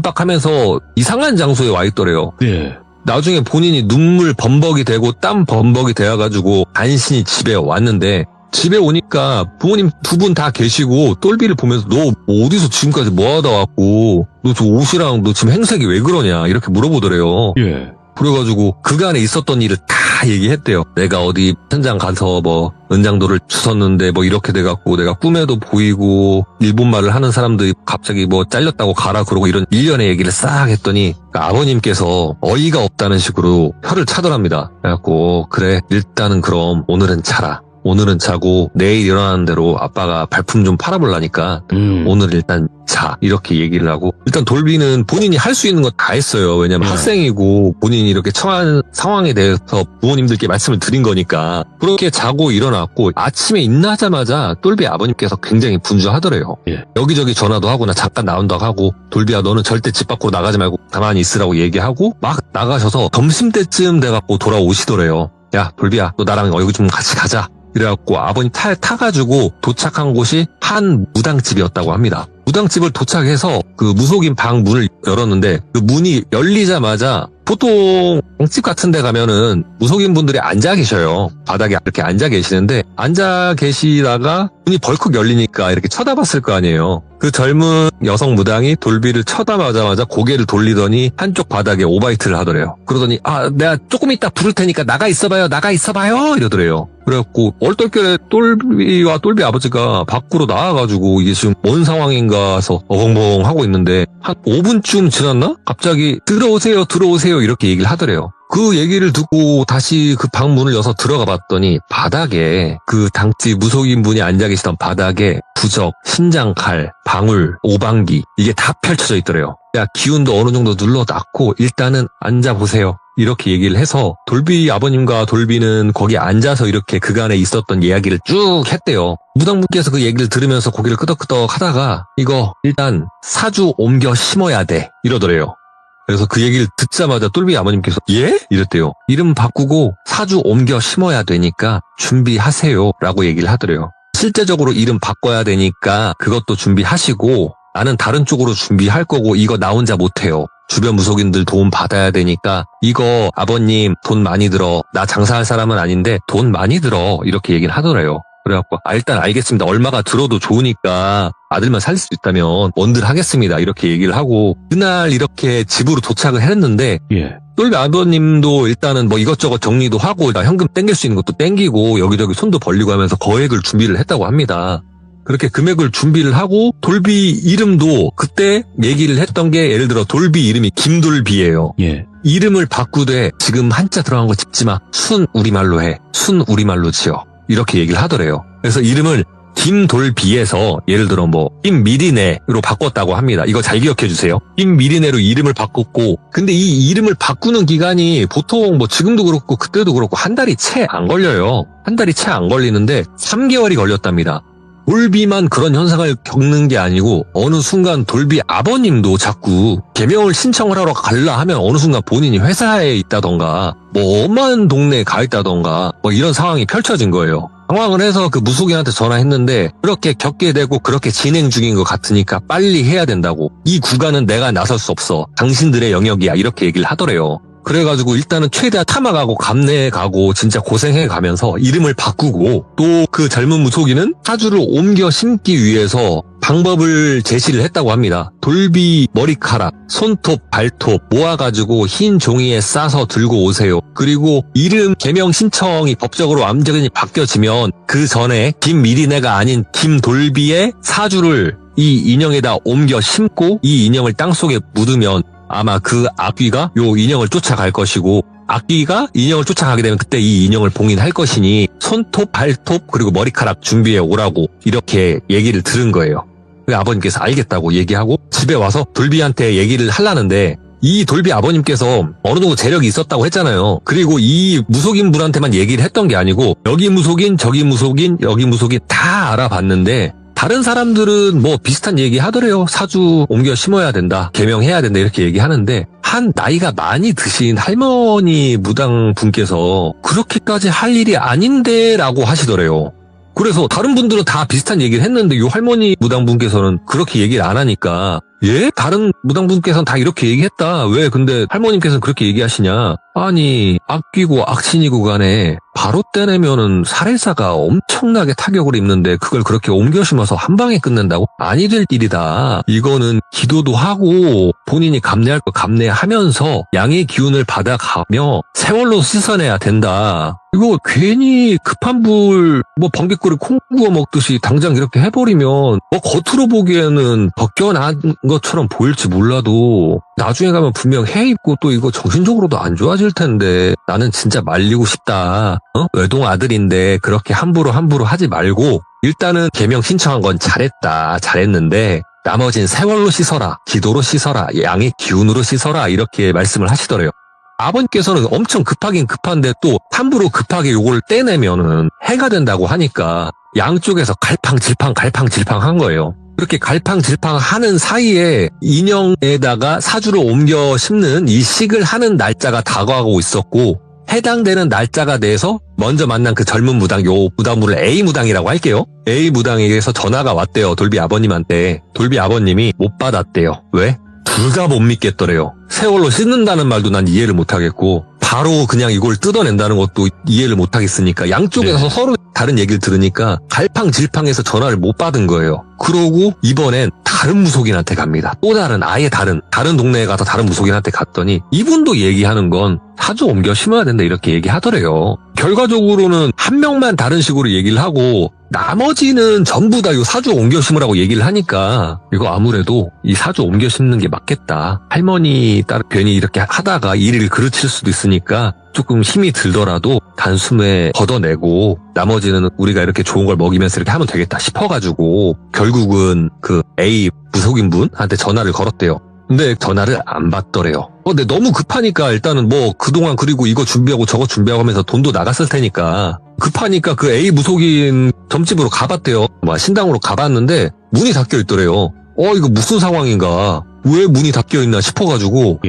깜빡깜빡하면서 이상한 장소에 와 있더래요. 예. 나중에 본인이 눈물 범벅이 되고 땀 범벅이 되어가지고 간신히 집에 왔는데 집에 오니까 부모님 2분 다 계시고 똘비를 보면서 너 어디서 지금까지 뭐하다 왔고 너 저 옷이랑 너 지금 행색이 왜 그러냐 이렇게 물어보더래요. 예. 그래가지고 그간에 있었던 일을 다 얘기했대요. 내가 어디 현장 가서 뭐 은장도를 주웠는데 뭐 이렇게 돼갖고 내가 꿈에도 보이고 일본말을 하는 사람들이 갑자기 뭐 잘렸다고 가라 그러고 이런 일련의 얘기를 싹 했더니 아버님께서 어이가 없다는 식으로 혀를 차더랍니다. 그래갖고 그래 일단은 그럼 오늘은 자라. 오늘은 자고 내일 일어나는 대로 아빠가 발품 좀 팔아보려니까 오늘 일단 자 이렇게 얘기를 하고 일단 돌비는 본인이 할 수 있는 거 다 했어요. 왜냐면 학생이고 본인이 이렇게 처한 상황에 대해서 부모님들께 말씀을 드린 거니까 그렇게 자고 일어났고 아침에 일어나자마자 돌비 아버님께서 굉장히 분주하더래요. 예. 여기저기 전화도 하고 나 잠깐 나온다고 하고 돌비야 너는 절대 집 밖으로 나가지 말고 가만히 있으라고 얘기하고 막 나가셔서 점심때쯤 돼갖고 돌아오시더래요. 야 돌비야 너 나랑 여기 좀 같이 가자. 이래갖고 아버님 차에 타가지고 도착한 곳이 한 무당집이었다고 합니다. 무당집을 도착해서 그 무속인 방 문을 열었는데 그 문이 열리자마자 보통 집 같은 데 가면은 무속인 분들이 앉아 계셔요. 바닥에 이렇게 앉아 계시는데 앉아 계시다가 문이 벌컥 열리니까 이렇게 쳐다봤을 거 아니에요. 그 젊은 여성 무당이 돌비를 쳐다보자마자 고개를 돌리더니 한쪽 바닥에 오바이트를 하더래요. 그러더니 내가 조금 이따 부를 테니까 나가 있어봐요 이러더래요. 그래갖고 얼떨결에 똘비와 똘비 아버지가 밖으로 나와가지고 이게 지금 뭔 상황인가 해서 어벙벙 하고 있는데 한 5분쯤 지났나? 갑자기 들어오세요 이렇게 얘기를 하더래요. 그 얘기를 듣고 다시 그 방 문을 여서 들어가 봤더니 바닥에 그 당시 무속인 분이 앉아 계시던 바닥에 부적, 신장칼, 방울, 오방기 이게 다 펼쳐져 있더래요. 야 기운도 어느 정도 눌러놨고 일단은 앉아보세요. 이렇게 얘기를 해서 돌비 아버님과 돌비는 거기 앉아서 이렇게 그간에 있었던 이야기를 쭉 했대요. 무당분께서 그 얘기를 들으면서 고개를 끄덕끄덕 하다가 이거 일단 사주 옮겨 심어야 돼 이러더래요. 그래서 그 얘기를 듣자마자 똘비 아버님께서 예? 이랬대요. 이름 바꾸고 사주 옮겨 심어야 되니까 준비하세요 라고 얘기를 하더래요. 실제적으로 이름 바꿔야 되니까 그것도 준비하시고 나는 다른 쪽으로 준비할 거고 이거 나 혼자 못해요. 주변 무속인들 도움 받아야 되니까 이거 아버님 돈 많이 들어. 나 장사할 사람은 아닌데 돈 많이 들어. 이렇게 얘기를 하더래요. 그래갖고 일단 알겠습니다. 얼마가 들어도 좋으니까 아들만 살릴 수 있다면 원들 하겠습니다. 이렇게 얘기를 하고 그날 이렇게 집으로 도착을 했는데 예. 똘비 아버님도 일단은 뭐 이것저것 정리도 하고 현금 땡길 수 있는 것도 땡기고 여기저기 손도 벌리고 하면서 거액을 준비를 했다고 합니다. 그렇게 금액을 준비를 하고 돌비 이름도 그때 얘기를 했던 게 예를 들어 돌비 이름이 김돌비예요. 예. 이름을 바꾸되 지금 한자 들어간 거 짓지 마. 순 우리말로 해. 순 우리말로 지어. 이렇게 얘기를 하더래요. 그래서 이름을 김돌비에서 예를 들어 뭐 김미리네로 바꿨다고 합니다. 이거 잘 기억해 주세요. 김미리네로 이름을 바꿨고 근데 이 이름을 바꾸는 기간이 보통 뭐 지금도 그렇고 그때도 그렇고 한 달이 채 안 걸려요. 한 달이 채 안 걸리는데 3개월이 걸렸답니다. 돌비만 그런 현상을 겪는 게 아니고 어느 순간 돌비 아버님도 자꾸 개명을 신청을 하러 갈라 하면 어느 순간 본인이 회사에 있다던가 뭐 엄한 동네에 가 있다던가 뭐 이런 상황이 펼쳐진 거예요. 상황을 해서 그 무속인한테 전화했는데 그렇게 겪게 되고 그렇게 진행 중인 것 같으니까 빨리 해야 된다고. 이 구간은 내가 나설 수 없어. 당신들의 영역이야. 이렇게 얘기를 하더래요. 그래가지고 일단은 최대한 탐하가고 감내해가고 진짜 고생해가면서 이름을 바꾸고 또 그 젊은 무속인은 사주를 옮겨 심기 위해서 방법을 제시를 했다고 합니다. 돌비 머리카락, 손톱, 발톱 모아가지고 흰 종이에 싸서 들고 오세요. 그리고 이름 개명 신청이 법적으로 완전히 바뀌어지면 그 전에 김미리네가 아닌 김돌비의 사주를 이 인형에다 옮겨 심고 이 인형을 땅속에 묻으면 아마 그 악귀가 요 인형을 쫓아갈 것이고 악귀가 인형을 쫓아가게 되면 그때 이 인형을 봉인할 것이니 손톱, 발톱 그리고 머리카락 준비해 오라고 이렇게 얘기를 들은 거예요. 아버님께서 알겠다고 얘기하고 집에 와서 돌비한테 얘기를 하려는데 이 돌비 아버님께서 어느 정도 재력이 있었다고 했잖아요. 그리고 이 무속인 분한테만 얘기를 했던 게 아니고 여기 무속인, 저기 무속인, 여기 무속인 다 알아봤는데 다른 사람들은 뭐 비슷한 얘기 하더래요. 사주 옮겨 심어야 된다. 개명해야 된다. 이렇게 얘기하는데 한 나이가 많이 드신 할머니 무당 분께서 그렇게까지 할 일이 아닌데 라고 하시더래요. 그래서 다른 분들은 다 비슷한 얘기를 했는데 이 할머니 무당분께서는 그렇게 얘기를 안 하니까 예? 다른 무당분께서는 다 이렇게 얘기했다. 왜 근데 할머님께서는 그렇게 얘기하시냐. 아니 악귀고 악신이고 간에 바로 떼내면은 살해사가 엄청나게 타격을 입는데 그걸 그렇게 옮겨 심어서 한 방에 끝낸다고? 아니 될 일이다. 이거는 기도도 하고 본인이 감내할 거 감내하면서 양의 기운을 받아가며 세월로 씻어내야 된다. 이거 괜히 급한 불 뭐 번개꿀에 콩 구워 먹듯이 당장 이렇게 해버리면 뭐 겉으로 보기에는 벗겨난 것처럼 보일지 몰라도 나중에 가면 분명 해 입고 또 이거 정신적으로도 안 좋아질 텐데 나는 진짜 말리고 싶다. 외동 아들인데 그렇게 함부로 하지 말고 일단은 개명 신청한 건 잘했는데 나머진 세월로 씻어라, 기도로 씻어라, 양의 기운으로 씻어라 이렇게 말씀을 하시더래요. 아버님께서는 엄청 급하긴 급한데 또 함부로 급하게 요걸 떼내면은 해가 된다고 하니까 양쪽에서 갈팡질팡 한 거예요. 그렇게 갈팡질팡 하는 사이에 인형에다가 사주를 옮겨 심는 이 식을 하는 날짜가 다가오고 있었고 해당되는 날짜가 돼서 먼저 만난 그 젊은 무당, 요 무당분을 A 무당이라고 할게요. A 무당에게서 전화가 왔대요. 돌비 아버님한테. 돌비 아버님이 못 받았대요. 왜? 둘 다 못 믿겠더래요. 세월로 씻는다는 말도 난 이해를 못하겠고 바로 그냥 이걸 뜯어낸다는 것도 이해를 못하겠으니까 양쪽에서 서로 다른 얘기를 들으니까 갈팡질팡해서 전화를 못 받은 거예요. 그러고 이번엔 다른 무속인한테 갑니다. 또 아예 다른 동네에 가서 다른 무속인한테 갔더니 이분도 얘기하는 건 사주 옮겨 심어야 된다 이렇게 얘기하더래요. 결과적으로는 한 명만 다른 식으로 얘기를 하고 나머지는 전부 다 이 사주 옮겨 심으라고 얘기를 하니까 이거 아무래도 이 사주 옮겨 심는 게 맞겠다. 할머니 딸 괜히 이렇게 하다가 일을 그르칠 수도 있으니까 조금 힘이 들더라도 단숨에 걷어내고 나머지는 우리가 이렇게 좋은 걸 먹이면서 이렇게 하면 되겠다 싶어가지고 결국은 그 A 무속인 분한테 전화를 걸었대요. 근데 전화를 안 받더래요. 근데 너무 급하니까 일단은 뭐 그동안 그리고 이거 준비하고 저거 준비하고 하면서 돈도 나갔을 테니까 급하니까 그 A 무속인 점집으로 가봤대요. 신당으로 가봤는데 문이 닫혀 있더래요. 이거 무슨 상황인가? 왜 문이 닫혀 있나 싶어가지고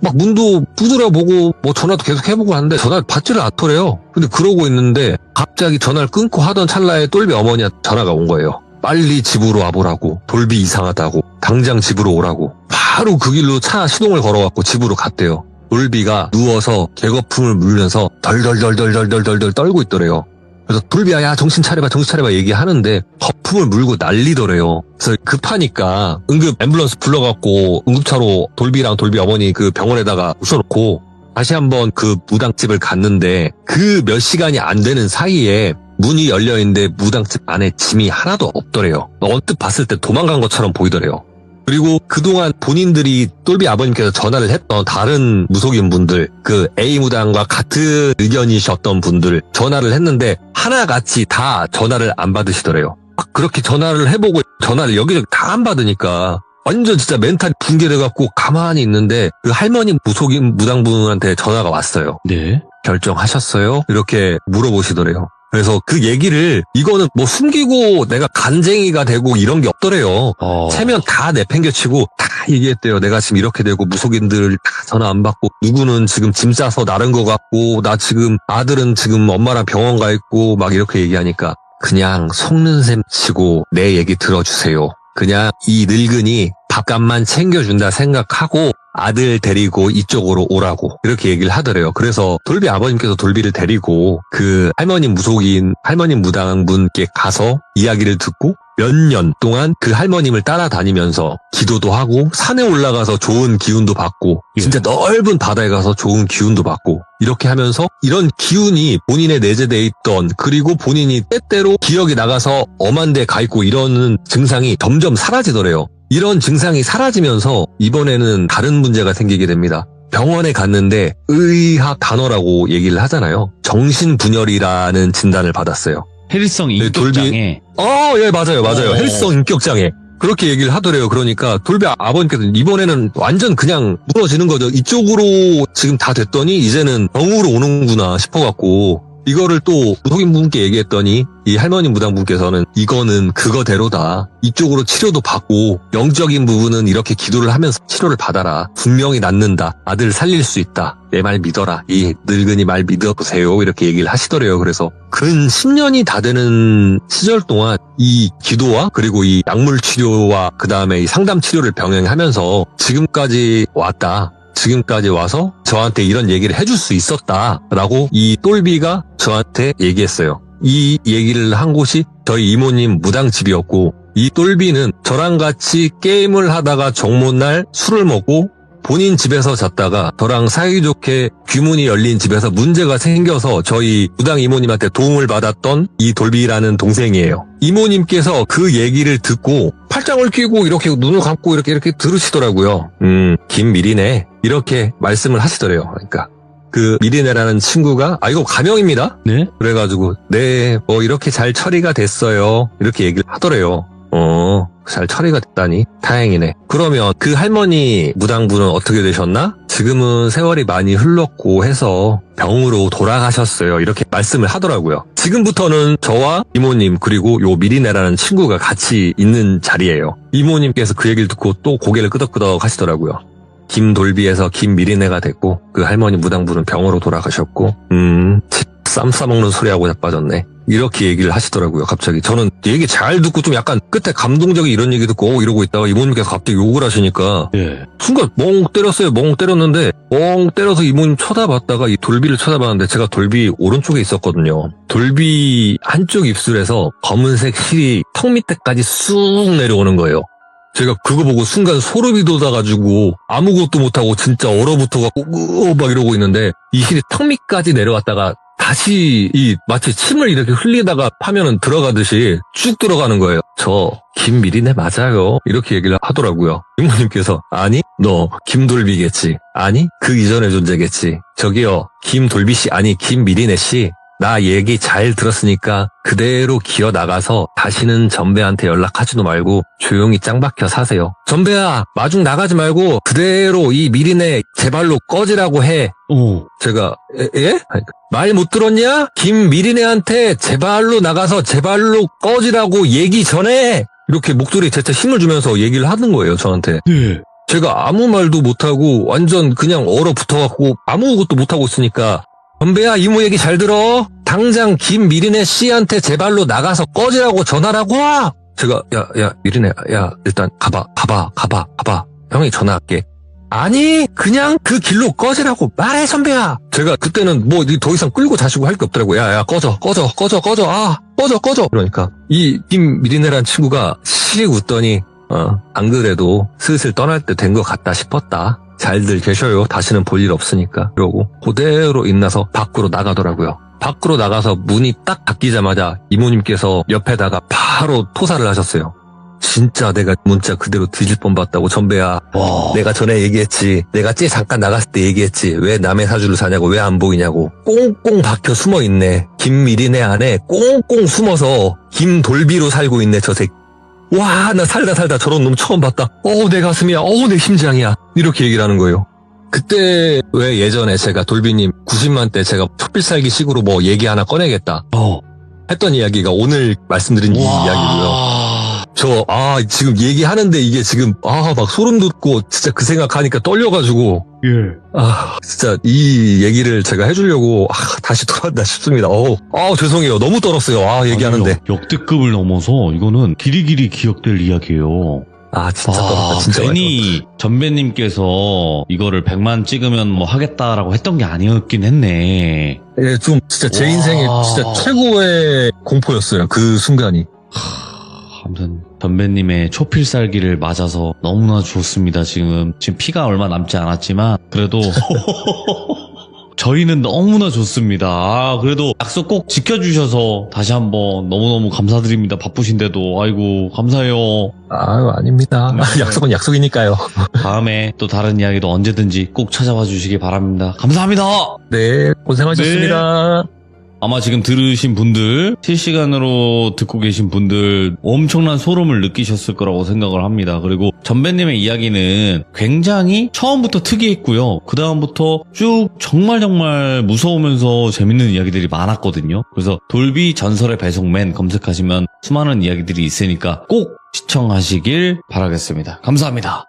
막 문도 두드려 보고 뭐 전화도 계속 해보고 하는데 전화를 받지를 않더래요. 근데 그러고 있는데 갑자기 전화를 끊고 하던 찰나에 똘비 어머니한테 전화가 온 거예요. 빨리 집으로 와보라고. 돌비 이상하다고. 당장 집으로 오라고. 바로 그 길로 차 시동을 걸어갖고 집으로 갔대요. 돌비가 누워서 개거품을 물면서 덜덜덜덜덜덜덜 떨고 있더래요. 그래서 돌비야 야 정신 차려봐 얘기하는데 거품을 물고 난리더래요. 그래서 급하니까 응급 앰뷸런스 불러갖고 응급차로 돌비랑 돌비 어머니 그 병원에다가 모셔놓고 다시 한번 그 무당집을 갔는데 그 몇 시간이 안 되는 사이에 문이 열려있는데 무당집 안에 짐이 하나도 없더래요. 언뜻 봤을 때 도망간 것처럼 보이더래요. 그리고 그동안 본인들이 똘비 아버님께서 전화를 했던 다른 무속인 분들, 그 A 무당과 같은 의견이셨던 분들 전화를 했는데 하나같이 다 전화를 안 받으시더래요. 그렇게 전화를 해보고 전화를 여기저기 다 안 받으니까 완전 진짜 멘탈이 붕괴돼갖고 가만히 있는데 그 할머니 무속인 무당분한테 전화가 왔어요. 네. 결정하셨어요? 이렇게 물어보시더래요. 그래서 그 얘기를 이거는 뭐 숨기고 내가 간쟁이가 되고 이런 게 없더래요. 체면 다 내팽개치고 다 얘기했대요. 내가 지금 이렇게 되고 무속인들 다 전화 안 받고 누구는 지금 짐 싸서 나른 것 같고 나 지금 아들은 지금 엄마랑 병원 가 있고 막 이렇게 얘기하니까 그냥 속는 셈 치고 내 얘기 들어주세요. 그냥 이 늙은이 밥값만 챙겨준다 생각하고 아들 데리고 이쪽으로 오라고 이렇게 얘기를 하더래요. 그래서 돌비 아버님께서 돌비를 데리고 그 할머니 무속인 할머니 무당분께 가서 이야기를 듣고 몇 년 동안 그 할머님을 따라다니면서 기도도 하고 산에 올라가서 좋은 기운도 받고 진짜 넓은 바다에 가서 좋은 기운도 받고 이렇게 하면서 이런 기운이 본인의 내재돼 있던 그리고 본인이 때때로 기억이 나가서 엄한 데 가 있고 이러는 증상이 점점 사라지더래요. 이런 증상이 사라지면서 이번에는 다른 문제가 생기게 됩니다. 병원에 갔는데 의학 단어라고 얘기를 하잖아요. 정신분열이라는 진단을 받았어요. 해리성 인격장애. 예, 맞아요. 헬스성 인격장애. 그렇게 얘기를 하더래요. 그러니까 돌비 아버님께서 이번에는 완전 그냥 무너지는 거죠. 이쪽으로 지금 다 됐더니 이제는 병으로 오는구나 싶어갖고 이거를 또 무속인 분께 얘기했더니 이 할머니 무당분께서는 이거는 그거대로다. 이쪽으로 치료도 받고 영적인 부분은 이렇게 기도를 하면서 치료를 받아라. 분명히 낫는다. 아들 살릴 수 있다. 내 말 믿어라. 이 늙은이 말 믿어보세요. 이렇게 얘기를 하시더래요. 그래서 근 10년이 다 되는 시절 동안 이 기도와 그리고 이 약물 치료와 그 다음에 이 상담 치료를 병행하면서 지금까지 왔다. 지금까지 와서 저한테 이런 얘기를 해줄 수 있었다라고 이 똘비가 저한테 얘기했어요. 이 얘기를 한 곳이 저희 이모님 무당집이었고 이 똘비는 저랑 같이 게임을 하다가 정모날 술을 먹고 본인 집에서 잤다가 저랑 사이좋게 귀문이 열린 집에서 문제가 생겨서 저희 무당 이모님한테 도움을 받았던 이 돌비라는 동생이에요. 이모님께서 그 얘기를 듣고 팔짱을 끼고 이렇게 눈을 감고 이렇게 들으시더라고요. 김미리네 이렇게 말씀을 하시더래요. 그러니까 그 미리네라는 친구가 이거 가명입니다. 네? 그래가지고 네 뭐 이렇게 잘 처리가 됐어요. 이렇게 얘기를 하더래요. 잘 처리가 됐다니 다행이네. 그러면 그 할머니 무당분은 어떻게 되셨나? 지금은 세월이 많이 흘렀고 해서 병으로 돌아가셨어요. 이렇게 말씀을 하더라고요. 지금부터는 저와 이모님 그리고 요 미리네라는 친구가 같이 있는 자리예요. 이모님께서 그 얘기를 듣고 또 고개를 끄덕끄덕 하시더라고요. 김돌비에서 김미리네가 됐고 그 할머니 무당분은 병으로 돌아가셨고 쌈 싸먹는 소리하고 자빠졌네. 이렇게 얘기를 하시더라고요. 갑자기 저는 얘기 잘 듣고 좀 약간 끝에 감동적인 이런 얘기 듣고 이러고 있다가 이모님께서 갑자기 욕을 하시니까 순간 멍 때렸어요. 멍 때렸는데 멍 때려서 이모님 쳐다봤다가 이 돌비를 쳐다봤는데 제가 돌비 오른쪽에 있었거든요. 돌비 한쪽 입술에서 검은색 실이 턱 밑에까지 쑥 내려오는 거예요. 제가 그거 보고 순간 소름이 돋아가지고 아무것도 못하고 진짜 얼어붙어갖고 막 이러고 있는데 이 실이 턱 밑까지 내려왔다가 다시 마치 침을 이렇게 흘리다가 파면은 들어가듯이 쭉 들어가는 거예요. 저 김미리네 맞아요. 이렇게 얘기를 하더라고요. 이모님께서 아니 너 김돌비겠지. 아니 그 이전의 존재겠지. 저기요 김돌비 씨 아니 김미리네 씨. 나 얘기 잘 들었으니까 그대로 기어 나가서 다시는 전배한테 연락하지도 말고 조용히 짱 박혀 사세요. 전배야 마중 나가지 말고 그대로 이 미리네 제발로 꺼지라고 해. 제가 예? 말 못 들었냐? 김미리네한테 제발로 나가서 제발로 꺼지라고 얘기 전에 이렇게 목소리에 재차 힘을 주면서 얘기를 하는 거예요. 저한테. 네. 제가 아무 말도 못하고 완전 그냥 얼어붙어갖고 아무것도 못하고 있으니까 전배야 이모 얘기 잘 들어. 당장 김미리네 씨한테 제발로 나가서 꺼지라고 전화라고. 제가 야 미리네 야 일단 가봐. 형이 전화할게. 아니 그냥 그 길로 꺼지라고 말해 선배야. 제가 그때는 뭐 더 이상 끌고 자시고 할 게 없더라고요. 야 꺼져 꺼져 그러니까 이 김미리네라는 친구가 씩 웃더니 안 그래도 슬슬 떠날 때 된 것 같다 싶었다. 잘들 계셔요. 다시는 볼 일 없으니까. 그러고 그대로 인나서 밖으로 나가더라고요. 밖으로 나가서 문이 딱 닫히자마자 이모님께서 옆에다가 바로 토사를 하셨어요. 진짜 내가 문자 그대로 뒤질 뻔 봤다고. 전배야 내가 전에 얘기했지. 내가 잠깐 나갔을 때 얘기했지. 왜 남의 사주를 사냐고. 왜 안 보이냐고. 꽁꽁 박혀 숨어있네. 김미리네 안에 꽁꽁 숨어서 김돌비로 살고 있네 저 새끼. 와, 나 살다 저런 놈 처음 봤다. 내 가슴이야. 내 심장이야. 이렇게 얘기를 하는 거예요. 그때 왜 예전에 제가 돌비님 90만 때 제가 촛불살기 식으로 뭐 얘기 하나 꺼내겠다. 했던 이야기가 오늘 말씀드린 이 이야기고요. 지금 얘기하는데 이게 지금, 막 소름 돋고, 진짜 그 생각하니까 떨려가지고, 진짜 이 얘기를 제가 해주려고, 다시 돌아왔나 싶습니다. 죄송해요. 너무 떨었어요. 얘기하는데. 아니요, 역대급을 넘어서 이거는 길이길이 기억될 이야기예요. 진짜 떨었다. 진짜. 괜히 전배님께서 이거를 100만 찍으면 뭐 하겠다라고 했던 게 아니었긴 했네. 예, 좀 진짜 제 인생에 진짜 최고의 공포였어요. 그 순간이. 아무튼 전배님의 초필살기를 맞아서 너무나 좋습니다. 지금 피가 얼마 남지 않았지만 그래도 저희는 너무나 좋습니다. 그래도 약속 꼭 지켜주셔서 다시 한번 너무너무 감사드립니다. 바쁘신데도 아이고 감사해요. 아닙니다. 약속은 약속이니까요. 다음에 또 다른 이야기도 언제든지 꼭 찾아와 주시기 바랍니다. 감사합니다. 네, 고생하셨습니다. 아마 지금 들으신 분들, 실시간으로 듣고 계신 분들 엄청난 소름을 느끼셨을 거라고 생각을 합니다. 그리고 전배님의 이야기는 굉장히 처음부터 특이했고요. 그 다음부터 쭉 정말 무서우면서 재밌는 이야기들이 많았거든요. 그래서 돌비 전설의 배송맨 검색하시면 수많은 이야기들이 있으니까 꼭 시청하시길 바라겠습니다. 감사합니다.